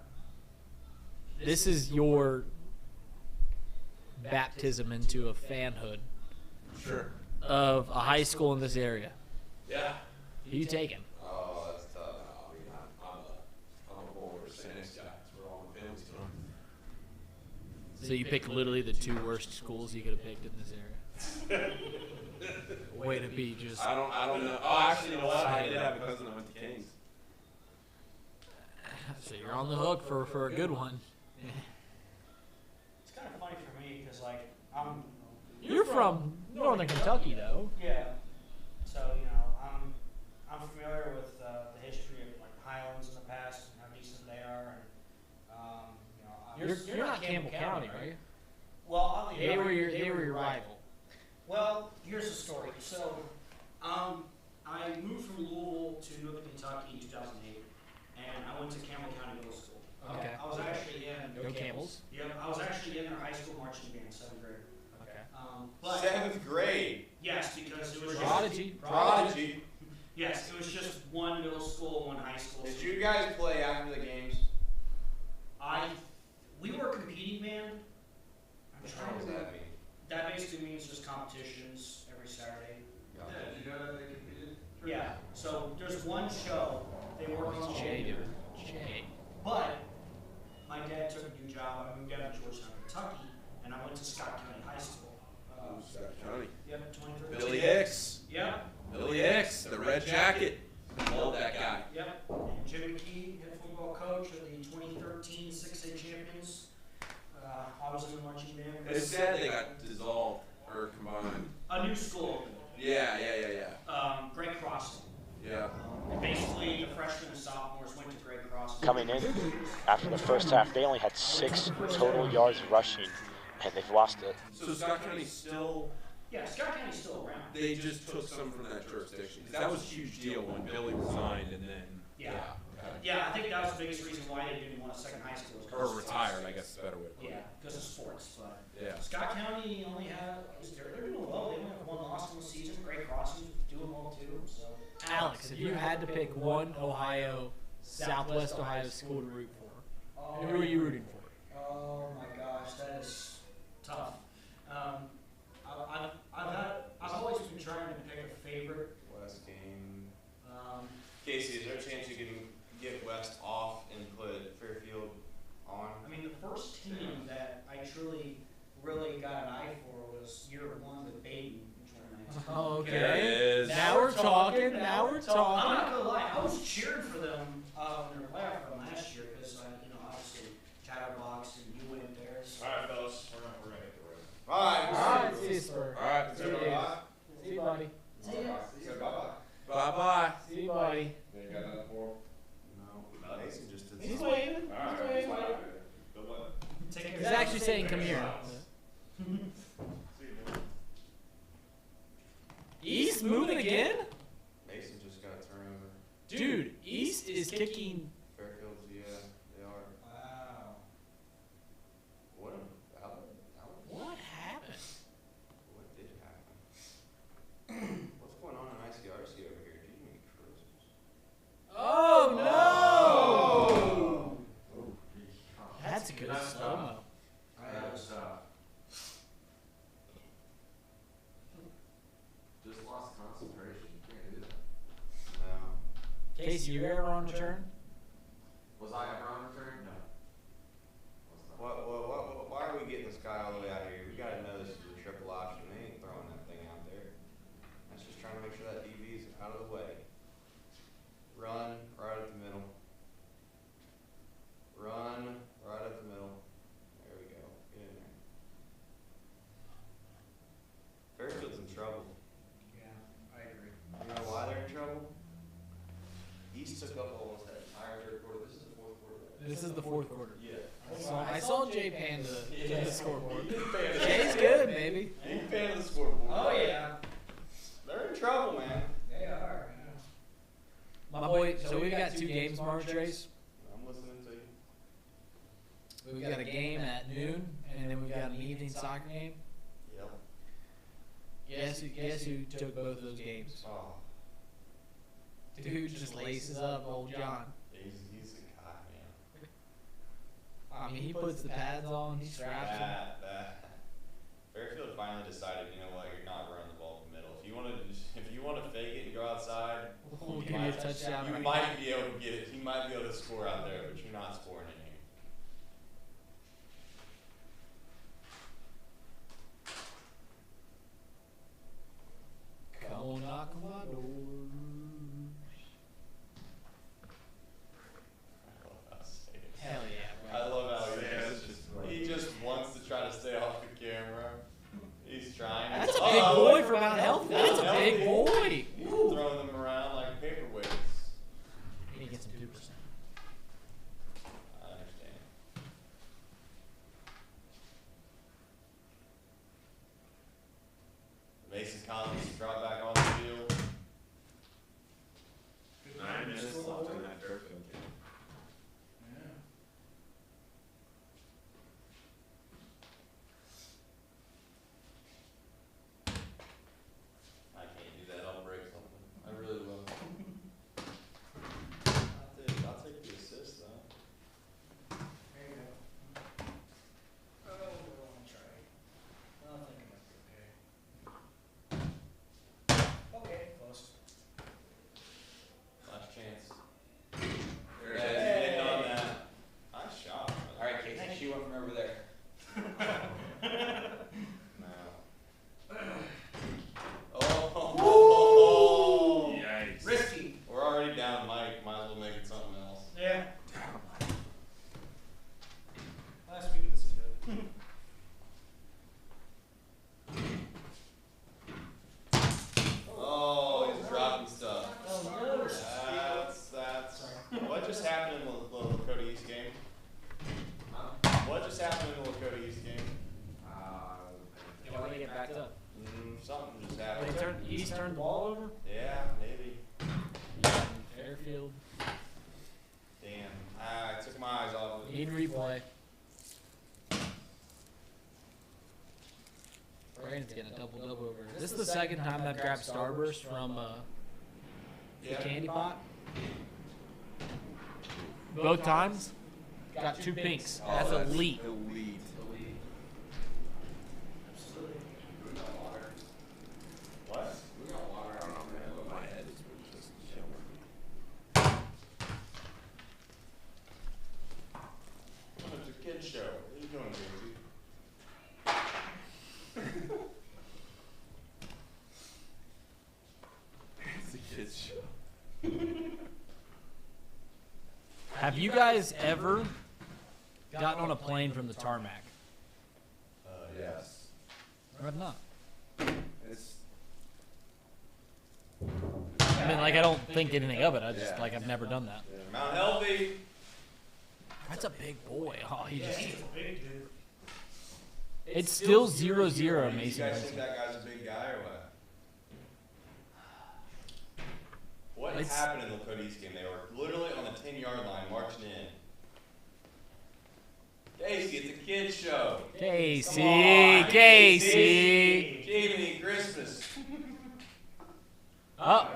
this is your baptism into a fanhood Sure. of a high school in this area. Yeah. Who you taking? Oh, that's tough. I mean, I'm a Boulder Saints guy. We're all in family time. So you picked literally the 2 worst schools you could have picked in this area. Way to be just. I don't know. Oh, actually, you know what? I did have a cousin that went to Kings. So you're on the hook for a good one. It's kind of funny for me because, like, You're from Northern Kentucky, though. Yeah. So, you know, I'm familiar with the history of, like, Highlands in the past and how decent they are. And, You're not Campbell County, are you? Well, They were your rival. Well, here's the story. So, I moved from from Louisville to Northern Kentucky in 2008, and I went to Campbell County Middle School. Okay. I was actually in. Go Camels. Yep, I was actually in their high school marching band, 7th grade. Okay. But 7th grade. yes, because it was Prodigy. Yes, it was just one middle school, one high school. Did you guys play after the games? We were a competing band. What the hell does that mean? That basically means just competitions every Saturday. Yeah, did you know that they competed? Yeah, so there's one show, they work on Jay. But my dad took a new job. I moved down to Georgetown, Kentucky, and I went to Scott County High School. Scott County. Yep, 2013. Billy Hicks. Yep. Billy Hicks, the red jacket. Love that guy. Yep. And Jim McKee, head football coach of the 2013 6A champions. I was in the marching band. They said they got dissolved or combined. A new school. Yeah. Great Crossing. Yeah. And basically, the freshmen and sophomores went to Great Crossing. Coming in after the first half, they only had 6 total yards rushing, and they've lost it. So Scott County's still. Yeah, Scott County's still around. They just took some from that jurisdiction. 'Cause that was a huge deal when Billy resigned and then. Yeah, I think that was the biggest reason why they didn't want a second high school. Or retired, I guess is a better way to put it. Yeah, because of sports. But Yeah. Scott County only had, they're doing well. They only have 1 loss in the season. Great Crossing doing well too. So Alex, if you had to pick one Ohio, Southwest Ohio school to root for, who are you rooting for? Oh my gosh, that is tough. I've always been trying to pick a favorite. West game. Casey, is there a chance you can get West off and put Fairfield on? I mean, the first team that I truly really got an eye for was year 1 with Baden in 2019. Okay. Now we're talking. I'm not gonna lie, I was cheering for them in their playoff run last year because obviously Chatterbox and you went there. So. All right, fellas, we're gonna hit the road. All right. See you, Spur. All right. See you, buddy. See ya. Say bye-bye. Bye-bye. See you, buddy. You ain't got nothing for No. Mason just did He's something. waving. All right. He's waving. Good luck. Take care. He's actually saying, "Come here." See you, man. East moving again? Mason just got a turnover. Dude, East is kicking. Fairfield's, yeah, they are. Wow. What What happened? What did happen? What's going on in ICRC over here? Do you mean cruises? Oh no! That's a good slow-mo. Just lost concentration. You can't do that. No. Casey, you ever on return? Was I ever on return? No. Why are we getting this guy all the way out of here? We gotta know this is a triple option. They ain't throwing that thing out there. That's just trying to make sure that DB is out of the way. Run right up the middle. Run right up the middle. There we go. Get in there. Fairfield's in trouble. Yeah, I agree. You know why they're in trouble? East took up almost that entire third quarter. This is the fourth quarter. This is the 4th quarter. Yeah. I saw Jay pan to the scoreboard. Jay's Jay's good, baby. He's a fan of the scoreboard. Oh yeah. They're in trouble, man. They are. My boy, so we've got 2 games tomorrow, Trace. I'm listening to you. We've got a game at noon, and then we've got an evening soccer game. Yep. Guess who took both of those games? Oh. Dude just laces up old John. He's a guy, man. I mean, he puts the pads on, he straps them. Fairfield finally decided, you know what, you're not running the ball up the middle. If you want to fake it and go outside, We'll give you a touchdown. you might be able to get it. You might be able to score out there, but you're not scoring in here. Come on, knock on my door. Hell yeah, bro. I love how he just wants to try to stay off the camera. He's trying. That's a big boy for Mount Healthy. That's a big boy. He's throwing them around like paperweights. He gets some 2%. I understand. Mason Collins is brought back on the field. What just happened in the Lakota East game? What just happened in the Lakota East game? Yeah, when they get backed up. Something just happened. East turned the ball over? Yeah, maybe. Fairfield. Damn. I took my eyes off it. Need replay. Brandon's getting a double over. This is the second time I've grabbed Starburst from the candy pot. Both times, got 2 pinks. That's elite. Elite. What? We got water. I don't know, man. But my head is just chilling. It's a kid show. What are you doing, Casey? It's a kid's show. Have you guys ever gotten on a plane from the tarmac? Yes. I have not. It's. I mean, like, I don't think anything of it. I just, like, I've never done that. Mount Healthy. That's a big boy. Oh, he just. He's a big dude. It's still 0-0, You Mason. guys Benson. think that guy's a big guy or what? What It's- happened in the Lakota East game? They were literally on the 10-yard line marching in. Casey, it's a kid show. Casey, Come on, Casey. Jamie, Christmas. Oh,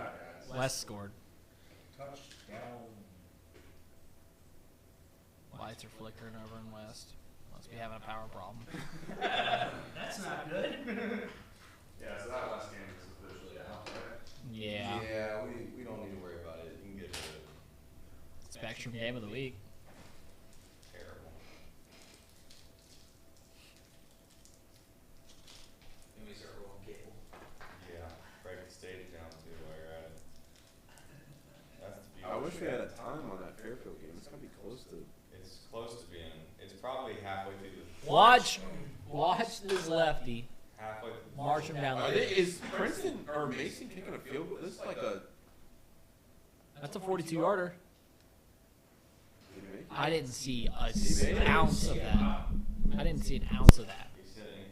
West scored. Touchdown. Lights are flickering over in West. Must be having a power problem. That's not good. Yeah, so that last game is officially out, right? Yeah. Yeah, we don't need to worry about it. You can get rid of it. Spectrum game of the week. Terrible. Let me start rolling cable. Yeah, break the stage down too while you're at it. That's the beauty. I wish we had a time on that Fairfield game. It's gonna be close to. It's close to being. It's probably halfway through the. Watch this lefty. Halfway. March him down. Is Princeton or Mason kicking a field goal? This is like a. That's a 42-yarder. Did he make it? I didn't see a He made it. ounce of that. I didn't see an ounce of that. He said it.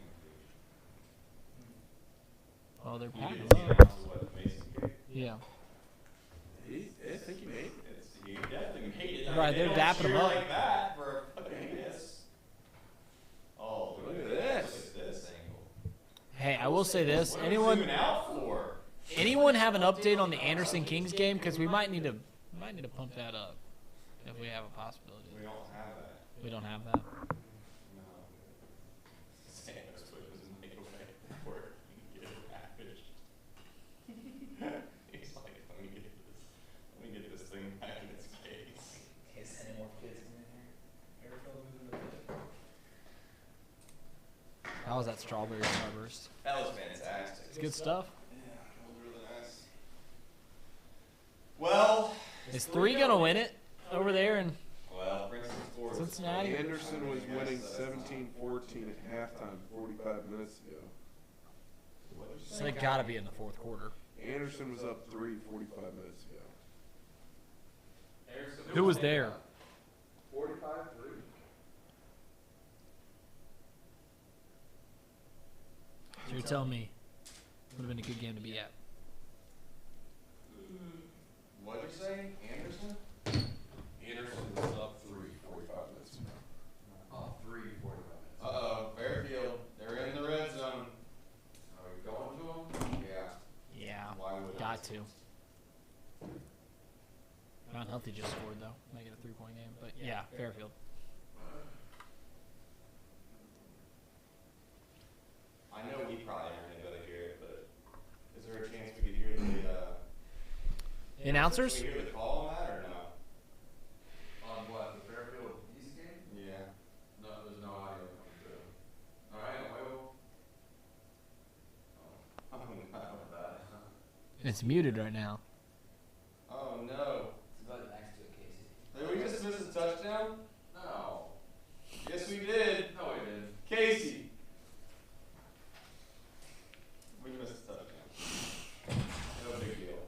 Oh, they're You packing didn't see him an up. ounce of what Mason gave. Yeah. I think he made it. He definitely made it. Right, They they're don't dapping him cheer up. like that for a fucking miss. Oh, Look at this. Look at this angle. Hey, I will say this. What are we zooming out for? Anyone have an update on the Anderson Kings game? Because we might need to pump that up if we have a possibility. We don't have that. We don't have that. No. Santos put his mic away before he can get it packaged. He's like, let me get this thing back in its case. Is any more kids in here? Airfield moving the pit. How was that strawberry starburst? That was fantastic. It's good stuff. Yeah, that was really nice. Well, Is 3 gonna win it over there? And well, Princeton scored. Cincinnati? Anderson was winning 17-14 at halftime 45 minutes ago. So they gotta be in the fourth quarter. Anderson was up 3 45 minutes ago. Who was there? 45-3. So you're telling me would have been a good game to be at. What'd you say, Anderson? Anderson was up 3 45 minutes ago. Oh, 3 45 minutes. Uh-oh, Fairfield. They're in the red zone. Are we going to them? Yeah. Yeah, Why would got to. Mount Healthy just scored though, make it a 3-point game. But yeah, Fairfield. I know we probably aren't going to go to hear it, but is there a chance we could hear the Announcers? Can we hear the call on that or no? On what, the Fairfield East game? Yeah. No, there's no audio coming through. All right, well. Oh no. It's muted right now. Oh no. It's about next to it, Casey. Did we just miss a touchdown? No. Yes, we did. No, we didn't. Casey. We missed a touchdown. No big deal.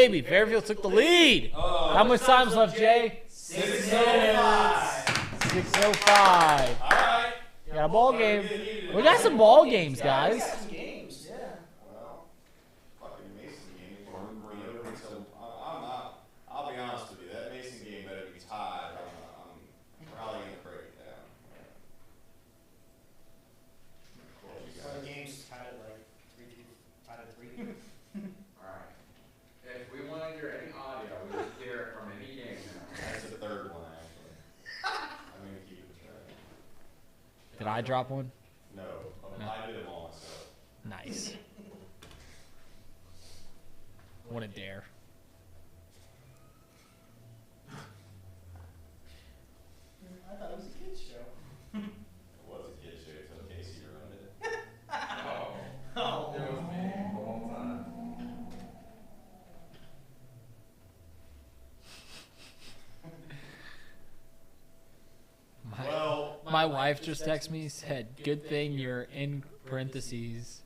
baby. Fairfield took the lead. How much time's left, Jay? 6 minutes. 6:05. All right. We got a ball game. We got some ball games, guys. Games, yeah. Well, fucking Mason game is going to bring it over. So I'm not. I'll be honest with you. That Mason game better be tied. I'm probably going to break it down. So the game's tied at like 3-2. Tied at 3. Alright. If we want to hear any audio, we just hear it from any game now. That's the third one, actually. I'm going to keep it track. Did I drop one? No. I did them all myself. Nice. What a dare. I thought it was a kid's show. It was a kid show until Casey ruined it. Oh. It was me the whole time. My wife just texted me, said, good thing you're in parentheses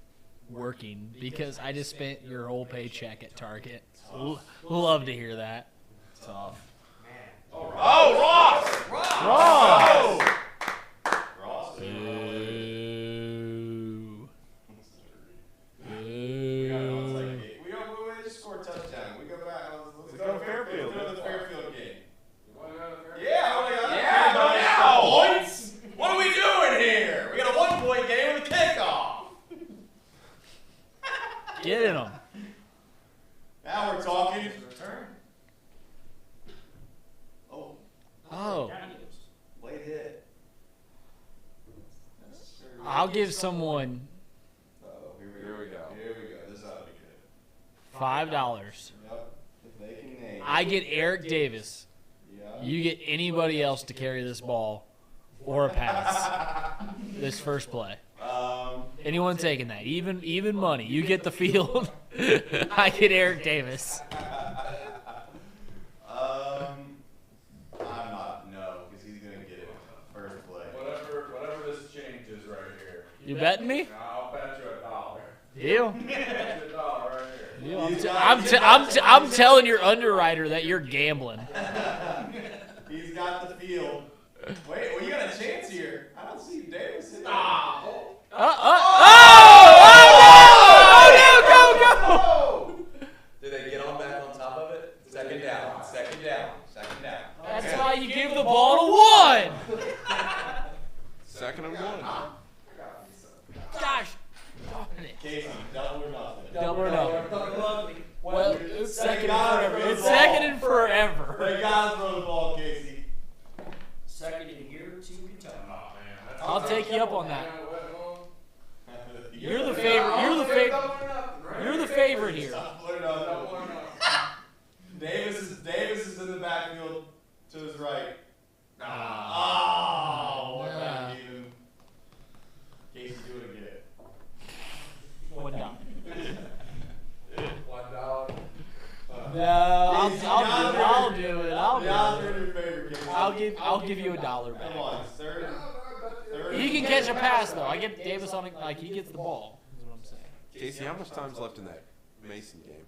working because I just spent your whole paycheck at Target. Love to hear that. Tough. Oh, Ross! Ross! Ross. Boo. We just scored a touchdown. We go back. Let's go to Fairfield. Let's go to the Fairfield game. Yeah, I wanna go. Yeah, go now. Points. What are we doing here? We got a 1-point game with a kickoff. Get in them. Now we're talking. Return. Oh. Late hit. I'll give someone Oh, here we go. Here we go. This ought to be good. $5. Yep. If they can name. I get Eric Davis. Yeah. You get anybody else to carry this ball or a pass. This first play. Anyone taking that? Even money. You get the field. I get Eric Davis. I'm not. No, because he's gonna get it first play. Whatever this change is right here. You betting me? I'll bet you $1. Deal. Bet you $1 right here. Deal. I'm telling your underwriter that you're gambling. He's got the field. Wait, well, you got a chance here. I don't see Davis in there. Go! Did they get on back on top of it? Second down. Second down. Second down. That's why you give the ball to one. Second and 1. Gosh. Darn it. Casey, double or nothing. Double or nothing. Well, it's second and forever. It's second and forever. They gotta throw the ball, Casey. Second in here to Kentucky. I'll take you up on that. You're the favorite. You're the favorite. You're the favorite here. Davis is in the backfield to his right. What about you? Casey, do it again. $1. $1. No, I'll do it. I'll give you $1 back. Come on, third. He can catch a pass though. I get Davis on it, like he gets the ball. Is what I'm saying. Casey, how much time's left in that Mason game?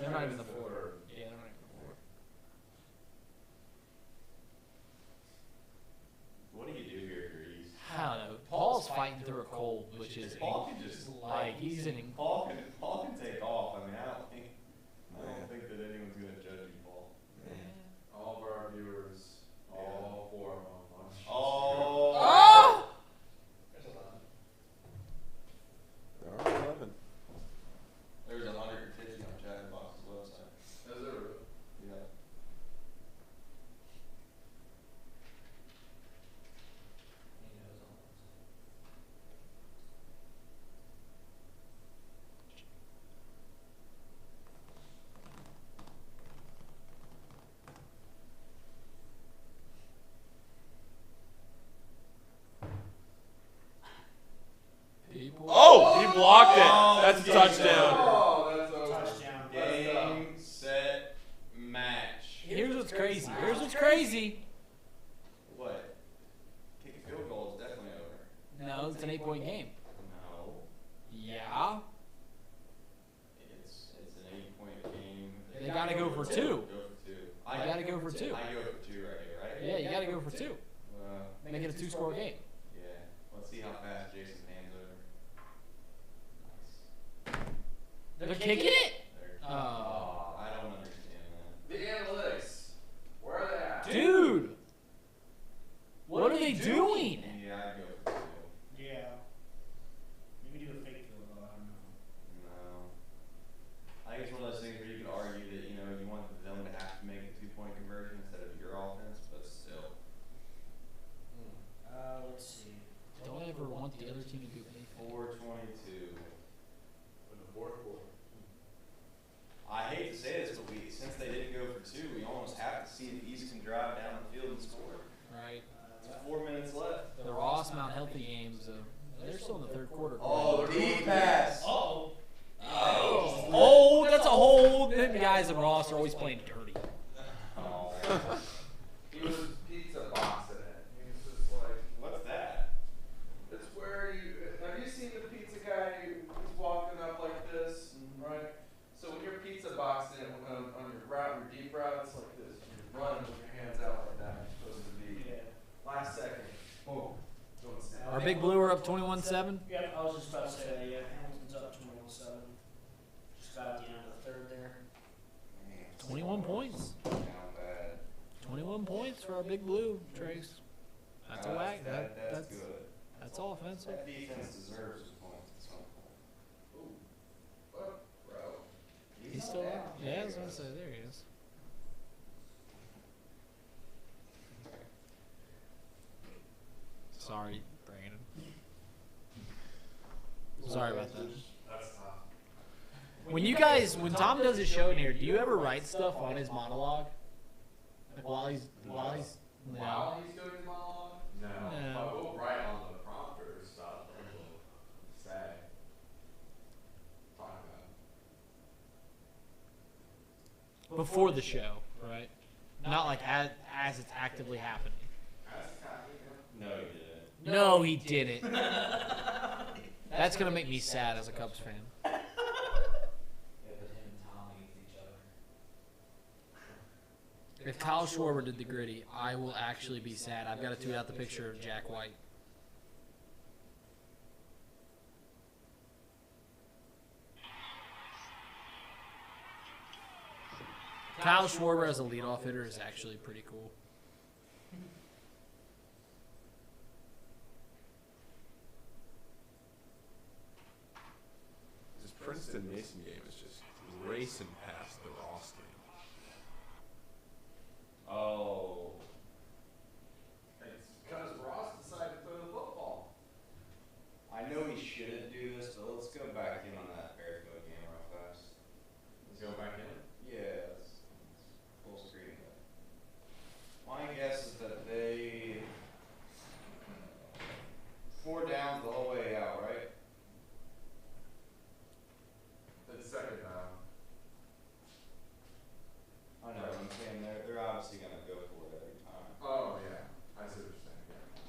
They're not even the four. Yeah, they're not even the four. What do you do here, Grease? I don't know. Paul's fighting through a cold, which is Paul can just like he's in. Paul can take off. I mean, I don't think that anyone's gonna judge you, Paul. All of our viewers, all 4 of them. Oh! All right, 11. There's 150 on Chatterbox's website. Is there? Yeah. Oh, he blocked it. That's a touchdown. Oh, that's over. Touchdown. Game, set, match. Here's what's crazy. Here's what's crazy. What? Kick a field goal is definitely over. No, it's an 8-point game. No. Yeah. It's an 8-point game. for two. Go for two. You got to go for two. I go for two right here, right? Yeah, you got to go for two. Make it a two-score game. Yeah. Let's see how fast Jason hands over. They're kicking it? Oh, I don't understand that. The analytics. Where are they at? Dude! What are they doing? Yeah, I go for two. Yeah. You can do a fake field goal. I don't know. No. I think it's one of those things where you could argue that, you know, you want them to have to make a two-point conversion instead of your offense, but still. Let's see. Don't ever want the other team to do anything. 4:22. In the fourth quarter. I hate to say this, but since they didn't go for two, we almost have to see if East can drive down the field and score. Right. 4 minutes left. The Ross Mount Healthy games, they're still in the third quarter. Oh, deep pass. Oh. Oh, that's a hold. Them guys in Ross are always playing dirty. Oh. He was pizza boxing it. He was just like, What's that? it's where have you seen the pizza guy who's walking up like this, right? So when you're pizza boxing it on your route, your deep route, it's like this. You're running with your hands out like that. You're supposed to be. Last second. Boom. Doing snap. Our Big Blue are up 21-7. Yep, I was just about to say that. Yeah, Hamilton's up 21-7. Just about at the end of the third there. 21 points. Down bad. 21 points for our Big Blue, Trace. That's a whack. That's good. That's offensive. That defense deserves some points at some point. Ooh. What? Bro. He's still up. Yeah, I was going to say, there he is. Sorry, Brandon. Sorry about that. That's tough. When Tom does his show in here, do you ever write stuff on his monologue? Like while he's While he's doing his monologue? No. No. But we'll write on the prompter stuff. We'll say. Talk about. before the show, right? Not like as it's actively happening. No, he didn't. No, he didn't. That's gonna make me sad as a Cubs fan. Yeah, but him and Tom against each other. If Kyle Schwarber did the gritty, I will actually be sad. I've got to tweet out the picture of Jack White. Kyle Schwarber as a leadoff hitter is actually pretty cool. This Princeton Mason game is just racing past the Ross game. Oh. It's because Ross decided to throw the football. I know we shouldn't do this, but let's go back in on that Fairfield game real fast. Let's go back in. Yeah, let's full screen that. My guess is that they 4 downs the whole way out, right? It's second down. I know, I'm saying they're obviously gonna go for it every time. Oh yeah, I see what you're saying. Yeah.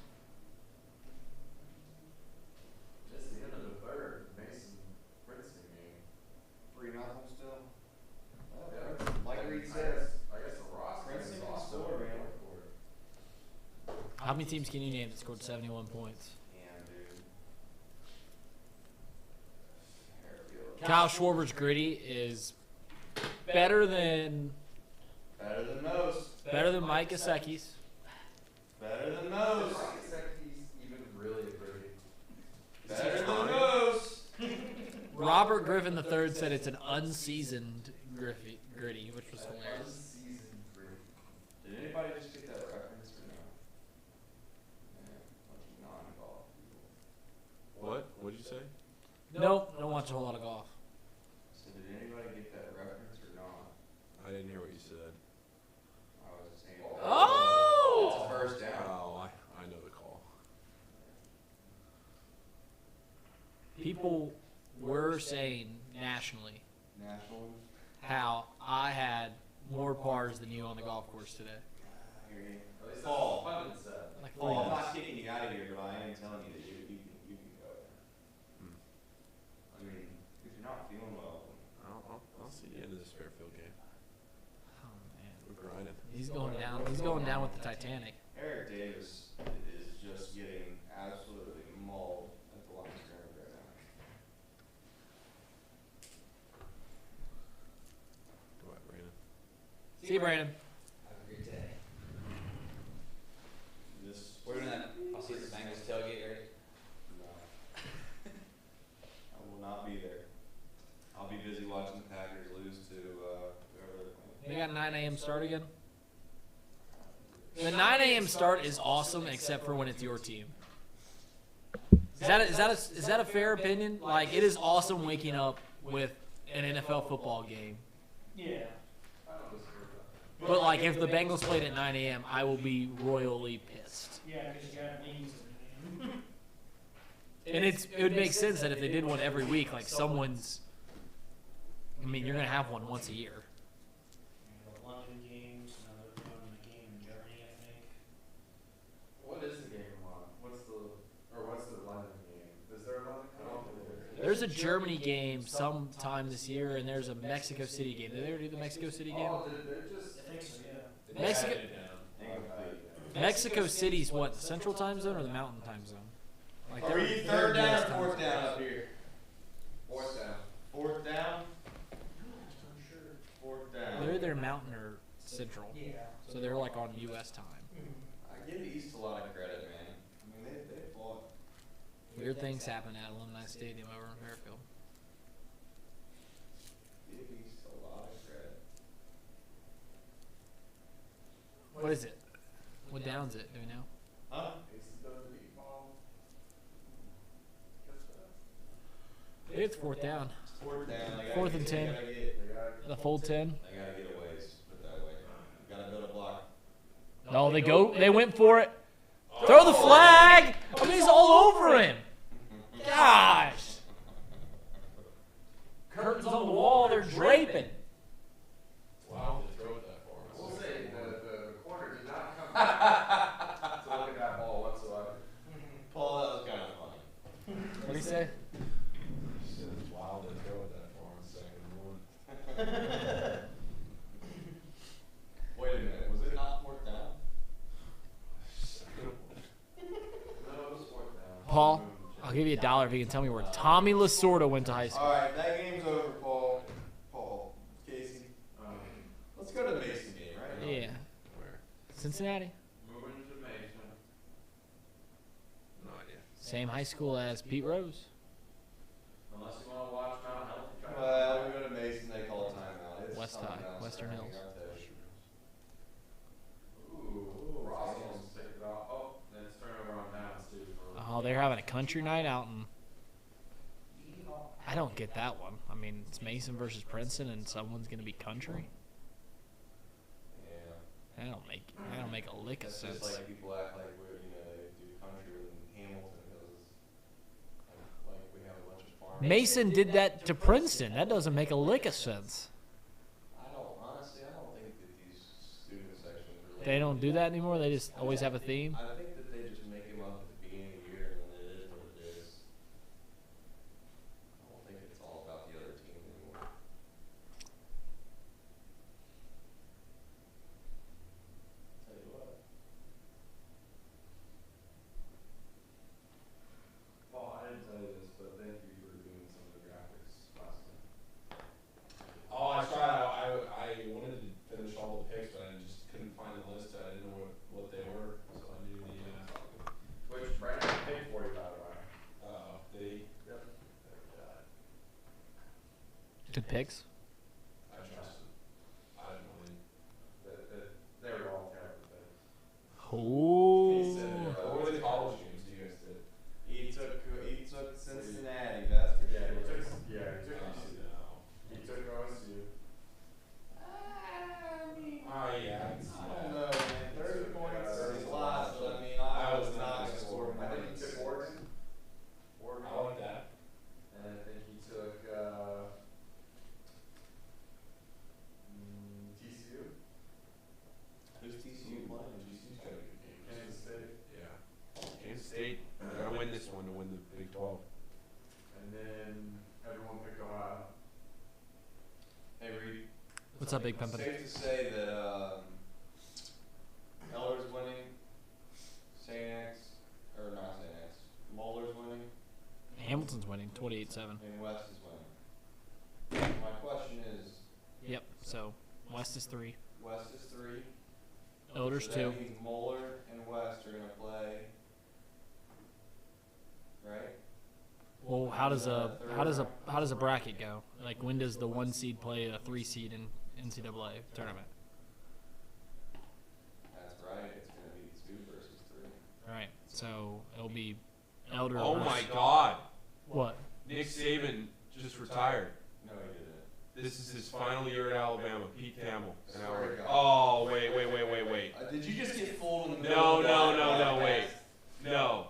It's the end of the third Mason Princeton game. 3-0 still. Yeah. Like Reed I said, guess the Ross Princeton game can lost score, in the man. fourth quarter. How many teams can you name that scored 71 points? Damn, dude. Fairfield. Kyle Schwarber's gritty is better than Better than most. Mike Gesicki's. Better than most. He's even really pretty. Better than most. Robert Griffin III said it's an unseasoned gritty, which was hilarious. Unseasoned gritty. Did anybody just get that reference or no? Yeah, bunch of non-golf people. What? What'd you say? Nope, don't watch a whole lot of golf. So did anybody get that reference or not? I didn't hear what you said. I was just saying. Oh! It's a first down. Oh, I know the call. People were saying nationally National. how I had more pars than you on the golf course today. I hear you. At least Paul. that's what Pundit said. Like Paul, I'm 3 not kicking you out of here, but I am telling you that you can go there. I mean, if you're not feeling well, I'll see the end of this Fairfield game. He's going down. He's going down with the Titanic. Eric Davis is just getting absolutely mauled at the line of scrimmage right now. Go ahead, Brandon. See you, Brandon. Have a great day. We're doing that. I'll see you at the Bengals tailgate, Eric. No. I will not be there. I'll be busy watching the Packers lose to whoever they're playing. They got 9 a.m. start again. The 9 a.m. start is awesome, except for when it's your team. Is that a fair opinion? Like, it is awesome waking up with an NFL football game. Yeah. But like, if the Bengals played at 9 a.m., I will be royally pissed. Yeah, because you got wings And it would make sense that if they did one every week, like someone's. I mean, you're gonna have one once a year. The London games, another one, a game in Germany, I think. What is the game on? What's the London game? Is there a London game? There's a Germany game sometime this year, and there's a Mexico City game. Did they ever do the Mexico City game? Oh, did they just? I think so, yeah. Mexico City's what? The Central Time Zone or the Mountain Time Zone? Like Are we third down or fourth down up here? Fourth down. Fourth down? Fourth down. They're either Mountain or Central. Yeah. So they're like on U.S. time. I give East a lot of credit, man. I mean, they fought. Weird things happen at Alumni Stadium over in Fairfield. Give East a lot of credit. What is it? What down's it? Do we know? Huh? It's fourth down. Fourth down. Fourth and 10. The full 10. They gotta get a ways, put it that way. You gotta build a block. No, they went for it. Throw the flag! I mean, he's all over him. Gosh. Curtains on the wall, they're draping. Wow, they throw it that far. We'll say the corner did not come back to look at that ball whatsoever. Paul, that was kind of funny. What did he say? He said it's wild to throw it that far on second and one. Wait a minute, was it not fourth down? No, it was fourth down. Paul, I'll give you $1 if you can tell me where Tommy Lasorda went to high school. All right, that game's over, Paul. Casey. Let's go to the Mason game, right? Yeah. Cincinnati. Moving to Mason. No idea. Same high school as Pete Rose. Unless you want to watch Mount Healthy. Well, we go to Mason, they call a timeout. It's West something High, else. Western Hills. Ooh, Ross almost picked it off. Oh, then it's turnover on downs too. Oh, they're having a country night out in. I don't get that one. I mean, it's Mason versus Princeton, and someone's gonna be country. Yeah. That don't make a lick of That's sense. just like people act like we're, they do country in Hamilton because like we have a bunch of farmers. Mason did that to Princeton. That doesn't make a lick of sense. Honestly, I don't think that these student sections really. They don't do that anymore. They just always have a theme. I think that they just make them up at the beginning of the year and then it is what it is. I don't think it's all about the other team anymore. Tell you what. Paul, I didn't tell you this, but thank you for doing some of the graphics last time. Oh, I tried. I wanted to finish all the picks, but I just couldn't find the list. I didn't know what they were, so I knew the. Which Brandon paid for you, by the way. Did he? Yep. Good picks. I trusted. I didn't win. They were all terrible picks. Oh. What were the college games you guys did? He took Cincinnati, that's for Yeah, sure. he took OSU. Oh, yeah. I don't know, man. 30 points is a lot, but I mean, I was not going to score. I think he took Oregon. I like that. And I think he took TCU. Who's TCU playing? GC's got a good game. Kansas State. Yeah. Kansas State. They're going to win this one to win the Big 12. And then everyone picked Ohio. Hey, Reed. What's up, Big Pimpin'? Safe to say that Elder's winning. St. X, or not St. X. Moeller's winning. Hamilton's winning 28-7. And West is winning. My question is. Yep. So West is 3. West is 3. Elder's so 2. That means Moeller and West are gonna play. Right. Well, how does a bracket go? Like, when does the 1 seed play a 3 seed in NCAA tournament? That's right. It's gonna be 2 versus 3. Right. So it'll be Elder. Oh versus- my God! What? Nick Saban just retired. No, he didn't. This is his final year at Alabama. Pete Thamel. Swear to God. Oh, wait. Did you just get fooled in the middle of the No, wait. No.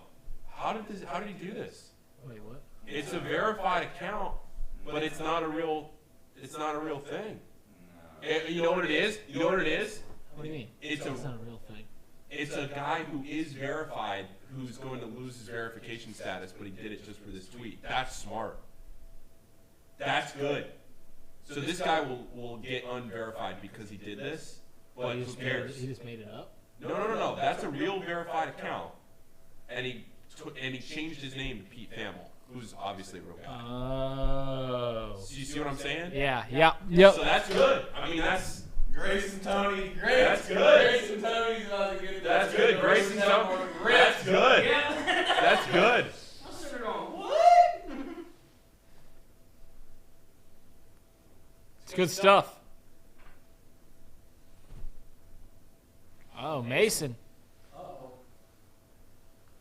How did he do this? Wait, what? It's a verified account, but it's not a real thing. You know what it is? What do you mean? It's not a real thing. It's a guy who is verified who's going to lose his verification status, but he did it just for this tweet. That's smart. That's good. So this guy will get unverified because he did this, but who cares? He just made it up? No. That's a real verified account, and he changed his name to Pete Thamel, who's obviously a real guy. Oh. So you see what I'm saying? Yeah. Yep. So that's good. I mean, that's Grace and Tony. That's good. Grace and Tony's about to get That's good. Grace and Tony. That's good. That's good. I'm sitting there going, what? It's good stuff. Oh, Mason.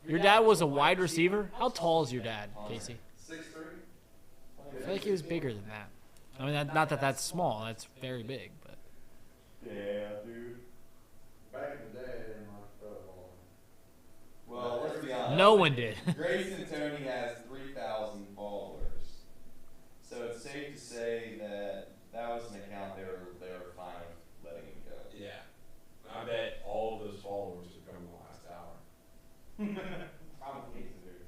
Your dad was a wide receiver? How tall is your dad, Casey? 6'3". I feel like he was bigger than that. I mean, not that that's small. That's very big, but. Yeah, dude. Back in the day, I didn't like football. Well, let's be honest. No one did. Grace and Tony has 3,000 followers, so it's safe to say that was an account they were fine with letting him go. Yeah. I bet all of those followers are coming the last hour. Probably, dude.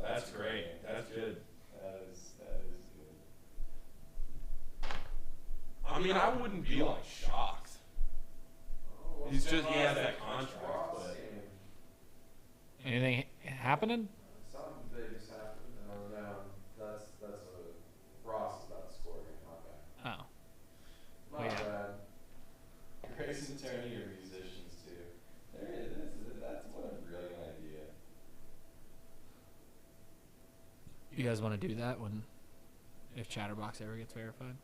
That's great. That's good. That is good. I mean, I wouldn't be like shocked. He has that contract, but Anything happening? Something big is happening. No, that's a Ross is about to score again, not bad. Oh. Not Yeah. bad. Grace and Tony are musicians too. That's what a brilliant idea. You guys want to do that if Chatterbox ever gets verified?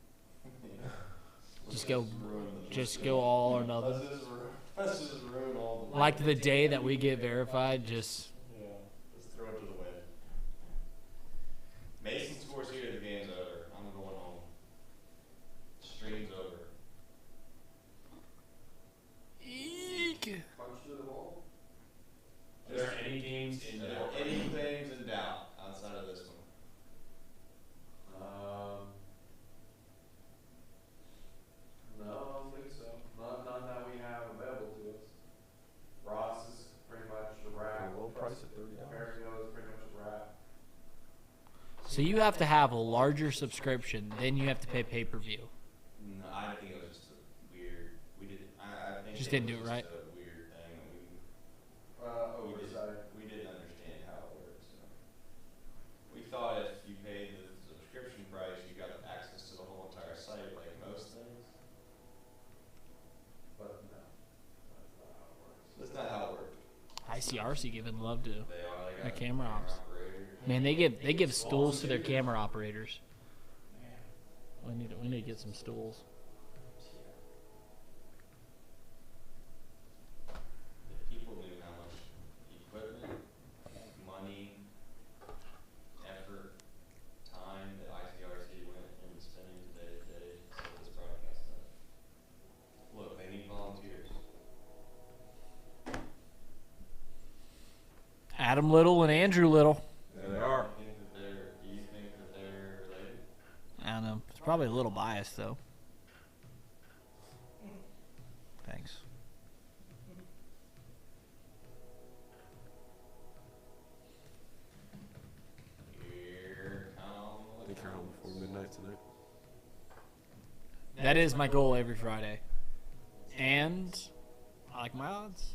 Just go all or nothing. Let's just ruin all the Like the day that we get verified, just. Yeah, let's throw it to the wind. Mason scores here, the game's over. I'm going home. Stream's over. Eek. Punch through the wall. Are there any games in doubt? Any games in doubt outside of this one? No, I don't think so. None that we have available to us. Ross is pretty much a wrap. Low price at $30. Fairfield is pretty much a wrap. So you have to have a larger subscription, then you have to pay pay-per-view. No, I think it was just weird. We did. I think Just it didn't was do it right? Just a weird thing. Oversight. We didn't understand how it worked. So we thought if you paid the subscription price, you got access to the whole entire site, like most things. But no, that's not how it works. That's not how it worked. ICRC giving love to They are. They their got camera ops. operator. Man, they give stools to their camera operators. We need to get some stools. If people knew how much equipment, money, effort, time that ICRC went into spending today to set this broadcast up. Look, they need volunteers. Adam Little and Andrew Little. There they are. Do you think that they're related? I don't know. It's probably a little biased, though. Thanks. Here come I think you're home before midnight tonight. That is my goal every Friday. And like my odds.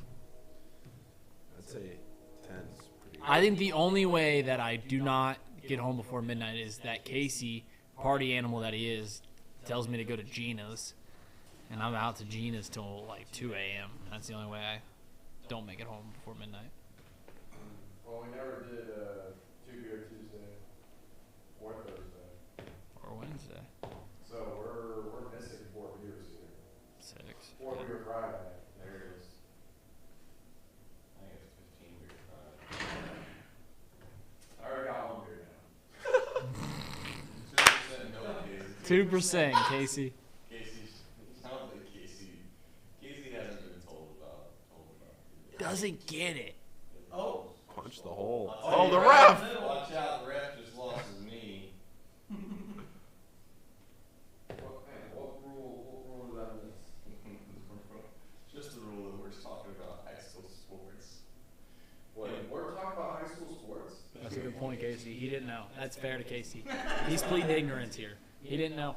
I'd say 10's pretty good. I think the only way that I do not get home before midnight is that Casey, party animal that he is, tells me to go to Gina's, and I'm out to Gina's till like 2 a.m. That's the only way I don't make it home before midnight. Well, we never did 2 Beer Tuesday or Thursday. Or Wednesday. So we're missing 4 beers here. 6. 4 Beer Friday. There it is. I think it's 15 beer Friday. I already got 1 beer now. 2%, Casey. Casey, sounds like Casey. Casey hasn't been told about. Doesn't get it. Oh. Punch the hole. Oh, the ref! Watch out, the ref just lost his knee. What rule did I miss? Just the rule that we're talking about high school sports. Wait, we're talking about high school sports? That's a good point, Casey. He didn't know. That's fair to Casey. He's pleading ignorance here. He didn't know.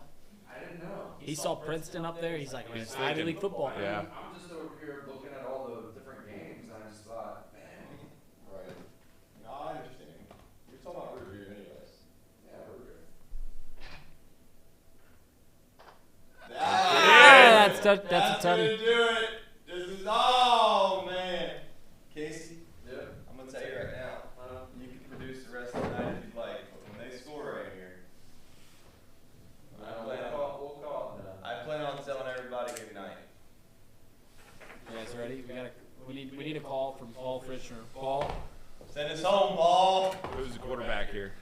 I didn't know. He saw Princeton up there. He's like, oh, it's Ivy League football. Yeah. I'm just over here looking at all the different games, and I just thought, man. Right. No, I understand. You're talking about root beer anyways. Yeah, root beer. That's a That's ton. gonna do it. This is, oh man. Casey, Yeah. I'm gonna tell you right now. You can produce the rest of the night if you'd like, but when they score right here, I plan on telling everybody good night. You guys ready? We need a call from Paul Frischner. Paul. Send us home, Paul. Who's the quarterback here?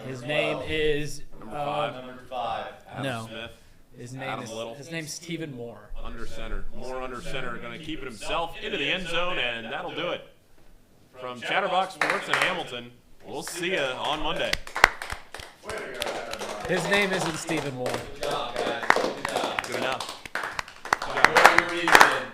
His name is Number 5. Number 5. Adam no. Smith. His name Adam is Little. His name's Stephen Moore. Under center. More under center. Going to keep it himself into the end zone, and that'll do it. From Chatterbox Sports in Hamilton, we'll see you on Monday. His name isn't Stephen Moore. Good job, guys. Good job. Good enough. Whatever you did.